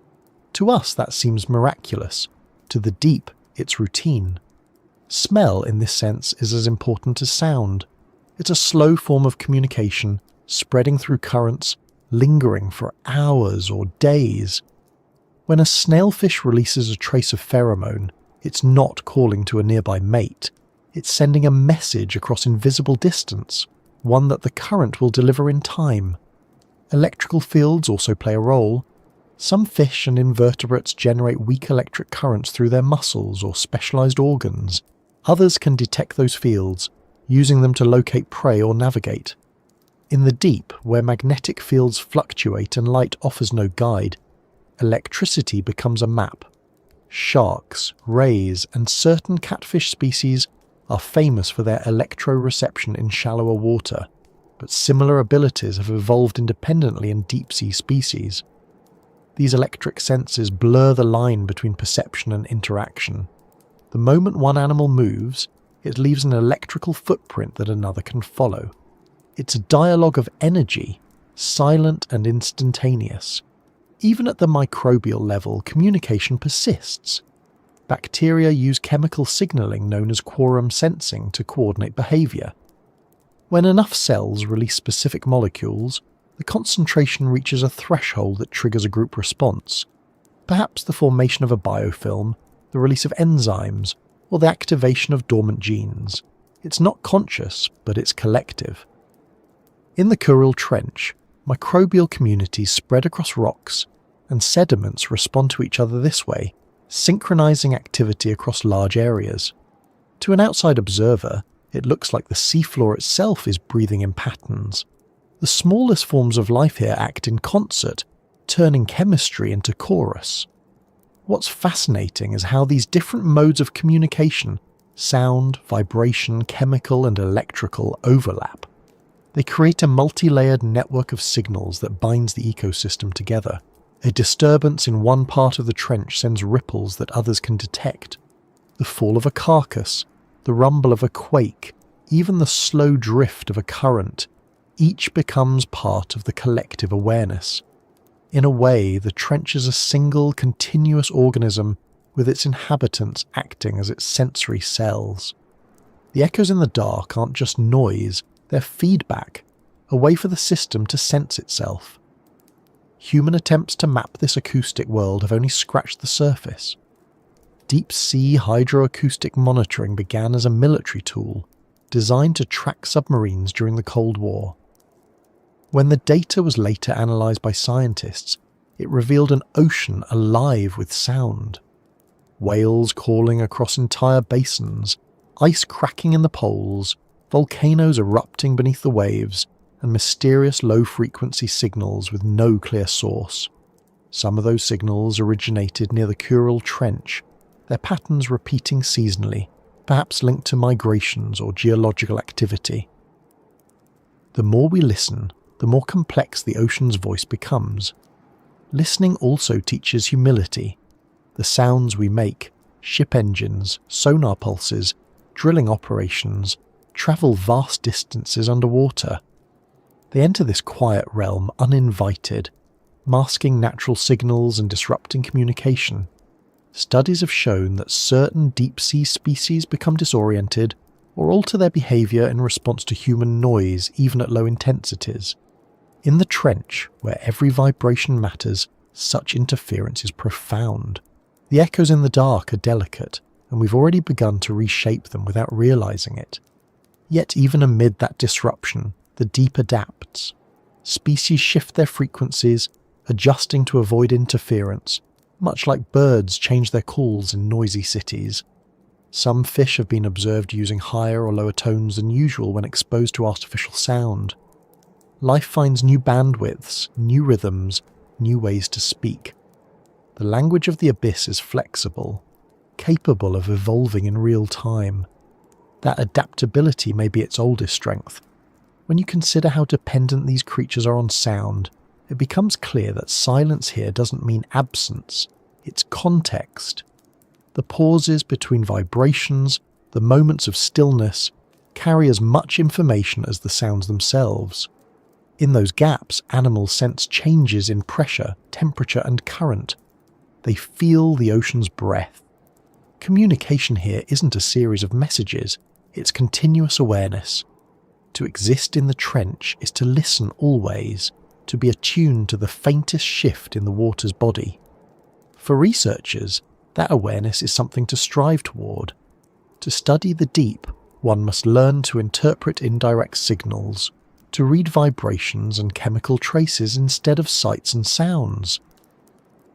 To us, that seems miraculous. To the deep, it's routine. Smell, in this sense, is as important as sound. It's a slow form of communication, spreading through currents, lingering for hours or days. When a snailfish releases a trace of pheromone, it's not calling to a nearby mate. It's sending a message across invisible distance, one that the current will deliver in time. Electrical fields also play a role. Some fish and invertebrates generate weak electric currents through their muscles or specialized organs. Others can detect those fields, using them to locate prey or navigate. In the deep, where magnetic fields fluctuate and light offers no guide, electricity becomes a map. Sharks, rays, and certain catfish species are famous for their electroreception in shallower water, but similar abilities have evolved independently in deep-sea species. These electric senses blur the line between perception and interaction. The moment one animal moves, it leaves an electrical footprint that another can follow. It's a dialogue of energy, silent and instantaneous. Even at the microbial level, communication persists. Bacteria use chemical signaling known as quorum sensing to coordinate behavior. When enough cells release specific molecules, the concentration reaches a threshold that triggers a group response. Perhaps the formation of a biofilm, the release of enzymes, or the activation of dormant genes. It's not conscious, but it's collective. In the Kuril Trench, microbial communities spread across rocks, and sediments respond to each other this way, synchronizing activity across large areas. To an outside observer, it looks like the seafloor itself is breathing in patterns. The smallest forms of life here act in concert, turning chemistry into chorus. What's fascinating is how these different modes of communication, sound, vibration, chemical, and electrical, overlap. They create a multi-layered network of signals that binds the ecosystem together. A disturbance in one part of the trench sends ripples that others can detect. The fall of a carcass, the rumble of a quake, even the slow drift of a current, each becomes part of the collective awareness. In a way, the trench is a single, continuous organism with its inhabitants acting as its sensory cells. The echoes in the dark aren't just noise, they're feedback, a way for the system to sense itself. Human attempts to map this acoustic world have only scratched the surface. Deep-sea hydroacoustic monitoring began as a military tool, designed to track submarines during the Cold War. When the data was later analysed by scientists, it revealed an ocean alive with sound. Whales calling across entire basins, ice cracking in the poles, volcanoes erupting beneath the waves, and mysterious low-frequency signals with no clear source. Some of those signals originated near the Kuril Trench, their patterns repeating seasonally, perhaps linked to migrations or geological activity. The more we listen, the more complex the ocean's voice becomes. Listening also teaches humility. The sounds we make, ship engines, sonar pulses, drilling operations, travel vast distances underwater. They enter this quiet realm uninvited, masking natural signals and disrupting communication. Studies have shown that certain deep-sea species become disoriented or alter their behaviour in response to human noise even at low intensities. In the trench, where every vibration matters, such interference is profound. The echoes in the dark are delicate, and we've already begun to reshape them without realising it. Yet even amid that disruption, the deep adapts. Species shift their frequencies, adjusting to avoid interference, much like birds change their calls in noisy cities. Some fish have been observed using higher or lower tones than usual when exposed to artificial sound. Life finds new bandwidths, new rhythms, new ways to speak. The language of the abyss is flexible, capable of evolving in real time. That adaptability may be its oldest strength. When you consider how dependent these creatures are on sound, it becomes clear that silence here doesn't mean absence, it's context. The pauses between vibrations, the moments of stillness, carry as much information as the sounds themselves. In those gaps, animals sense changes in pressure, temperature, and current. They feel the ocean's breath. Communication here isn't a series of messages, it's continuous awareness. To exist in the trench is to listen always, to be attuned to the faintest shift in the water's body. For researchers, that awareness is something to strive toward. To study the deep, one must learn to interpret indirect signals, to read vibrations and chemical traces instead of sights and sounds.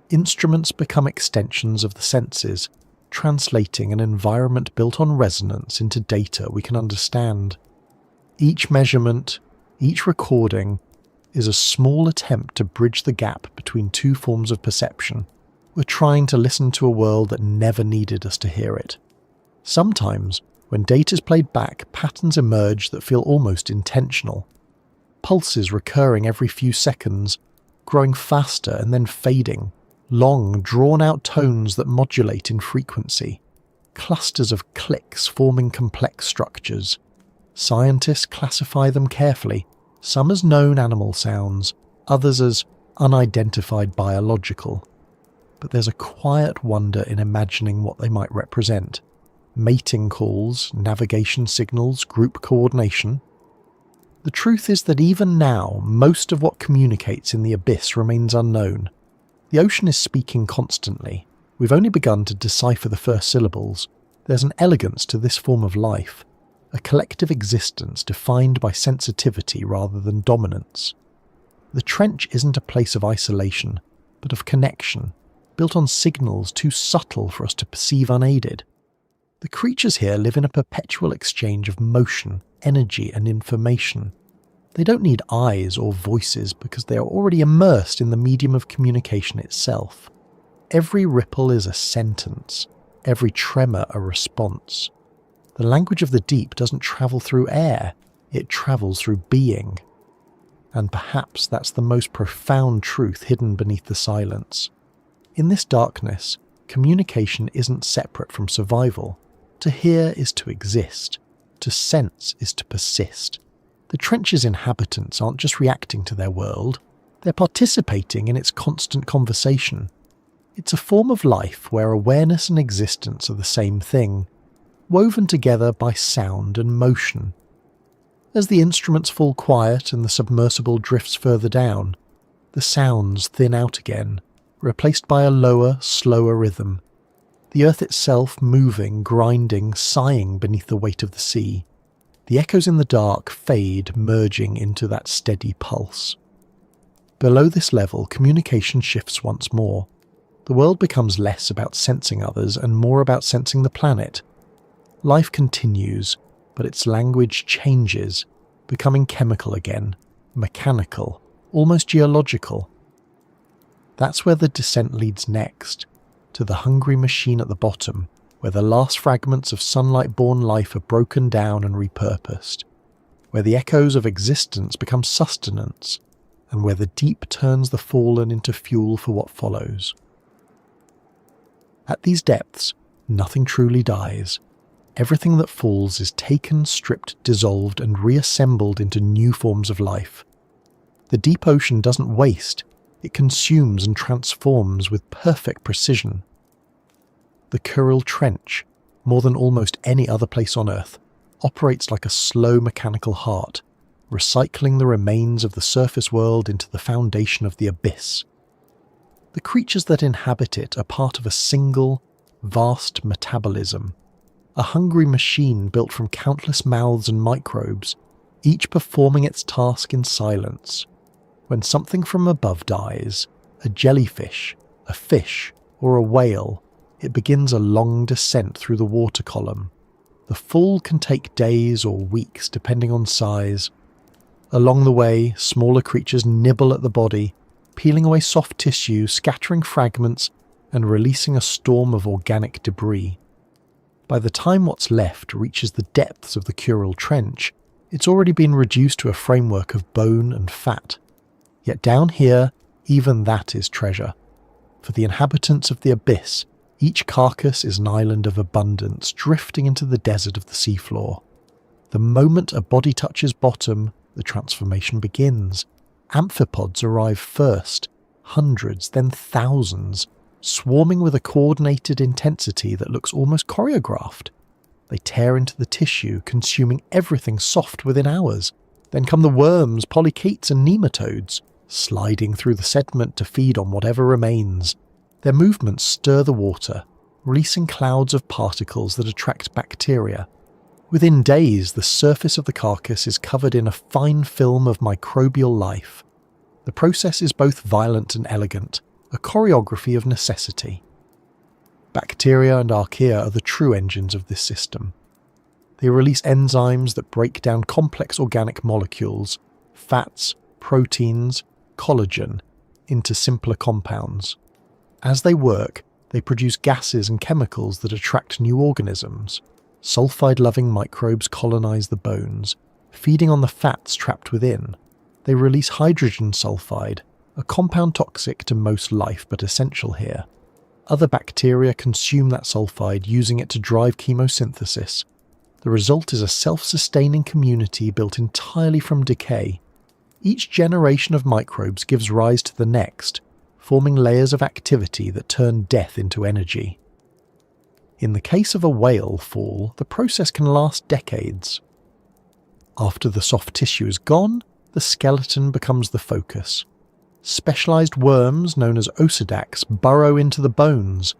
Instruments become extensions of the senses, translating an environment built on resonance into data we can understand. Each measurement, each recording, is a small attempt to bridge the gap between two forms of perception. We're trying to listen to a world that never needed us to hear it. Sometimes, when data's played back, patterns emerge that feel almost intentional. Pulses recurring every few seconds, growing faster and then fading. Long, drawn-out tones that modulate in frequency. Clusters of clicks forming complex structures. Scientists classify them carefully, some as known animal sounds, others as unidentified biological. But there's a quiet wonder in imagining what they might represent. Mating calls, navigation signals, group coordination. The truth is that even now, most of what communicates in the abyss remains unknown. The ocean is speaking constantly. We've only begun to decipher the first syllables. There's an elegance to this form of life, a collective existence defined by sensitivity rather than dominance. The trench isn't a place of isolation, but of connection, built on signals too subtle for us to perceive unaided. The creatures here live in a perpetual exchange of motion, energy, and information. They don't need eyes or voices because they are already immersed in the medium of communication itself. Every ripple is a sentence, every tremor a response. The language of the deep doesn't travel through air, it travels through being. And perhaps that's the most profound truth hidden beneath the silence. In this darkness, communication isn't separate from survival. To hear is to exist. To sense is to persist. The trench's inhabitants aren't just reacting to their world, they're participating in its constant conversation. It's a form of life where awareness and existence are the same thing, woven together by sound and motion. As the instruments fall quiet and the submersible drifts further down, the sounds thin out again, replaced by a lower, slower rhythm. The earth itself moving, grinding, sighing beneath the weight of the sea. The echoes in the dark fade, merging into that steady pulse. Below this level, communication shifts once more. The world becomes less about sensing others and more about sensing the planet. Life continues, but its language changes, becoming chemical again, mechanical, almost geological. That's where the descent leads next, to the hungry machine at the bottom, where the last fragments of sunlight-born life are broken down and repurposed, where the echoes of existence become sustenance, and where the deep turns the fallen into fuel for what follows. At these depths, nothing truly dies. Everything that falls is taken, stripped, dissolved, and reassembled into new forms of life. The deep ocean doesn't waste, it consumes and transforms with perfect precision. The Kuril Trench, more than almost any other place on Earth, operates like a slow mechanical heart, recycling the remains of the surface world into the foundation of the abyss. The creatures that inhabit it are part of a single, vast metabolism, a hungry machine built from countless mouths and microbes, each performing its task in silence. When something from above dies, a jellyfish, a fish, or a whale, it begins a long descent through the water column. The fall can take days or weeks depending on size. Along the way, smaller creatures nibble at the body, peeling away soft tissue, scattering fragments, and releasing a storm of organic debris. By the time what's left reaches the depths of the Kuril Trench, it's already been reduced to a framework of bone and fat. Yet down here, even that is treasure. For the inhabitants of the abyss, each carcass is an island of abundance drifting into the desert of the seafloor. The moment a body touches bottom, the transformation begins. Amphipods arrive first, hundreds, then thousands, swarming with a coordinated intensity that looks almost choreographed. They tear into the tissue, consuming everything soft within hours. Then come the worms, polychaetes and nematodes, sliding through the sediment to feed on whatever remains. Their movements stir the water, releasing clouds of particles that attract bacteria. Within days, the surface of the carcass is covered in a fine film of microbial life. The process is both violent and elegant, a choreography of necessity. Bacteria and archaea are the true engines of this system. They release enzymes that break down complex organic molecules, fats, proteins, collagen, into simpler compounds. As they work, they produce gases and chemicals that attract new organisms. Sulfide-loving microbes colonize the bones, feeding on the fats trapped within. They release hydrogen sulfide, a compound toxic to most life but essential here. Other bacteria consume that sulfide, using it to drive chemosynthesis. The result is a self-sustaining community built entirely from decay. Each generation of microbes gives rise to the next, forming layers of activity that turn death into energy. In the case of a whale fall, the process can last decades. After the soft tissue is gone, the skeleton becomes the focus. Specialized worms, known as osedacs, burrow into the bones.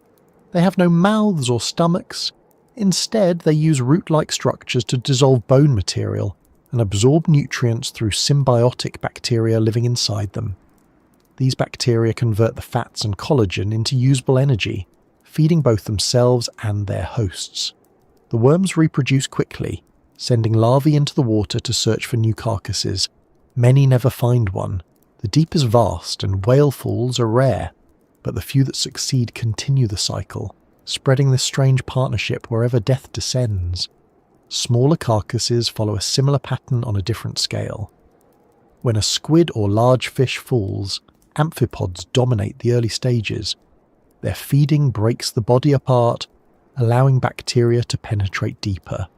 They have no mouths or stomachs. Instead, they use root-like structures to dissolve bone material and absorb nutrients through symbiotic bacteria living inside them. These bacteria convert the fats and collagen into usable energy, feeding both themselves and their hosts. The worms reproduce quickly, sending larvae into the water to search for new carcasses. Many never find one. The deep is vast and whale falls are rare, but the few that succeed continue the cycle, spreading this strange partnership wherever death descends. Smaller carcasses follow a similar pattern on a different scale. When a squid or large fish falls, amphipods dominate the early stages. Their feeding breaks the body apart, allowing bacteria to penetrate deeper.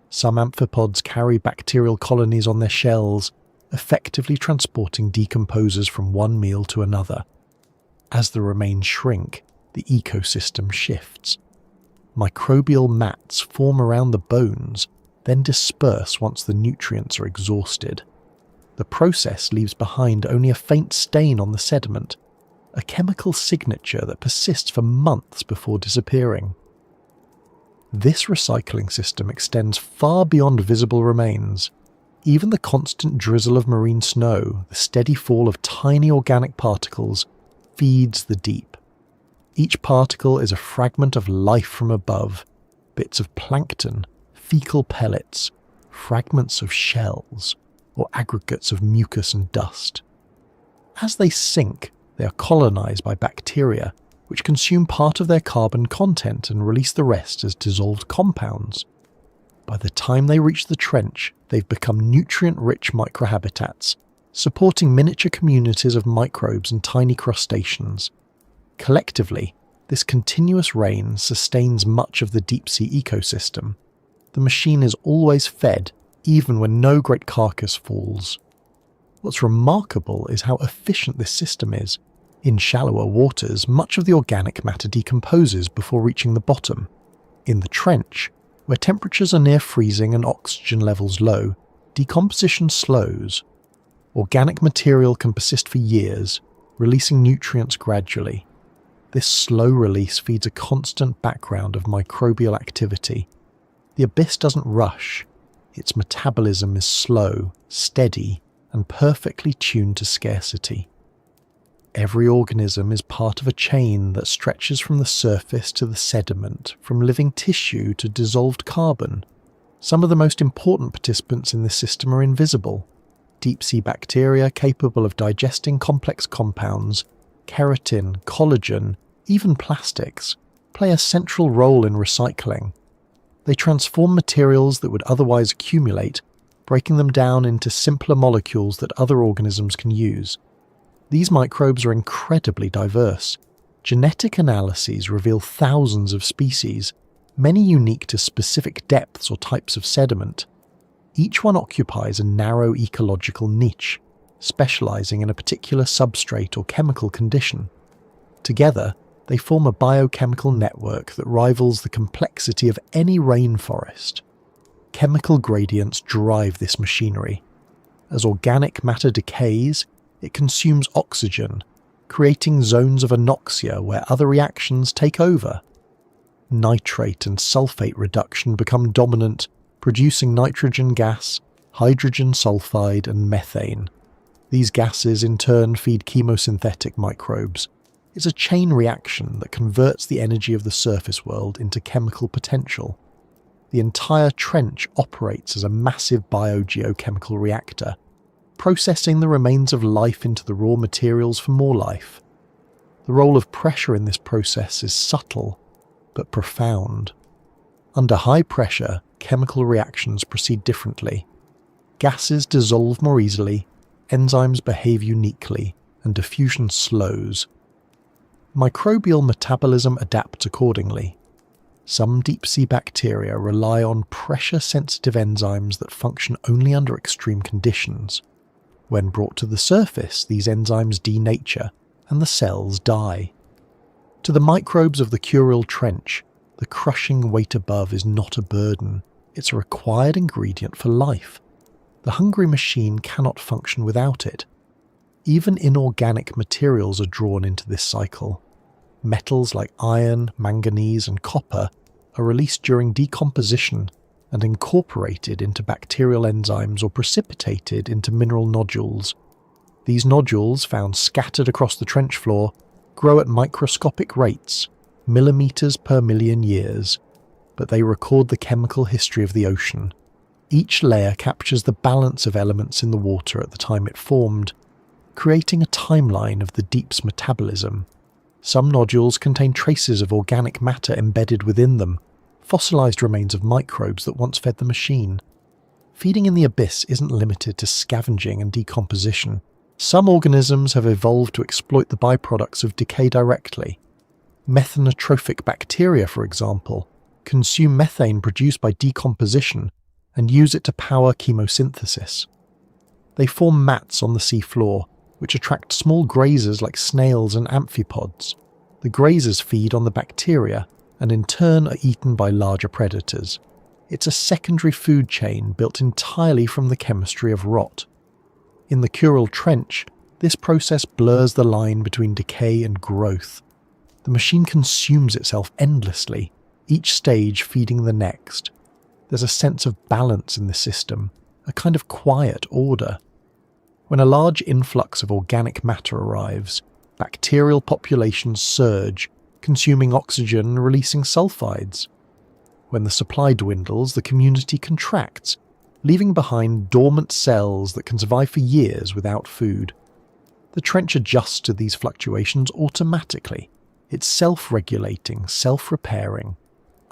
Some amphipods carry bacterial colonies on their shells, effectively transporting decomposers from one meal to another. As the remains shrink, the ecosystem shifts. Microbial mats form around the bones, then disperse once the nutrients are exhausted. The process leaves behind only a faint stain on the sediment, a chemical signature that persists for months before disappearing. This recycling system extends far beyond visible remains. Even the constant drizzle of marine snow, the steady fall of tiny organic particles, feeds the deep. Each particle is a fragment of life from above, bits of plankton, fecal pellets, fragments of shells, or aggregates of mucus and dust. As they sink, they are colonized by bacteria, which consume part of their carbon content and release the rest as dissolved compounds. By the time they reach the trench, they've become nutrient-rich microhabitats, supporting miniature communities of microbes and tiny crustaceans. Collectively, this continuous rain sustains much of the deep-sea ecosystem. The machine is always fed, even when no great carcass falls. What's remarkable is how efficient this system is. In shallower waters, much of the organic matter decomposes before reaching the bottom. In the trench, where temperatures are near freezing and oxygen levels low, decomposition slows. Organic material can persist for years, releasing nutrients gradually. This slow release feeds a constant background of microbial activity. The abyss doesn't rush. Its metabolism is slow, steady, and perfectly tuned to scarcity. Every organism is part of a chain that stretches from the surface to the sediment, from living tissue to dissolved carbon. Some of the most important participants in this system are invisible. Deep-sea bacteria capable of digesting complex compounds, keratin, collagen, even plastics, play a central role in recycling. They transform materials that would otherwise accumulate, breaking them down into simpler molecules that other organisms can use. These microbes are incredibly diverse. Genetic analyses reveal thousands of species, many unique to specific depths or types of sediment. Each one occupies a narrow ecological niche, specializing in a particular substrate or chemical condition. Together, They form a biochemical network that rivals the complexity of any rainforest. Chemical gradients drive this machinery. As organic matter decays, it consumes oxygen, creating zones of anoxia where other reactions take over. Nitrate and sulfate reduction become dominant, producing nitrogen gas, hydrogen sulfide, and methane. These gases in turn feed chemosynthetic microbes. It's a chain reaction that converts the energy of the surface world into chemical potential. The entire trench operates as a massive biogeochemical reactor, processing the remains of life into the raw materials for more life. The role of pressure in this process is subtle, but profound. Under high pressure, chemical reactions proceed differently. Gases dissolve more easily, enzymes behave uniquely, and diffusion slows. Microbial metabolism adapts accordingly. Some deep-sea bacteria rely on pressure-sensitive enzymes that function only under extreme conditions. When brought to the surface, these enzymes denature, and the cells die. To the microbes of the Kuril trench, the crushing weight above is not a burden, it's a required ingredient for life. The hungry machine cannot function without it. Even inorganic materials are drawn into this cycle. Metals like iron, manganese, and copper are released during decomposition and incorporated into bacterial enzymes or precipitated into mineral nodules. These nodules, found scattered across the trench floor, grow at microscopic rates, millimeters per million years, but they record the chemical history of the ocean. Each layer captures the balance of elements in the water at the time it formed, creating a timeline of the deep's metabolism. Some nodules contain traces of organic matter embedded within them, fossilized remains of microbes that once fed the machine. Feeding in the abyss isn't limited to scavenging and decomposition. Some organisms have evolved to exploit the byproducts of decay directly. Methanotrophic bacteria, for example, consume methane produced by decomposition and use it to power chemosynthesis. They form mats on the sea floor, which attract small grazers like snails and amphipods. The grazers feed on the bacteria and in turn are eaten by larger predators. It's a secondary food chain built entirely from the chemistry of rot. In the Kuril trench, this process blurs the line between decay and growth. The machine consumes itself endlessly, each stage feeding the next. There's a sense of balance in the system, a kind of quiet order. When a large influx of organic matter arrives, bacterial populations surge, consuming oxygen and releasing sulfides. When the supply dwindles, the community contracts, leaving behind dormant cells that can survive for years without food. The trench adjusts to these fluctuations automatically. It's self-regulating, self-repairing.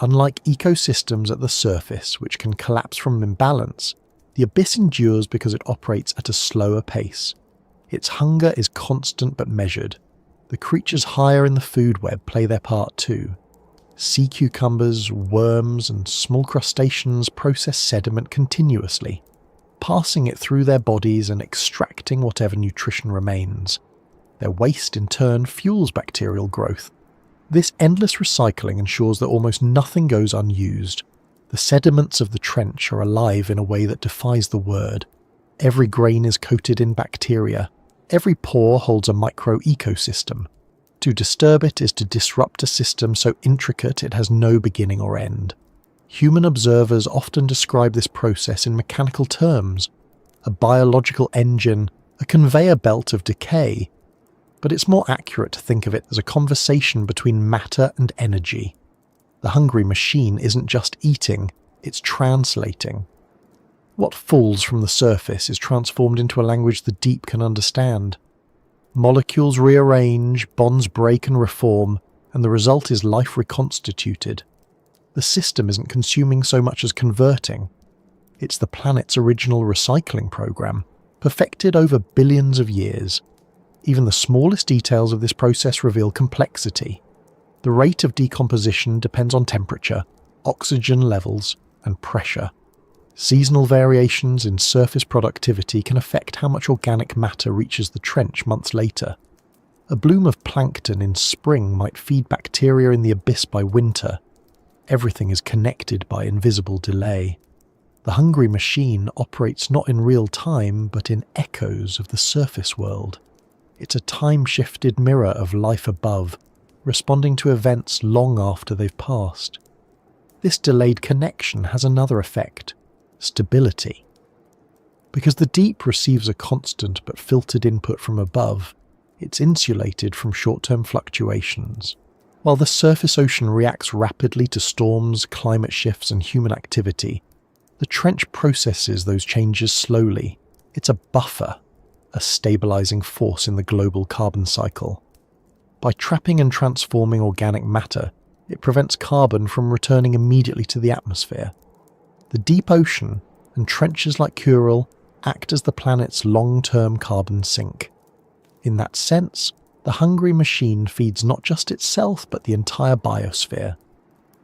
Unlike ecosystems at the surface, which can collapse from imbalance, the abyss endures because it operates at a slower pace. Its hunger is constant but measured. The creatures higher in the food web play their part too. Sea cucumbers, worms, and small crustaceans process sediment continuously, passing it through their bodies and extracting whatever nutrition remains. Their waste, in turn, fuels bacterial growth. This endless recycling ensures that almost nothing goes unused. The sediments of the trench are alive in a way that defies the word. Every grain is coated in bacteria. Every pore holds a micro-ecosystem. To disturb it is to disrupt a system so intricate it has no beginning or end. Human observers often describe this process in mechanical terms, a biological engine, a conveyor belt of decay, but it's more accurate to think of it as a conversation between matter and energy. The hungry machine isn't just eating, it's translating. What falls from the surface is transformed into a language the deep can understand. Molecules rearrange, bonds break and reform, and the result is life reconstituted. The system isn't consuming so much as converting. It's the planet's original recycling program, perfected over billions of years. Even the smallest details of this process reveal complexity. The rate of decomposition depends on temperature, oxygen levels, and pressure. Seasonal variations in surface productivity can affect how much organic matter reaches the trench months later. A bloom of plankton in spring might feed bacteria in the abyss by winter. Everything is connected by invisible delay. The hungry machine operates not in real time, but in echoes of the surface world. It's a time-shifted mirror of life above, responding to events long after they've passed. This delayed connection has another effect: stability. Because the deep receives a constant but filtered input from above, it's insulated from short-term fluctuations. While the surface ocean reacts rapidly to storms, climate shifts, and human activity, the trench processes those changes slowly. It's a buffer, a stabilizing force in the global carbon cycle. By trapping and transforming organic matter, it prevents carbon from returning immediately to the atmosphere. The deep ocean and trenches like Kuril act as the planet's long-term carbon sink. In that sense, the hungry machine feeds not just itself but the entire biosphere.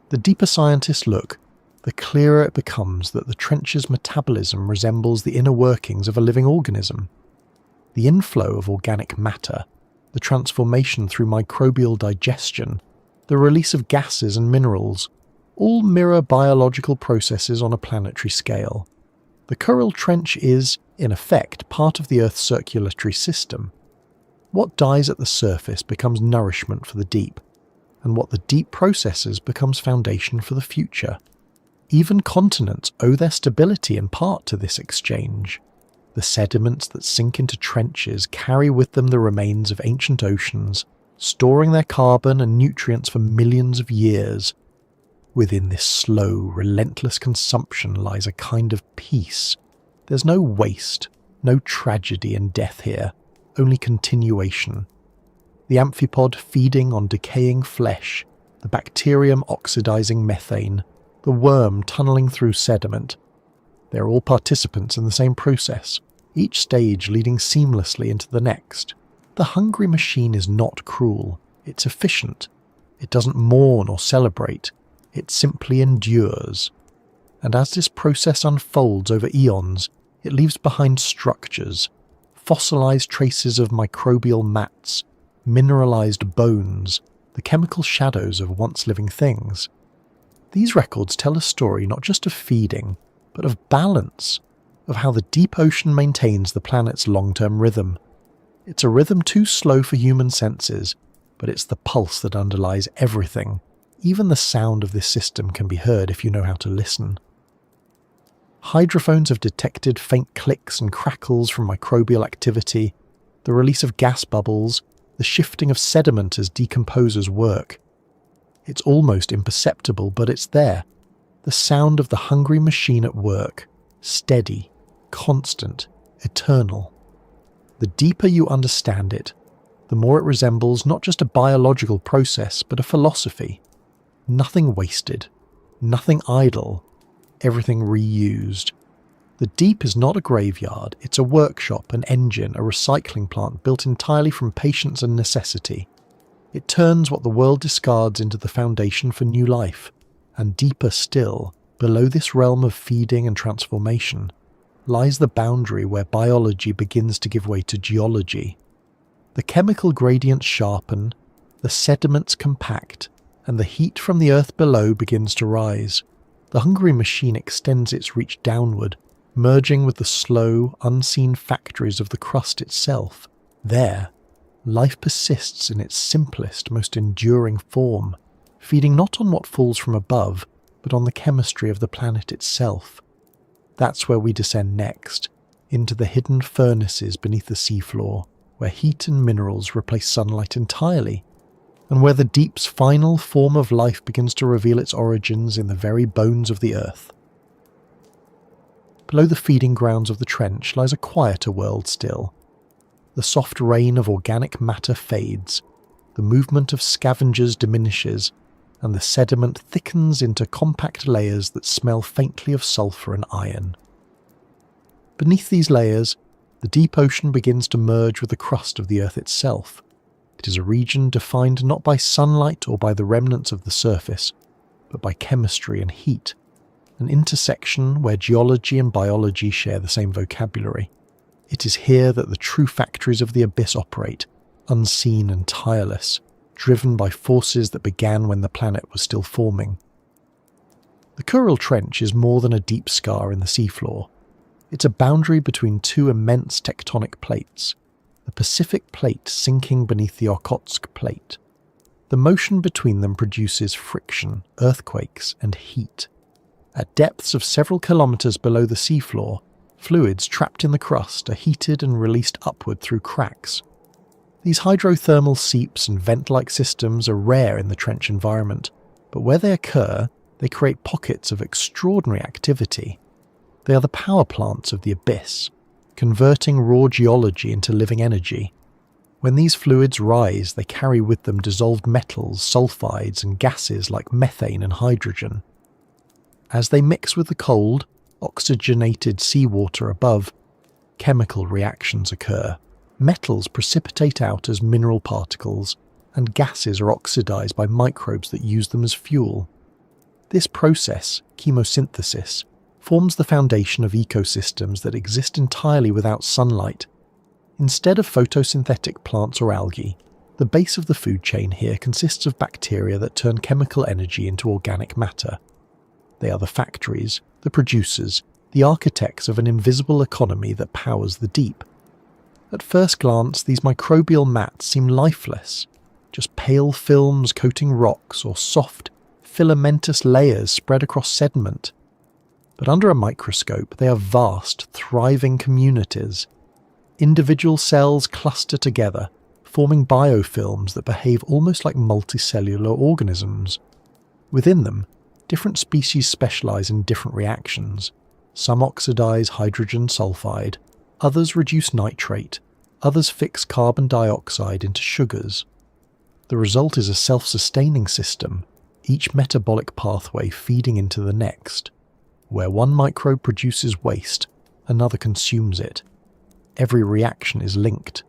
The deeper scientists look, the clearer it becomes that the trench's metabolism resembles the inner workings of a living organism. The inflow of organic matter, the transformation through microbial digestion, the release of gases and minerals, all mirror biological processes on a planetary scale. The Kuril Trench is, in effect, part of the Earth's circulatory system. What dies at the surface becomes nourishment for the deep, and what the deep processes becomes foundation for the future. Even continents owe their stability in part to this exchange. The sediments that sink into trenches carry with them the remains of ancient oceans, storing their carbon and nutrients for millions of years. Within this slow, relentless consumption lies a kind of peace. There's no waste, no tragedy and death here, only continuation. The amphipod feeding on decaying flesh, the bacterium oxidizing methane, the worm tunneling through sediment. They're all participants in the same process, each stage leading seamlessly into the next. The hungry machine is not cruel, it's efficient. It doesn't mourn or celebrate, it simply endures. And as this process unfolds over eons, it leaves behind structures, fossilized traces of microbial mats, mineralized bones, the chemical shadows of once living things. These records tell a story not just of feeding, but of balance, of how the deep ocean maintains the planet's long-term rhythm. It's a rhythm too slow for human senses, but it's the pulse that underlies everything. Even the sound of this system can be heard if you know how to listen. Hydrophones have detected faint clicks and crackles from microbial activity, the release of gas bubbles, the shifting of sediment as decomposers work. It's almost imperceptible, but it's there. The sound of the hungry machine at work, steady, constant, eternal. The deeper you understand it, the more it resembles not just a biological process, but a philosophy. Nothing wasted, nothing idle, everything reused. The deep is not a graveyard, it's a workshop, an engine, a recycling plant built entirely from patience and necessity. It turns what the world discards into the foundation for new life, and deeper still, below this realm of feeding and transformation, lies the boundary where biology begins to give way to geology. The chemical gradients sharpen, the sediments compact, and the heat from the earth below begins to rise. The hungry machine extends its reach downward, merging with the slow, unseen factories of the crust itself. There, life persists in its simplest, most enduring form, feeding not on what falls from above, but on the chemistry of the planet itself. That's where we descend next, into the hidden furnaces beneath the seafloor, where heat and minerals replace sunlight entirely, and where the deep's final form of life begins to reveal its origins in the very bones of the earth. Below the feeding grounds of the trench lies a quieter world still. The soft rain of organic matter fades, the movement of scavengers diminishes, and the sediment thickens into compact layers that smell faintly of sulfur and iron. Beneath these layers, the deep ocean begins to merge with the crust of the earth itself. It is a region defined not by sunlight or by the remnants of the surface, but by chemistry and heat, an intersection where geology and biology share the same vocabulary. It is here that the true factories of the abyss operate, unseen and tireless, driven by forces that began when the planet was still forming. The Kuril Trench is more than a deep scar in the seafloor. It's a boundary between two immense tectonic plates, the Pacific Plate sinking beneath the Okhotsk Plate. The motion between them produces friction, earthquakes, and heat. At depths of several kilometers below the seafloor, fluids trapped in the crust are heated and released upward through cracks. These hydrothermal seeps and vent-like systems are rare in the trench environment, but where they occur, they create pockets of extraordinary activity. They are the power plants of the abyss, converting raw geology into living energy. When these fluids rise, they carry with them dissolved metals, sulfides, and gases like methane and hydrogen. As they mix with the cold, oxygenated seawater above, chemical reactions occur. Metals precipitate out as mineral particles, and gases are oxidized by microbes that use them as fuel. This process, chemosynthesis, forms the foundation of ecosystems that exist entirely without sunlight. Instead of photosynthetic plants or algae, the base of the food chain here consists of bacteria that turn chemical energy into organic matter. They are the factories, the producers, the architects of an invisible economy that powers the deep. At first glance, these microbial mats seem lifeless, just pale films coating rocks or soft, filamentous layers spread across sediment. But under a microscope, they are vast, thriving communities. Individual cells cluster together, forming biofilms that behave almost like multicellular organisms. Within them, different species specialize in different reactions. Some oxidize hydrogen sulfide, others reduce nitrate, others fix carbon dioxide into sugars. The result is a self-sustaining system, each metabolic pathway feeding into the next. Where one microbe produces waste, another consumes it. Every reaction is linked.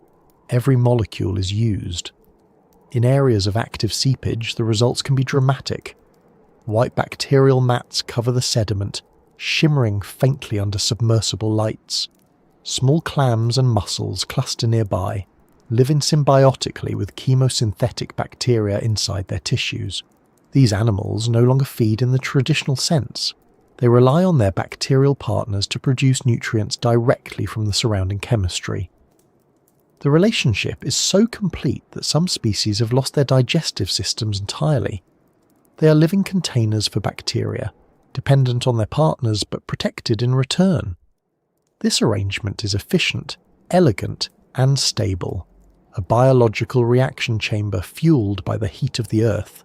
Every molecule is used. In areas of active seepage, the results can be dramatic. White bacterial mats cover the sediment, shimmering faintly under submersible lights. Small clams and mussels cluster nearby, living symbiotically with chemosynthetic bacteria inside their tissues. These animals no longer feed in the traditional sense. They rely on their bacterial partners to produce nutrients directly from the surrounding chemistry. The relationship is so complete that some species have lost their digestive systems entirely. They are living containers for bacteria, dependent on their partners but protected in return. This arrangement is efficient, elegant, and stable, a biological reaction chamber fueled by the heat of the earth.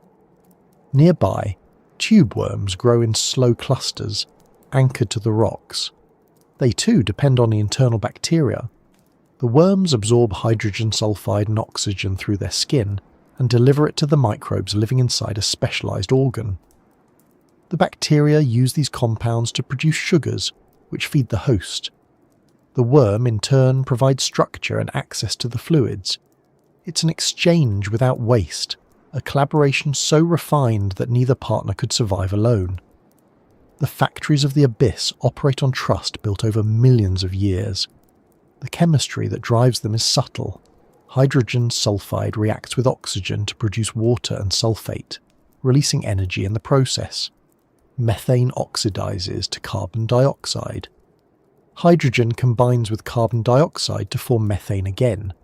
Nearby, tube worms grow in slow clusters, anchored to the rocks. They too depend on the internal bacteria. The worms absorb hydrogen sulfide and oxygen through their skin and deliver it to the microbes living inside a specialized organ. The bacteria use these compounds to produce sugars, which feed the host. The worm, in turn, provides structure and access to the fluids. It's an exchange without waste, a collaboration so refined that neither partner could survive alone. The factories of the abyss operate on trust built over millions of years. The chemistry that drives them is subtle. Hydrogen sulfide reacts with oxygen to produce water and sulfate, releasing energy in the process. Methane oxidizes to carbon dioxide. Hydrogen combines with carbon dioxide to form methane again.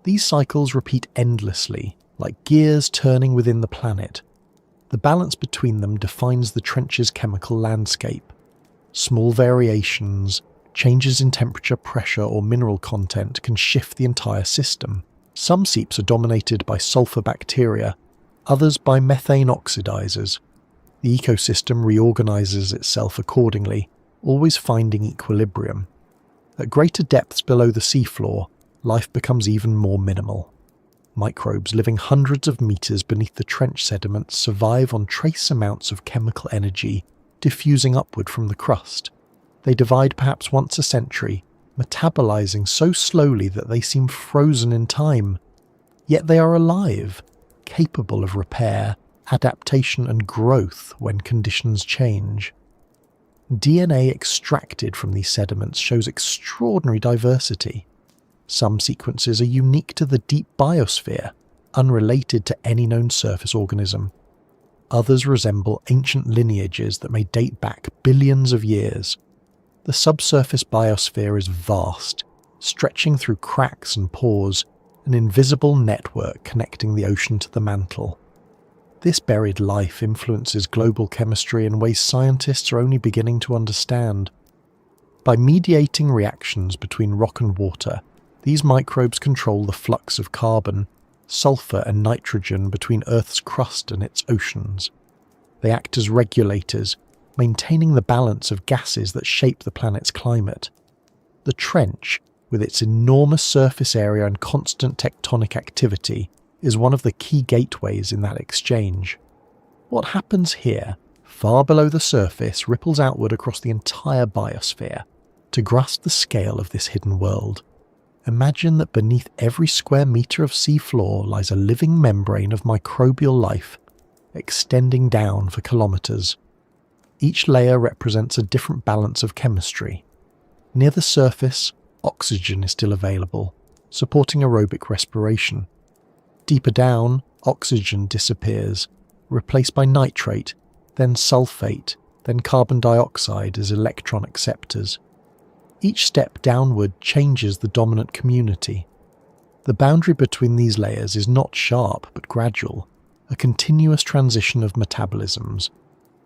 These cycles repeat endlessly, like gears turning within the planet. The balance between them defines the trench's chemical landscape. Small variations, changes in temperature, pressure, or mineral content can shift the entire system. Some seeps are dominated by sulfur bacteria, others by methane oxidizers. The ecosystem reorganizes itself accordingly, always finding equilibrium. At greater depths below the seafloor, life becomes even more minimal. Microbes living hundreds of meters beneath the trench sediments survive on trace amounts of chemical energy diffusing upward from the crust. They divide perhaps once a century, metabolizing so slowly that they seem frozen in time. Yet they are alive, capable of repair, adaptation and growth when conditions change. DNA extracted from these sediments shows extraordinary diversity. Some sequences are unique to the deep biosphere, unrelated to any known surface organism. Others resemble ancient lineages that may date back billions of years. The subsurface biosphere is vast, stretching through cracks and pores, an invisible network connecting the ocean to the mantle. This buried life influences global chemistry in ways scientists are only beginning to understand. By mediating reactions between rock and water, these microbes control the flux of carbon, sulfur and nitrogen between Earth's crust and its oceans. They act as regulators, maintaining the balance of gases that shape the planet's climate. The trench, with its enormous surface area and constant tectonic activity, is one of the key gateways in that exchange. What happens here, far below the surface, ripples outward across the entire biosphere. To grasp the scale of this hidden world, imagine that beneath every square metre of seafloor lies a living membrane of microbial life, extending down for kilometres. Each layer represents a different balance of chemistry. Near the surface, oxygen is still available, supporting aerobic respiration. Deeper down, oxygen disappears, replaced by nitrate, then sulfate, then carbon dioxide as electron acceptors. Each step downward changes the dominant community. The boundary between these layers is not sharp but gradual, a continuous transition of metabolisms.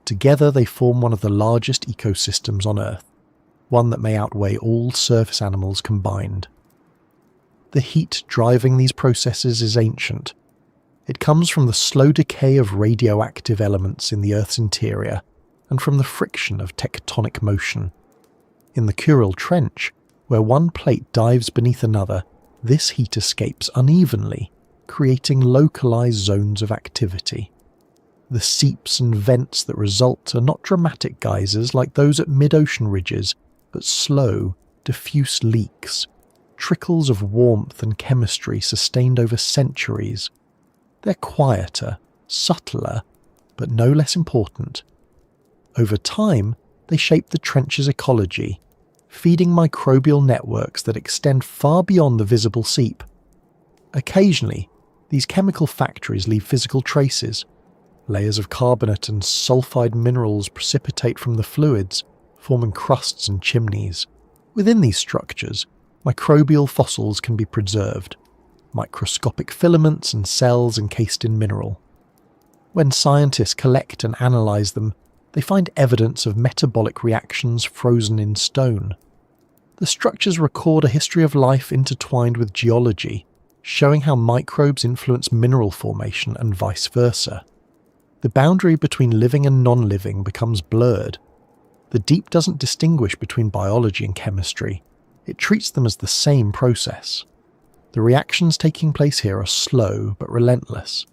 Together they form one of the largest ecosystems on Earth, one that may outweigh all surface animals combined. The heat driving these processes is ancient. It comes from the slow decay of radioactive elements in the Earth's interior and from the friction of tectonic motion. In the Kuril Trench, where one plate dives beneath another, this heat escapes unevenly, creating localized zones of activity. The seeps and vents that result are not dramatic geysers like those at mid-ocean ridges, but slow, diffuse leaks, trickles of warmth and chemistry sustained over centuries. They're quieter, subtler, but no less important. Over time, they shape the trench's ecology, feeding microbial networks that extend far beyond the visible seep. Occasionally, these chemical factories leave physical traces. Layers of carbonate and sulfide minerals precipitate from the fluids, forming crusts and chimneys. Within these structures, microbial fossils can be preserved, microscopic filaments and cells encased in mineral. When scientists collect and analyze them, they find evidence of metabolic reactions frozen in stone. The structures record a history of life intertwined with geology, showing how microbes influence mineral formation and vice versa. The boundary between living and non-living becomes blurred. The deep doesn't distinguish between biology and chemistry. It treats them as the same process. The reactions taking place here are slow but relentless.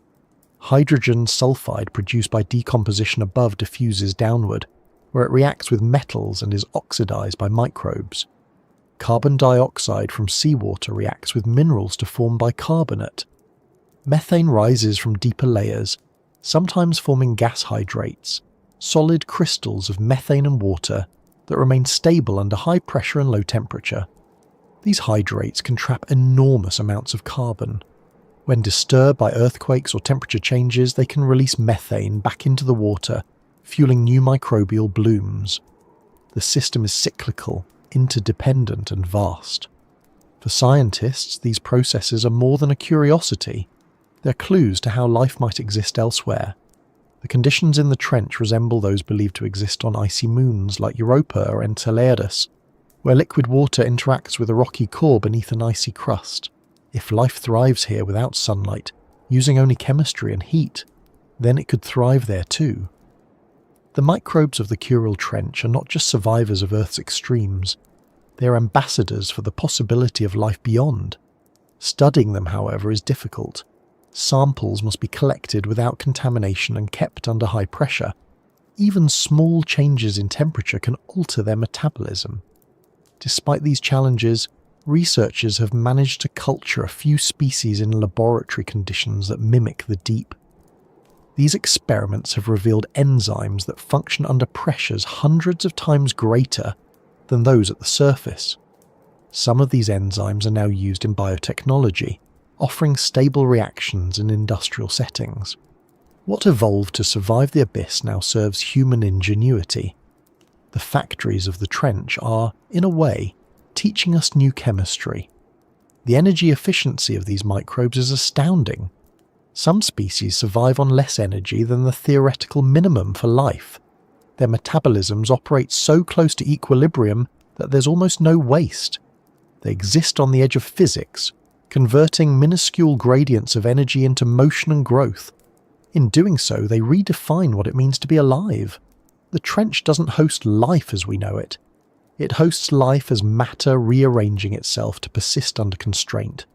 Hydrogen sulfide produced by decomposition above diffuses downward, where it reacts with metals and is oxidized by microbes. Carbon dioxide from seawater reacts with minerals to form bicarbonate. Methane rises from deeper layers, sometimes forming gas hydrates, solid crystals of methane and water that remain stable under high pressure and low temperature. These hydrates can trap enormous amounts of carbon. When disturbed by earthquakes or temperature changes, they can release methane back into the water, fueling new microbial blooms. The system is cyclical, interdependent and vast. For scientists, these processes are more than a curiosity. They're clues to how life might exist elsewhere. The conditions in the trench resemble those believed to exist on icy moons like Europa or Enceladus, where liquid water interacts with a rocky core beneath an icy crust. If life thrives here without sunlight, using only chemistry and heat, then it could thrive there too. The microbes of the Kuril Trench are not just survivors of Earth's extremes. They are ambassadors for the possibility of life beyond. Studying them, however, is difficult. Samples must be collected without contamination and kept under high pressure. Even small changes in temperature can alter their metabolism. Despite these challenges, researchers have managed to culture a few species in laboratory conditions that mimic the deep. These experiments have revealed enzymes that function under pressures hundreds of times greater than those at the surface. Some of these enzymes are now used in biotechnology, offering stable reactions in industrial settings. What evolved to survive the abyss now serves human ingenuity. The factories of the trench are, in a way, teaching us new chemistry. The energy efficiency of these microbes is astounding. Some species survive on less energy than the theoretical minimum for life. Their metabolisms operate so close to equilibrium that there's almost no waste. They exist on the edge of physics, converting minuscule gradients of energy into motion and growth. In doing so, they redefine what it means to be alive. The trench doesn't host life as we know it. It hosts life as matter rearranging itself to persist under constraint.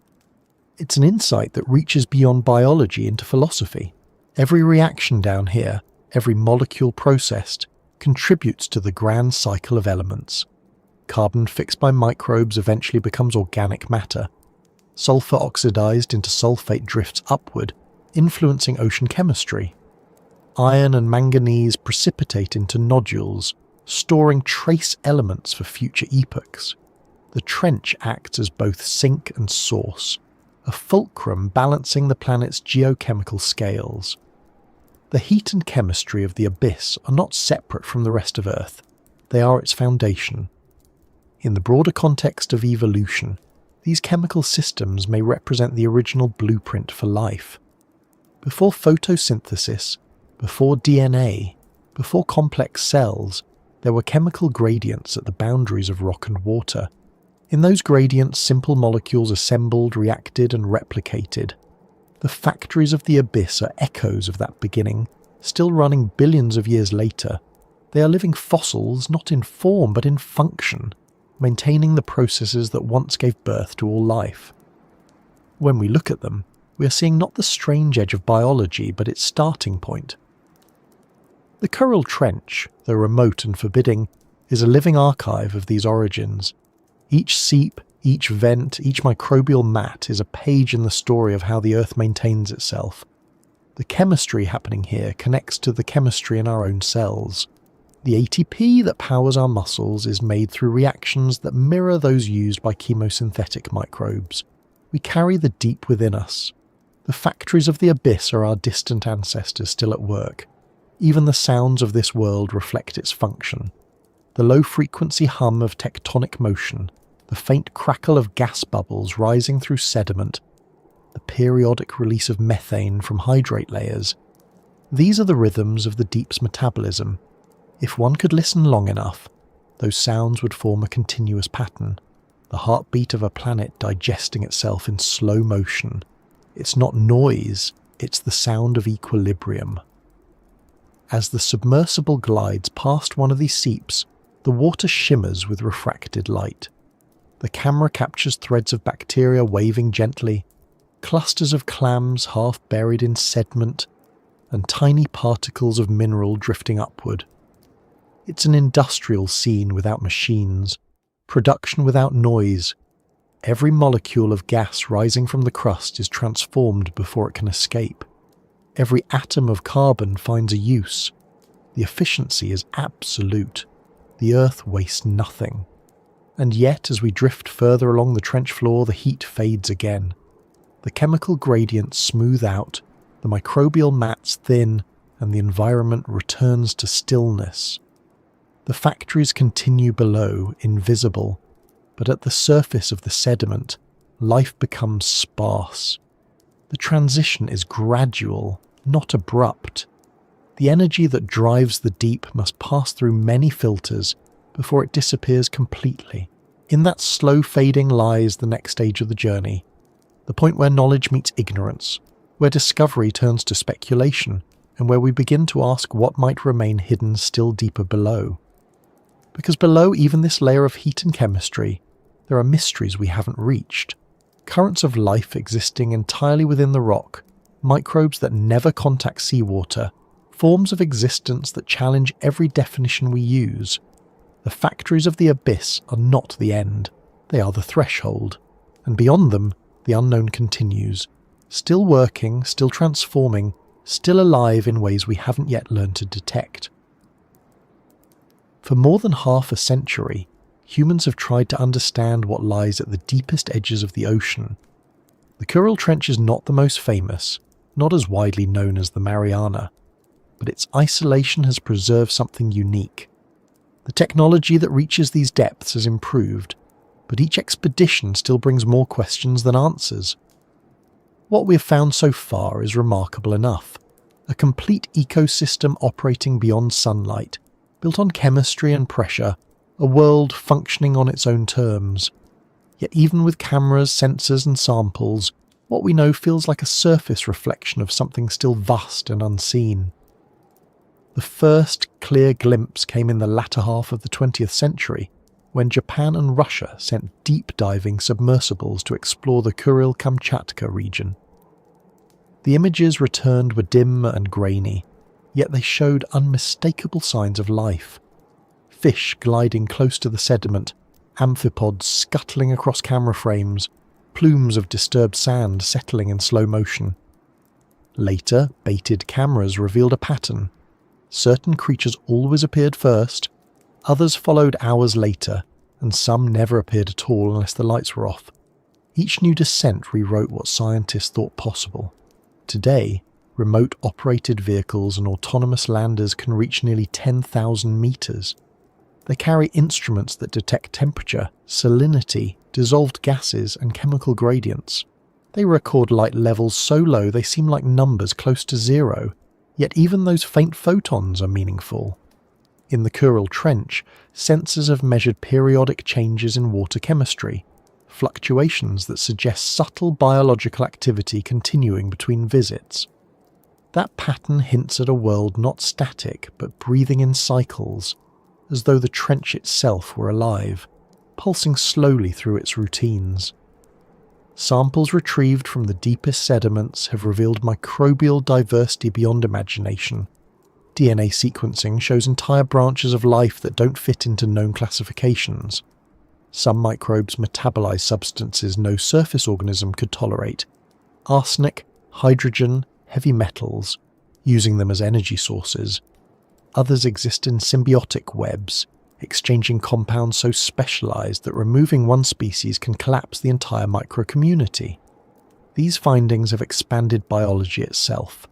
It's an insight that reaches beyond biology into philosophy. Every reaction down here, every molecule processed, contributes to the grand cycle of elements. Carbon fixed by microbes eventually becomes organic matter. Sulfur oxidized into sulfate drifts upward, influencing ocean chemistry. Iron and manganese precipitate into nodules, storing trace elements for future epochs. The trench acts as both sink and source, a fulcrum balancing the planet's geochemical scales. The heat and chemistry of the abyss are not separate from the rest of Earth. They are its foundation. In the broader context of evolution, these chemical systems may represent the original blueprint for life. Before photosynthesis, before DNA, before complex cells, there were chemical gradients at the boundaries of rock and water. In those gradients, simple molecules assembled, reacted, and replicated. The factories of the abyss are echoes of that beginning, still running billions of years later. They are living fossils, not in form but in function, maintaining the processes that once gave birth to all life. When we look at them, we are seeing not the strange edge of biology, but its starting point. The Kuril Trench, though remote and forbidding, is a living archive of these origins. Each seep, each vent, each microbial mat is a page in the story of how the Earth maintains itself. The chemistry happening here connects to the chemistry in our own cells. The ATP that powers our muscles is made through reactions that mirror those used by chemosynthetic microbes. We carry the deep within us. The factories of the abyss are our distant ancestors still at work. Even the sounds of this world reflect its function. The low-frequency hum of tectonic motion, the faint crackle of gas bubbles rising through sediment, the periodic release of methane from hydrate layers. These are the rhythms of the deep's metabolism. If one could listen long enough, those sounds would form a continuous pattern, the heartbeat of a planet digesting itself in slow motion. It's not noise, it's the sound of equilibrium. As the submersible glides past one of these seeps, the water shimmers with refracted light. The camera captures threads of bacteria waving gently, clusters of clams half buried in sediment, and tiny particles of mineral drifting upward. It's an industrial scene without machines, production without noise. Every molecule of gas rising from the crust is transformed before it can escape. Every atom of carbon finds a use. The efficiency is absolute. The Earth wastes nothing. And yet, as we drift further along the trench floor, the heat fades again. The chemical gradients smooth out, the microbial mats thin, and the environment returns to stillness. The factories continue below, invisible, but at the surface of the sediment, life becomes sparse. The transition is gradual, not abrupt. The energy that drives the deep must pass through many filters before it disappears completely. In that slow fading lies the next stage of the journey, the point where knowledge meets ignorance, where discovery turns to speculation, and where we begin to ask what might remain hidden still deeper below. Because below even this layer of heat and chemistry, there are mysteries we haven't reached. Currents of life existing entirely within the rock, microbes that never contact seawater, forms of existence that challenge every definition we use. The factories of the abyss are not the end, they are the threshold, and beyond them, the unknown continues, still working, still transforming, still alive in ways we haven't yet learned to detect. For more than half a century, humans have tried to understand what lies at the deepest edges of the ocean. The Kuril Trench is not the most famous, not as widely known as the Mariana, but its isolation has preserved something unique. The technology that reaches these depths has improved, but each expedition still brings more questions than answers. What we have found so far is remarkable enough. A complete ecosystem operating beyond sunlight, built on chemistry and pressure, a world functioning on its own terms. Yet even with cameras, sensors and samples, what we know feels like a surface reflection of something still vast and unseen. The first clear glimpse came in the latter half of the 20th century, when Japan and Russia sent deep-diving submersibles to explore the Kuril-Kamchatka region. The images returned were dim and grainy, yet they showed unmistakable signs of life. Fish gliding close to the sediment, amphipods scuttling across camera frames, plumes of disturbed sand settling in slow motion. Later, baited cameras revealed a pattern. Certain creatures always appeared first, others followed hours later, and some never appeared at all unless the lights were off. Each new descent rewrote what scientists thought possible. Today, remote-operated vehicles and autonomous landers can reach nearly 10,000 meters. They carry instruments that detect temperature, salinity, dissolved gases, and chemical gradients. They record light levels so low they seem like numbers close to zero, yet even those faint photons are meaningful. In the Kuril Trench, sensors have measured periodic changes in water chemistry, fluctuations that suggest subtle biological activity continuing between visits. That pattern hints at a world not static but breathing in cycles, as though the trench itself were alive, pulsing slowly through its routines. Samples retrieved from the deepest sediments have revealed microbial diversity beyond imagination. DNA sequencing shows entire branches of life that don't fit into known classifications. Some microbes metabolize substances no surface organism could tolerate: arsenic, hydrogen, heavy metals, using them as energy sources. Others exist in symbiotic webs, exchanging compounds so specialized that removing one species can collapse the entire microcommunity. These findings have expanded biology itself.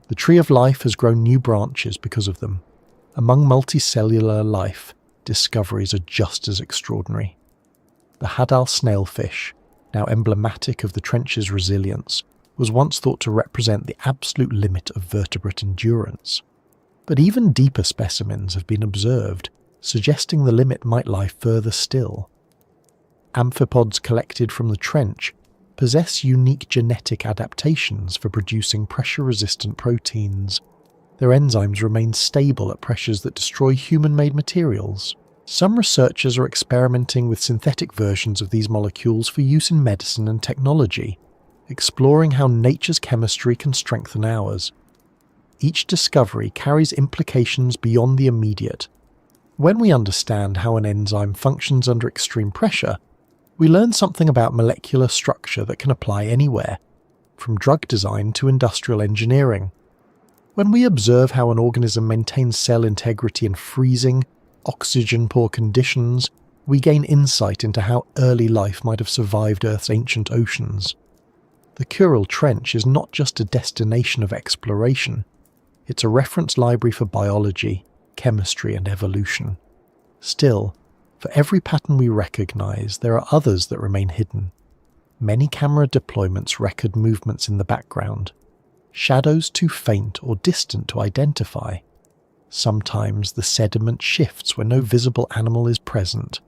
The tree of life has grown new branches because of them. Among multicellular life, discoveries are just as extraordinary. The Hadal snailfish, now emblematic of the trench's resilience, was once thought to represent the absolute limit of vertebrate endurance. But even deeper specimens have been observed, suggesting the limit might lie further still. Amphipods collected from the trench possess unique genetic adaptations for producing pressure-resistant proteins. Their enzymes remain stable at pressures that destroy human-made materials. Some researchers are experimenting with synthetic versions of these molecules for use in medicine and technology, exploring how nature's chemistry can strengthen ours. Each discovery carries implications beyond the immediate. When we understand how an enzyme functions under extreme pressure, we learn something about molecular structure that can apply anywhere, from drug design to industrial engineering. When we observe how an organism maintains cell integrity in freezing, oxygen-poor conditions, we gain insight into how early life might have survived Earth's ancient oceans. The Kuril Trench is not just a destination of exploration, it's a reference library for biology, chemistry and evolution. Still, for every pattern we recognize, there are others that remain hidden. Many camera deployments record movements in the background, shadows too faint or distant to identify. Sometimes the sediment shifts where no visible animal is present.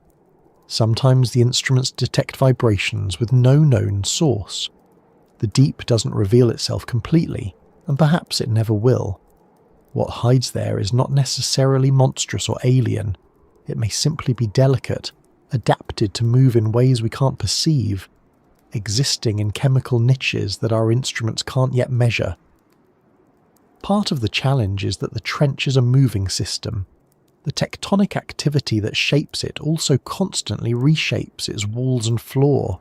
Sometimes the instruments detect vibrations with no known source. The deep doesn't reveal itself completely, and perhaps it never will. What hides there is not necessarily monstrous or alien. It may simply be delicate, adapted to move in ways we can't perceive, existing in chemical niches that our instruments can't yet measure. Part of the challenge is that the trench is a moving system. The tectonic activity that shapes it also constantly reshapes its walls and floor.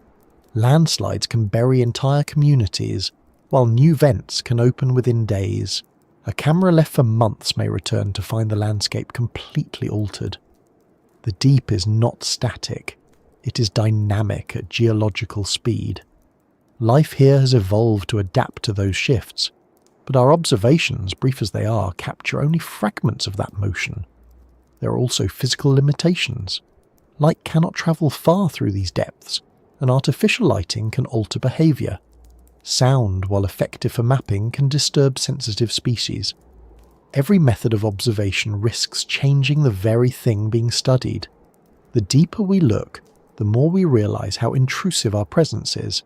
Landslides can bury entire communities, while new vents can open within days. A camera left for months may return to find the landscape completely altered. The deep is not static. It is dynamic at geological speed. Life here has evolved to adapt to those shifts, but our observations, brief as they are, capture only fragments of that motion. There are also physical limitations. Light cannot travel far through these depths, and artificial lighting can alter behaviour. Sound, while effective for mapping, can disturb sensitive species. Every method of observation risks changing the very thing being studied. The deeper we look, the more we realise how intrusive our presence is.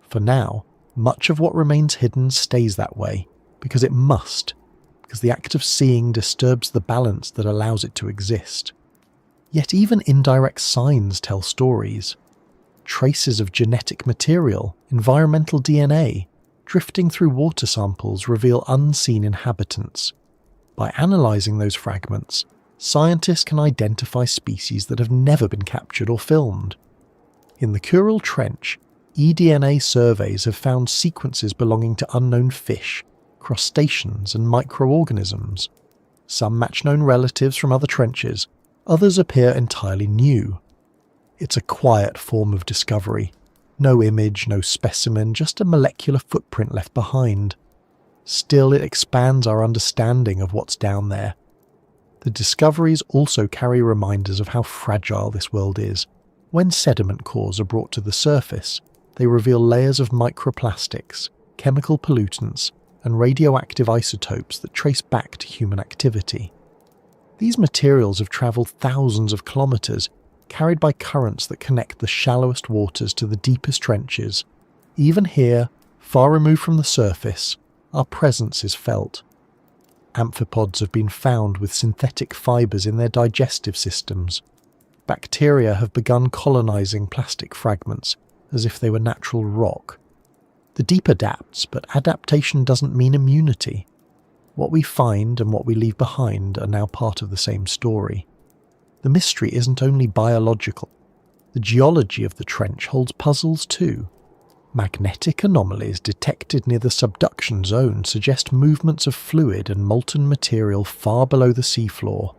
For now, much of what remains hidden stays that way, because it must, because the act of seeing disturbs the balance that allows it to exist. Yet even indirect signs tell stories. Traces of genetic material, environmental DNA, drifting through water samples reveal unseen inhabitants. By analysing those fragments, scientists can identify species that have never been captured or filmed. In the Kuril Trench, eDNA surveys have found sequences belonging to unknown fish, crustaceans and microorganisms. Some match known relatives from other trenches, others appear entirely new. It's a quiet form of discovery. No image, no specimen, just a molecular footprint left behind. Still, it expands our understanding of what's down there. The discoveries also carry reminders of how fragile this world is. When sediment cores are brought to the surface, they reveal layers of microplastics, chemical pollutants, and radioactive isotopes that trace back to human activity. These materials have travelled thousands of kilometres, carried by currents that connect the shallowest waters to the deepest trenches. Even here, far removed from the surface, our presence is felt. Amphipods have been found with synthetic fibres in their digestive systems. Bacteria have begun colonising plastic fragments as if they were natural rock. The deep adapts, but adaptation doesn't mean immunity. What we find and what we leave behind are now part of the same story. The mystery isn't only biological. The geology of the trench holds puzzles too. Magnetic anomalies detected near the subduction zone suggest movements of fluid and molten material far below the seafloor.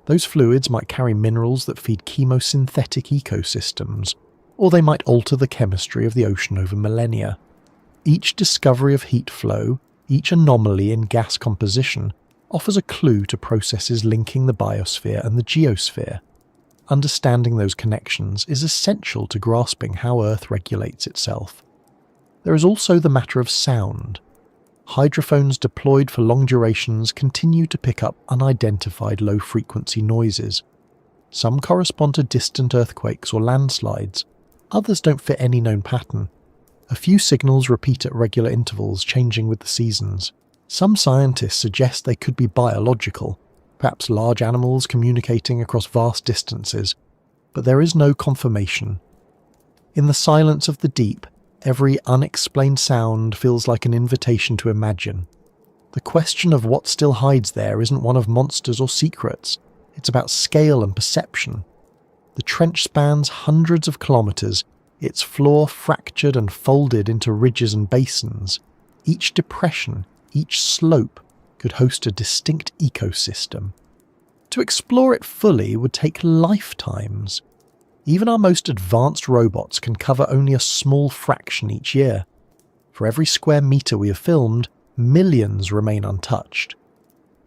Those fluids might carry minerals that feed chemosynthetic ecosystems, or they might alter the chemistry of the ocean over millennia. Each discovery of heat flow, each anomaly in gas composition, offers a clue to processes linking the biosphere and the geosphere. Understanding those connections is essential to grasping how Earth regulates itself. There is also the matter of sound. Hydrophones deployed for long durations continue to pick up unidentified low-frequency noises. Some correspond to distant earthquakes or landslides. Others don't fit any known pattern. A few signals repeat at regular intervals, changing with the seasons. Some scientists suggest they could be biological, perhaps large animals communicating across vast distances, but there is no confirmation. In the silence of the deep, every unexplained sound feels like an invitation to imagine. The question of what still hides there isn't one of monsters or secrets, it's about scale and perception. The trench spans hundreds of kilometres, its floor fractured and folded into ridges and basins. Each depression, each slope, could host a distinct ecosystem. To explore it fully would take lifetimes. Even our most advanced robots can cover only a small fraction each year. For every square metre we have filmed, millions remain untouched.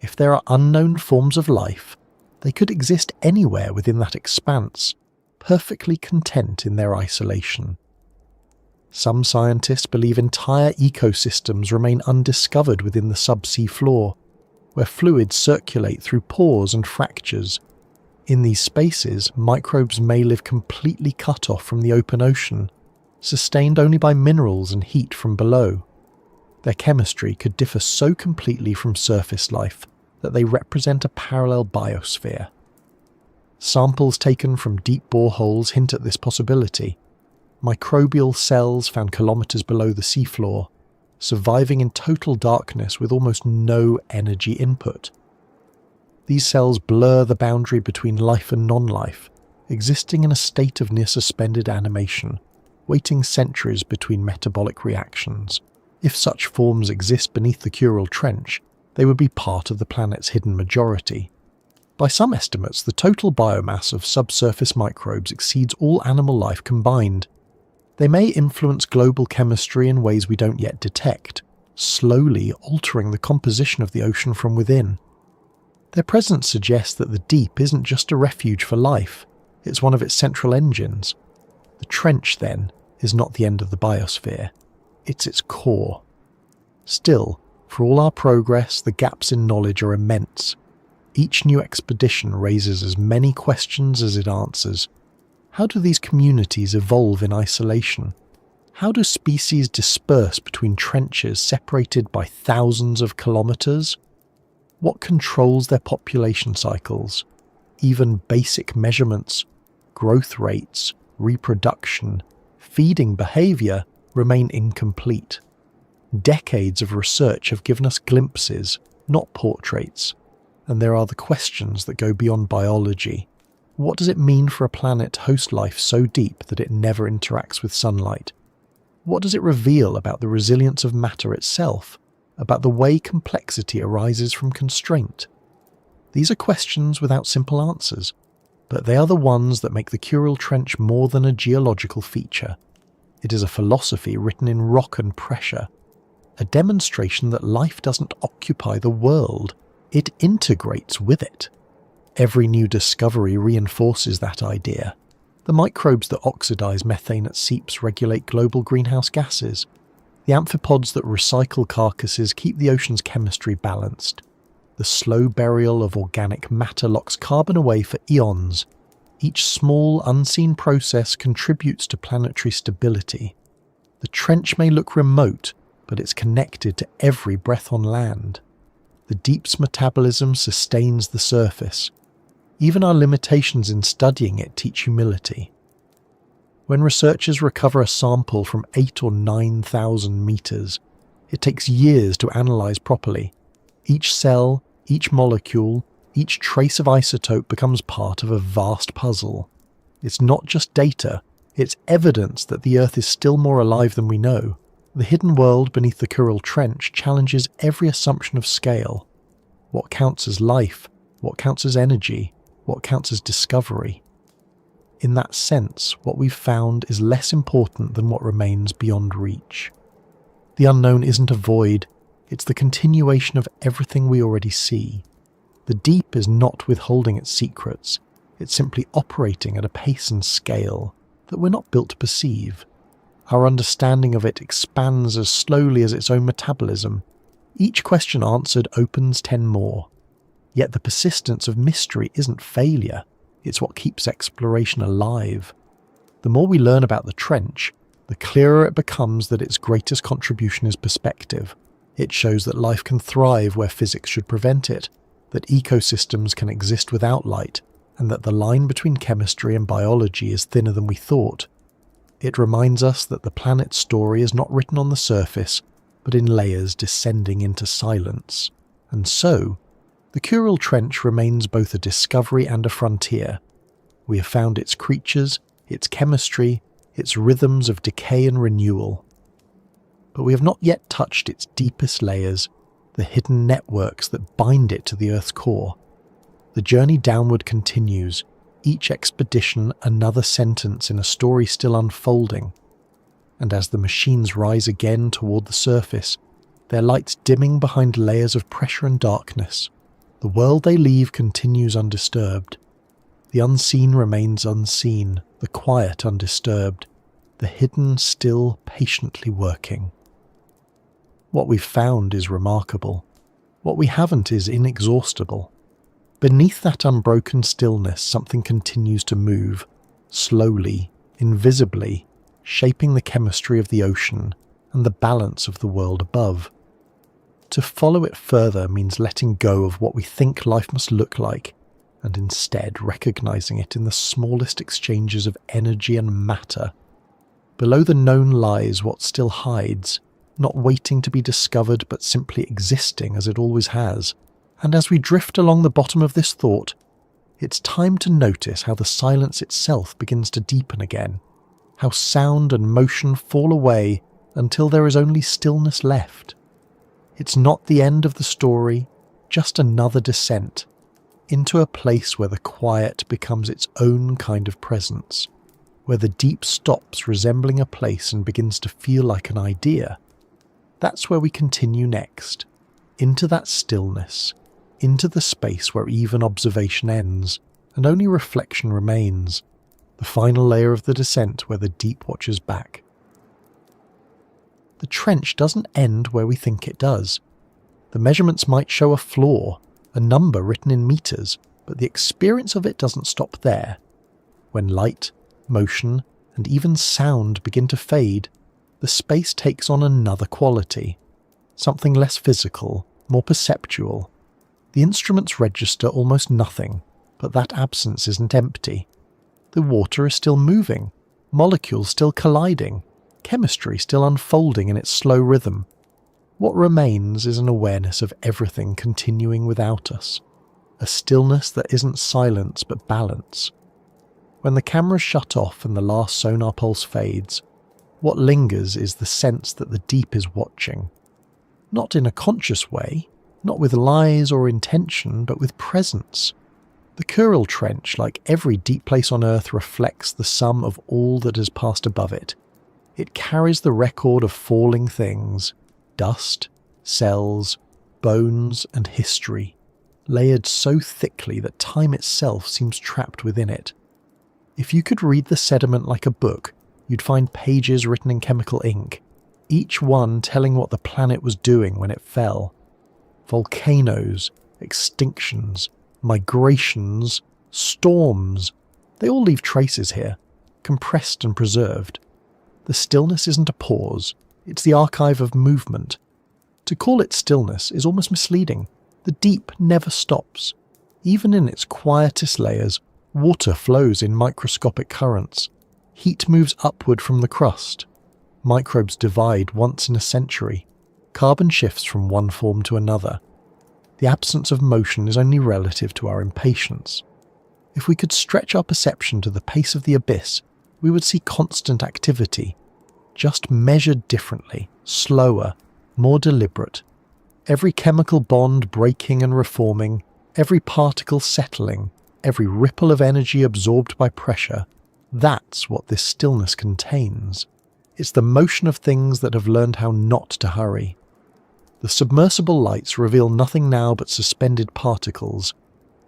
If there are unknown forms of life, they could exist anywhere within that expanse, perfectly content in their isolation. Some scientists believe entire ecosystems remain undiscovered within the subsea floor, where fluids circulate through pores and fractures. In these spaces, microbes may live completely cut off from the open ocean, sustained only by minerals and heat from below. Their chemistry could differ so completely from surface life that they represent a parallel biosphere. Samples taken from deep boreholes hint at this possibility. Microbial cells found kilometres below the seafloor, surviving in total darkness with almost no energy input. These cells blur the boundary between life and non-life, existing in a state of near-suspended animation, waiting centuries between metabolic reactions. If such forms exist beneath the Kuril Trench, they would be part of the planet's hidden majority. By some estimates, the total biomass of subsurface microbes exceeds all animal life combined. They may influence global chemistry in ways we don't yet detect, slowly altering the composition of the ocean from within. Their presence suggests that the deep isn't just a refuge for life, it's one of its central engines. The trench, then, is not the end of the biosphere, it's its core. Still, for all our progress, the gaps in knowledge are immense. Each new expedition raises as many questions as it answers. How do these communities evolve in isolation? How do species disperse between trenches separated by thousands of kilometers? What controls their population cycles? Even basic measurements, growth rates, reproduction, feeding behavior remain incomplete. Decades of research have given us glimpses, not portraits. And there are the questions that go beyond biology. What does it mean for a planet to host life so deep that it never interacts with sunlight? What does it reveal about the resilience of matter itself, about the way complexity arises from constraint? These are questions without simple answers, but they are the ones that make the Kuril Trench more than a geological feature. It is a philosophy written in rock and pressure, a demonstration that life doesn't occupy the world, it integrates with it. Every new discovery reinforces that idea. The microbes that oxidize methane at seeps regulate global greenhouse gases. The amphipods that recycle carcasses keep the ocean's chemistry balanced. The slow burial of organic matter locks carbon away for eons. Each small, unseen process contributes to planetary stability. The trench may look remote, but it's connected to every breath on land. The deep's metabolism sustains the surface. Even our limitations in studying it teach humility. When researchers recover a sample from 8,000 or 9,000 meters, it takes years to analyze properly. Each cell, each molecule, each trace of isotope becomes part of a vast puzzle. It's not just data, it's evidence that the Earth is still more alive than we know. The hidden world beneath the Kuril Trench challenges every assumption of scale. What counts as life? What counts as energy? What counts as discovery? In that sense, what we've found is less important than what remains beyond reach. The unknown isn't a void, it's the continuation of everything we already see. The deep is not withholding its secrets, it's simply operating at a pace and scale that we're not built to perceive. Our understanding of it expands as slowly as its own metabolism. Each question answered opens 10 more. Yet the persistence of mystery isn't failure, it's what keeps exploration alive. The more we learn about the trench, the clearer it becomes that its greatest contribution is perspective. It shows that life can thrive where physics should prevent it, that ecosystems can exist without light, and that the line between chemistry and biology is thinner than we thought. It reminds us that the planet's story is not written on the surface, but in layers descending into silence. And so, the Kuril Trench remains both a discovery and a frontier. We have found its creatures, its chemistry, its rhythms of decay and renewal. But we have not yet touched its deepest layers, the hidden networks that bind it to the Earth's core. The journey downward continues, each expedition another sentence in a story still unfolding. And as the machines rise again toward the surface, their lights dimming behind layers of pressure and darkness, the world they leave continues undisturbed. The unseen remains unseen, the quiet undisturbed, the hidden still patiently working. What we've found is remarkable. What we haven't is inexhaustible. Beneath that unbroken stillness, something continues to move, slowly, invisibly, shaping the chemistry of the ocean and the balance of the world above. To follow it further means letting go of what we think life must look like, and instead recognizing it in the smallest exchanges of energy and matter. Below the known lies what still hides, not waiting to be discovered but simply existing as it always has. And as we drift along the bottom of this thought, it's time to notice how the silence itself begins to deepen again, how sound and motion fall away until there is only stillness left. It's not the end of the story, just another descent. into a place where the quiet becomes its own kind of presence, where the deep stops resembling a place and begins to feel like an idea. That's where we continue next, into that stillness, into the space where even observation ends and only reflection remains, the final layer of the descent where the deep watches back. The trench doesn't end where we think it does. The measurements might show a floor, a number written in meters, but the experience of it doesn't stop there. When light, motion, and even sound begin to fade, the space takes on another quality, something less physical, more perceptual. The instruments register almost nothing, but that absence isn't empty. The water is still moving, molecules still colliding, chemistry still unfolding in its slow rhythm. What remains is an awareness of everything continuing without us, a stillness that isn't silence but balance. When the cameras shut off and the last sonar pulse fades, what lingers is the sense that the deep is watching. Not in a conscious way, not with lies or intention, but with presence. The Kuril Trench, like every deep place on Earth, reflects the sum of all that has passed above it. It carries the record of falling things, dust, cells, bones, and history, layered so thickly that time itself seems trapped within it. If you could read the sediment like a book, you'd find pages written in chemical ink, each one telling what the planet was doing when it fell. Volcanoes, extinctions, migrations, storms, they all leave traces here, compressed and preserved. The stillness isn't a pause, it's the archive of movement. To call it stillness is almost misleading. The deep never stops. Even in its quietest layers, water flows in microscopic currents. Heat moves upward from the crust. Microbes divide once in a century. Carbon shifts from one form to another. The absence of motion is only relative to our impatience. If we could stretch our perception to the pace of the abyss, we would see constant activity, just measured differently, slower, more deliberate. Every chemical bond breaking and reforming, every particle settling, every ripple of energy absorbed by pressure, that's what this stillness contains. It's the motion of things that have learned how not to hurry. The submersible lights reveal nothing now but suspended particles.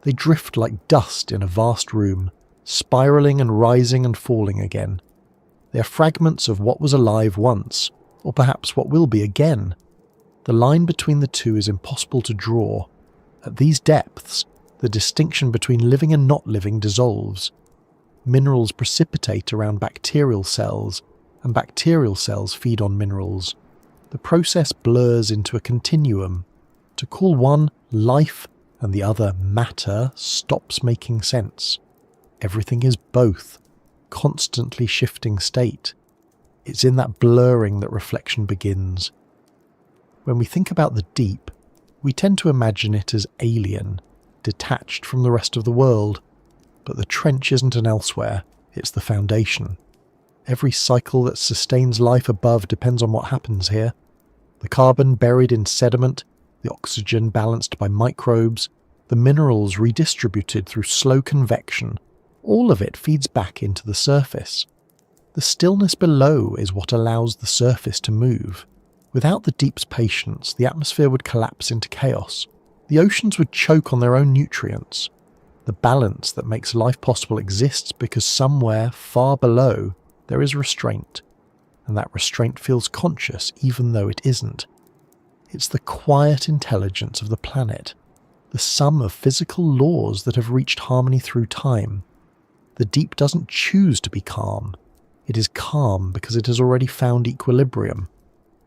They drift like dust in a vast room, spiraling and rising and falling again. They are fragments of what was alive once, or perhaps what will be again. The line between the two is impossible to draw. At these depths, the distinction between living and not living dissolves. Minerals precipitate around bacterial cells, and bacterial cells feed on minerals. The process blurs into a continuum. To call one life and the other matter stops making sense. Everything is both, constantly shifting state. It's in that blurring that reflection begins. When we think about the deep, we tend to imagine it as alien, detached from the rest of the world. But the trench isn't an elsewhere, it's the foundation. Every cycle that sustains life above depends on what happens here. The carbon buried in sediment, the oxygen balanced by microbes, the minerals redistributed through slow convection, all of it feeds back into the surface. The stillness below is what allows the surface to move. Without the deep's patience, the atmosphere would collapse into chaos. The oceans would choke on their own nutrients. The balance that makes life possible exists because somewhere far below there is restraint, and that restraint feels conscious even though it isn't. It's the quiet intelligence of the planet, the sum of physical laws that have reached harmony through time. The deep doesn't choose to be calm. It is calm because it has already found equilibrium.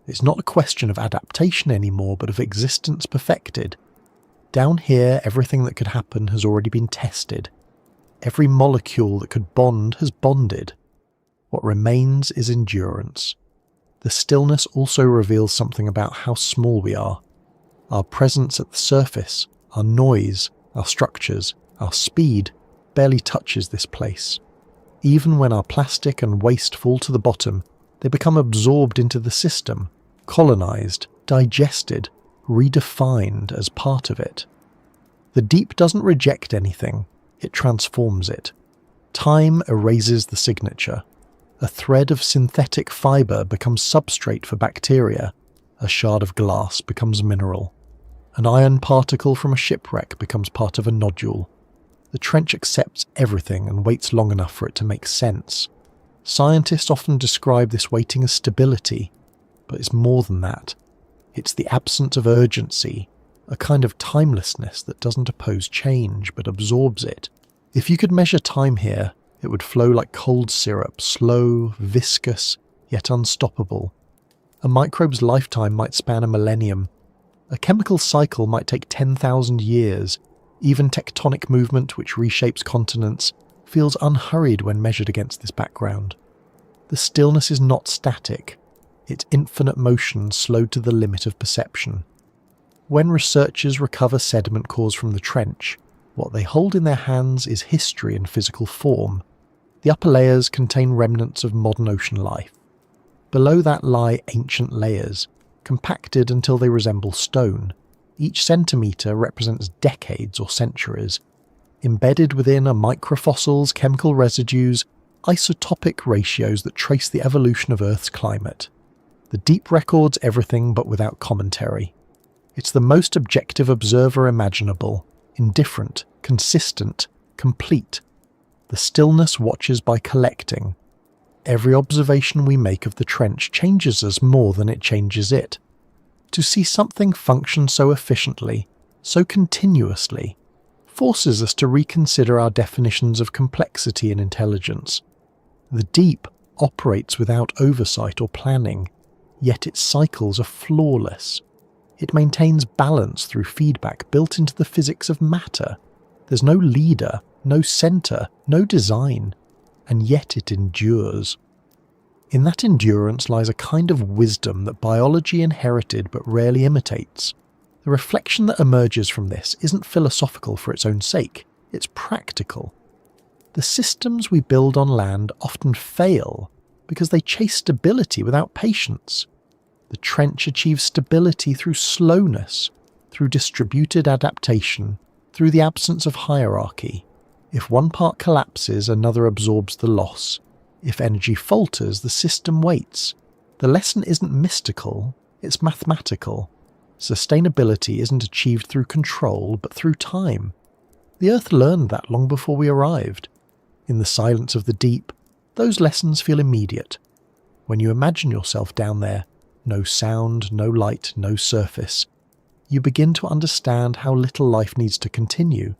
It's not a question of adaptation anymore, but of existence perfected. Down here, everything that could happen has already been tested. Every molecule that could bond has bonded. What remains is endurance. The stillness also reveals something about how small we are. Our presence at the surface, our noise, our structures, our speed barely touches this place. Even when our plastic and waste fall to the bottom, they become absorbed into the system, colonized, digested, redefined as part of it. The deep doesn't reject anything, it transforms it. Time erases the signature. A thread of synthetic fibre becomes substrate for bacteria. A shard of glass becomes mineral. An iron particle from a shipwreck becomes part of a nodule. The trench accepts everything and waits long enough for it to make sense. Scientists often describe this waiting as stability, but it's more than that. It's the absence of urgency, a kind of timelessness that doesn't oppose change but absorbs it. If you could measure time here, it would flow like cold syrup, slow, viscous, yet unstoppable. A microbe's lifetime might span a millennium. A chemical cycle might take 10,000 years. Even tectonic movement, which reshapes continents, feels unhurried when measured against this background. The stillness is not static. It's infinite motion slowed to the limit of perception. When researchers recover sediment cores from the trench, what they hold in their hands is history in physical form. The upper layers contain remnants of modern ocean life. Below that lie ancient layers, compacted until they resemble stone. Each centimetre represents decades or centuries. Embedded within are microfossils, chemical residues, isotopic ratios that trace the evolution of Earth's climate. The deep records everything but without commentary. It's the most objective observer imaginable, indifferent, consistent, complete. The stillness watches by collecting. Every observation we make of the trench changes us more than it changes it. To see something function so efficiently, so continuously, forces us to reconsider our definitions of complexity and intelligence. The deep operates without oversight or planning, yet its cycles are flawless. It maintains balance through feedback built into the physics of matter. There's no leader, no center, no design, and yet it endures. In that endurance lies a kind of wisdom that biology inherited but rarely imitates. The reflection that emerges from this isn't philosophical for its own sake, it's practical. The systems we build on land often fail because they chase stability without patience. The trench achieves stability through slowness, through distributed adaptation, through the absence of hierarchy. If one part collapses, another absorbs the loss. If energy falters, the system waits. The lesson isn't mystical, it's mathematical. Sustainability isn't achieved through control, but through time. The Earth learned that long before we arrived. In the silence of the deep, those lessons feel immediate. When you imagine yourself down there, no sound, no light, no surface, you begin to understand how little life needs to continue.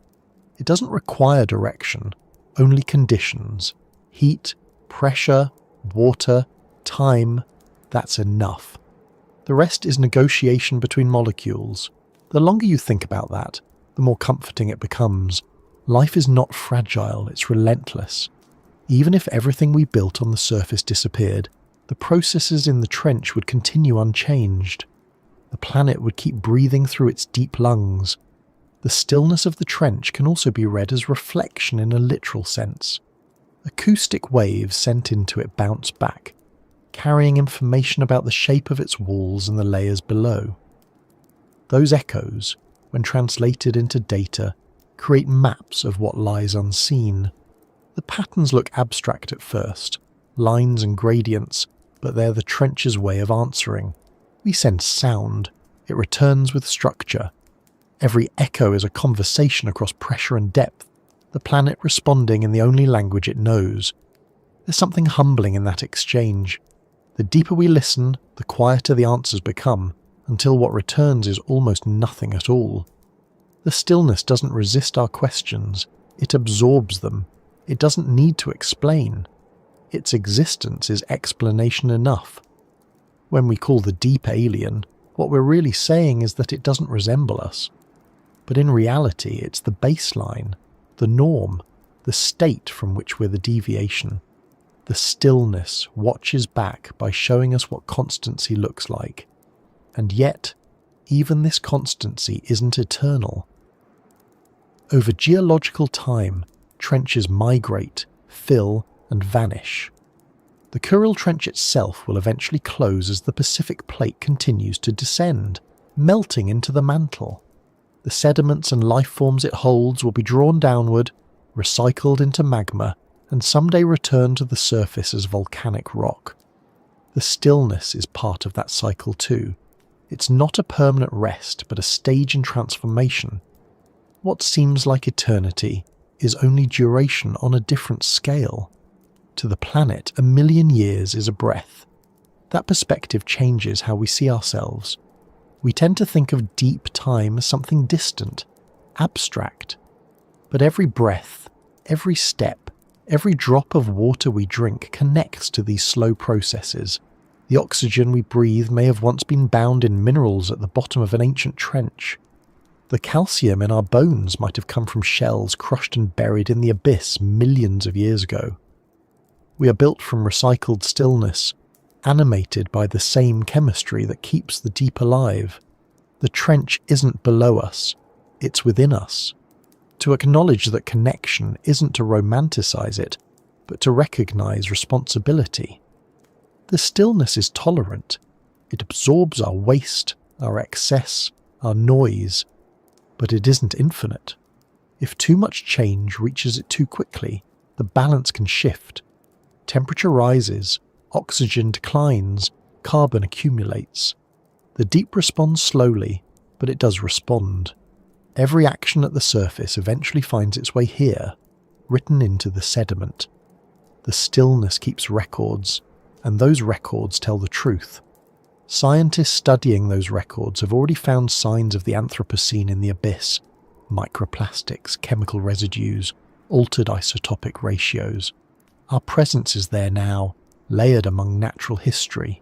It doesn't require direction, only conditions. Heat, pressure, water, time, that's enough. The rest is negotiation between molecules. The longer you think about that, the more comforting it becomes. Life is not fragile, it's relentless. Even if everything we built on the surface disappeared, the processes in the trench would continue unchanged. The planet would keep breathing through its deep lungs. The stillness of the trench can also be read as reflection in a literal sense. Acoustic waves sent into it bounce back, carrying information about the shape of its walls and the layers below. Those echoes, when translated into data, create maps of what lies unseen. The patterns look abstract at first, lines and gradients, but they're the trench's way of answering. We send sound, it returns with structure. Every echo is a conversation across pressure and depth, the planet responding in the only language it knows. There's something humbling in that exchange. The deeper we listen, the quieter the answers become, until what returns is almost nothing at all. The stillness doesn't resist our questions, it absorbs them. It doesn't need to explain. Its existence is explanation enough. When we call the deep alien, what we're really saying is that it doesn't resemble us. But in reality, it's the baseline, the norm, the state from which we're the deviation. The stillness watches back by showing us what constancy looks like. And yet, even this constancy isn't eternal. Over geological time, trenches migrate, fill, and vanish. The Kuril Trench itself will eventually close as the Pacific Plate continues to descend, melting into the mantle. The sediments and life forms it holds will be drawn downward, recycled into magma, and someday return to the surface as volcanic rock. The stillness is part of that cycle too. It's not a permanent rest, but a stage in transformation. What seems like eternity is only duration on a different scale. To the planet, 1,000,000 years is a breath. That perspective changes how we see ourselves. We tend to think of deep time as something distant, abstract. But every breath, every step, every drop of water we drink connects to these slow processes. The oxygen we breathe may have once been bound in minerals at the bottom of an ancient trench. The calcium in our bones might have come from shells crushed and buried in the abyss millions of years ago. We are built from recycled stillness, animated by the same chemistry that keeps the deep alive. The trench isn't below us, it's within us. To acknowledge that connection isn't to romanticize it, but to recognize responsibility. The stillness is tolerant. It absorbs our waste, our excess, our noise, but it isn't infinite. If too much change reaches it too quickly, the balance can shift. Temperature rises, oxygen declines, carbon accumulates. The deep responds slowly, but it does respond. Every action at the surface eventually finds its way here, written into the sediment. The stillness keeps records, and those records tell the truth. Scientists studying those records have already found signs of the Anthropocene in the abyss: microplastics, chemical residues, altered isotopic ratios. Our presence is there now, layered among natural history.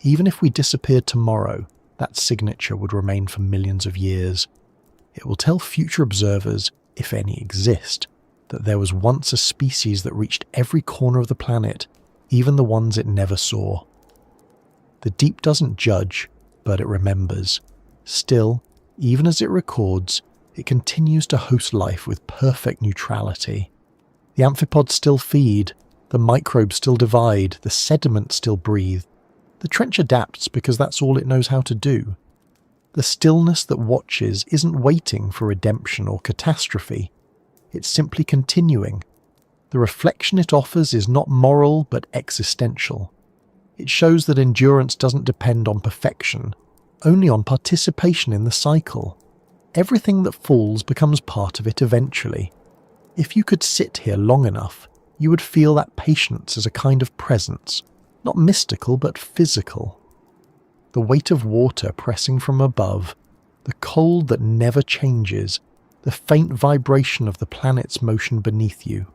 Even if we disappeared tomorrow, that signature would remain for millions of years. It will tell future observers, if any exist, that there was once a species that reached every corner of the planet, even the ones it never saw. The deep doesn't judge, but it remembers. Still, even as it records, it continues to host life with perfect neutrality. The amphipods still feed, the microbes still divide, the sediment still breathe. The trench adapts because that's all it knows how to do. The stillness that watches isn't waiting for redemption or catastrophe. It's simply continuing. The reflection it offers is not moral but existential. It shows that endurance doesn't depend on perfection, only on participation in the cycle. Everything that falls becomes part of it eventually. If you could sit here long enough, you would feel that patience as a kind of presence, not mystical but physical. The weight of water pressing from above, the cold that never changes, the faint vibration of the planet's motion beneath you.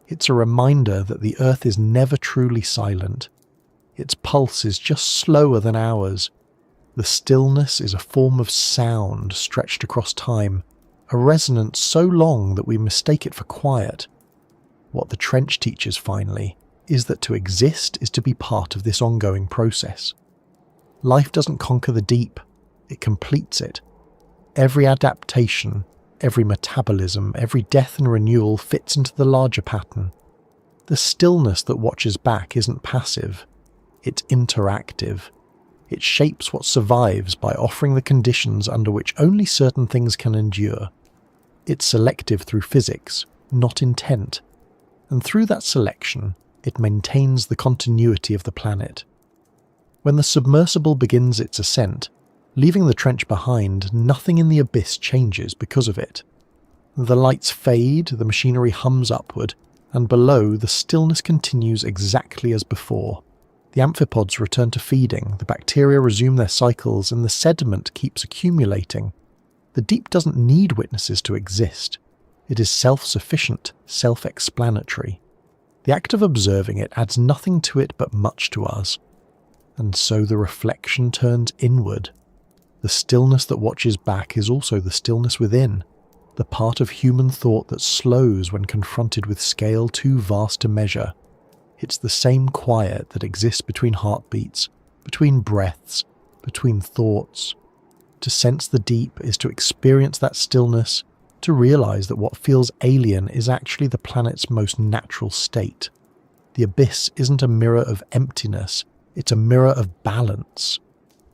It's a reminder that the Earth is never truly silent. Its pulse is just slower than ours. The stillness is a form of sound stretched across time, a resonance so long that we mistake it for quiet. What the trench teaches finally is that to exist is to be part of this ongoing process. Life doesn't conquer the deep, it completes it. Every adaptation, every metabolism, every death and renewal fits into the larger pattern. The stillness that watches back isn't passive, it's interactive. It shapes what survives by offering the conditions under which only certain things can endure. It's selective through physics, not intent. And through that selection, it maintains the continuity of the planet. When the submersible begins its ascent, leaving the trench behind, nothing in the abyss changes because of it. The lights fade, the machinery hums upward, and below the stillness continues exactly as before. The amphipods return to feeding, the bacteria resume their cycles, and the sediment keeps accumulating. The deep doesn't need witnesses to exist. It is self-sufficient, self-explanatory. The act of observing it adds nothing to it but much to us. And so the reflection turns inward. The stillness that watches back is also the stillness within, the part of human thought that slows when confronted with scale too vast to measure. It's the same quiet that exists between heartbeats, between breaths, between thoughts. To sense the deep is to experience that stillness, to realize that what feels alien is actually the planet's most natural state. The abyss isn't a mirror of emptiness, it's a mirror of balance.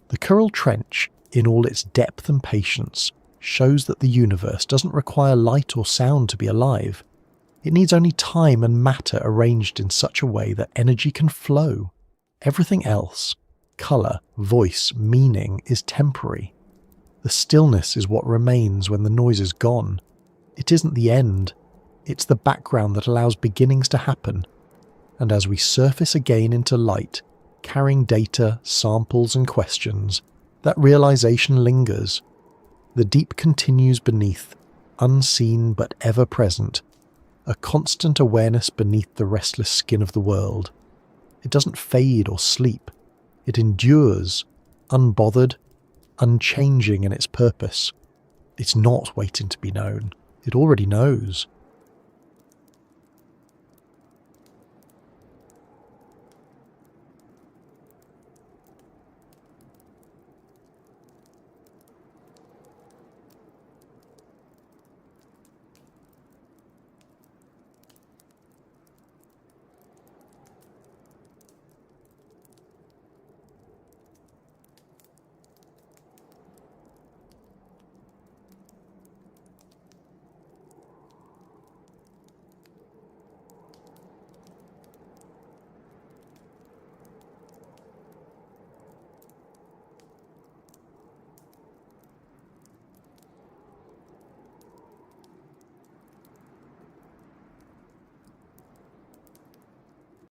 The Kuril Trench, in all its depth and patience, shows that the universe doesn't require light or sound to be alive. It needs only time and matter arranged in such a way that energy can flow. Everything else, colour, voice, meaning, is temporary. The stillness is what remains when the noise is gone. It isn't the end. It's the background that allows beginnings to happen. And as we surface again into light, carrying data, samples and questions, that realization lingers. The deep continues beneath, unseen but ever present, a constant awareness beneath the restless skin of the world. It doesn't fade or sleep. It endures, unbothered, unchanging in its purpose. It's not waiting to be known. It already knows.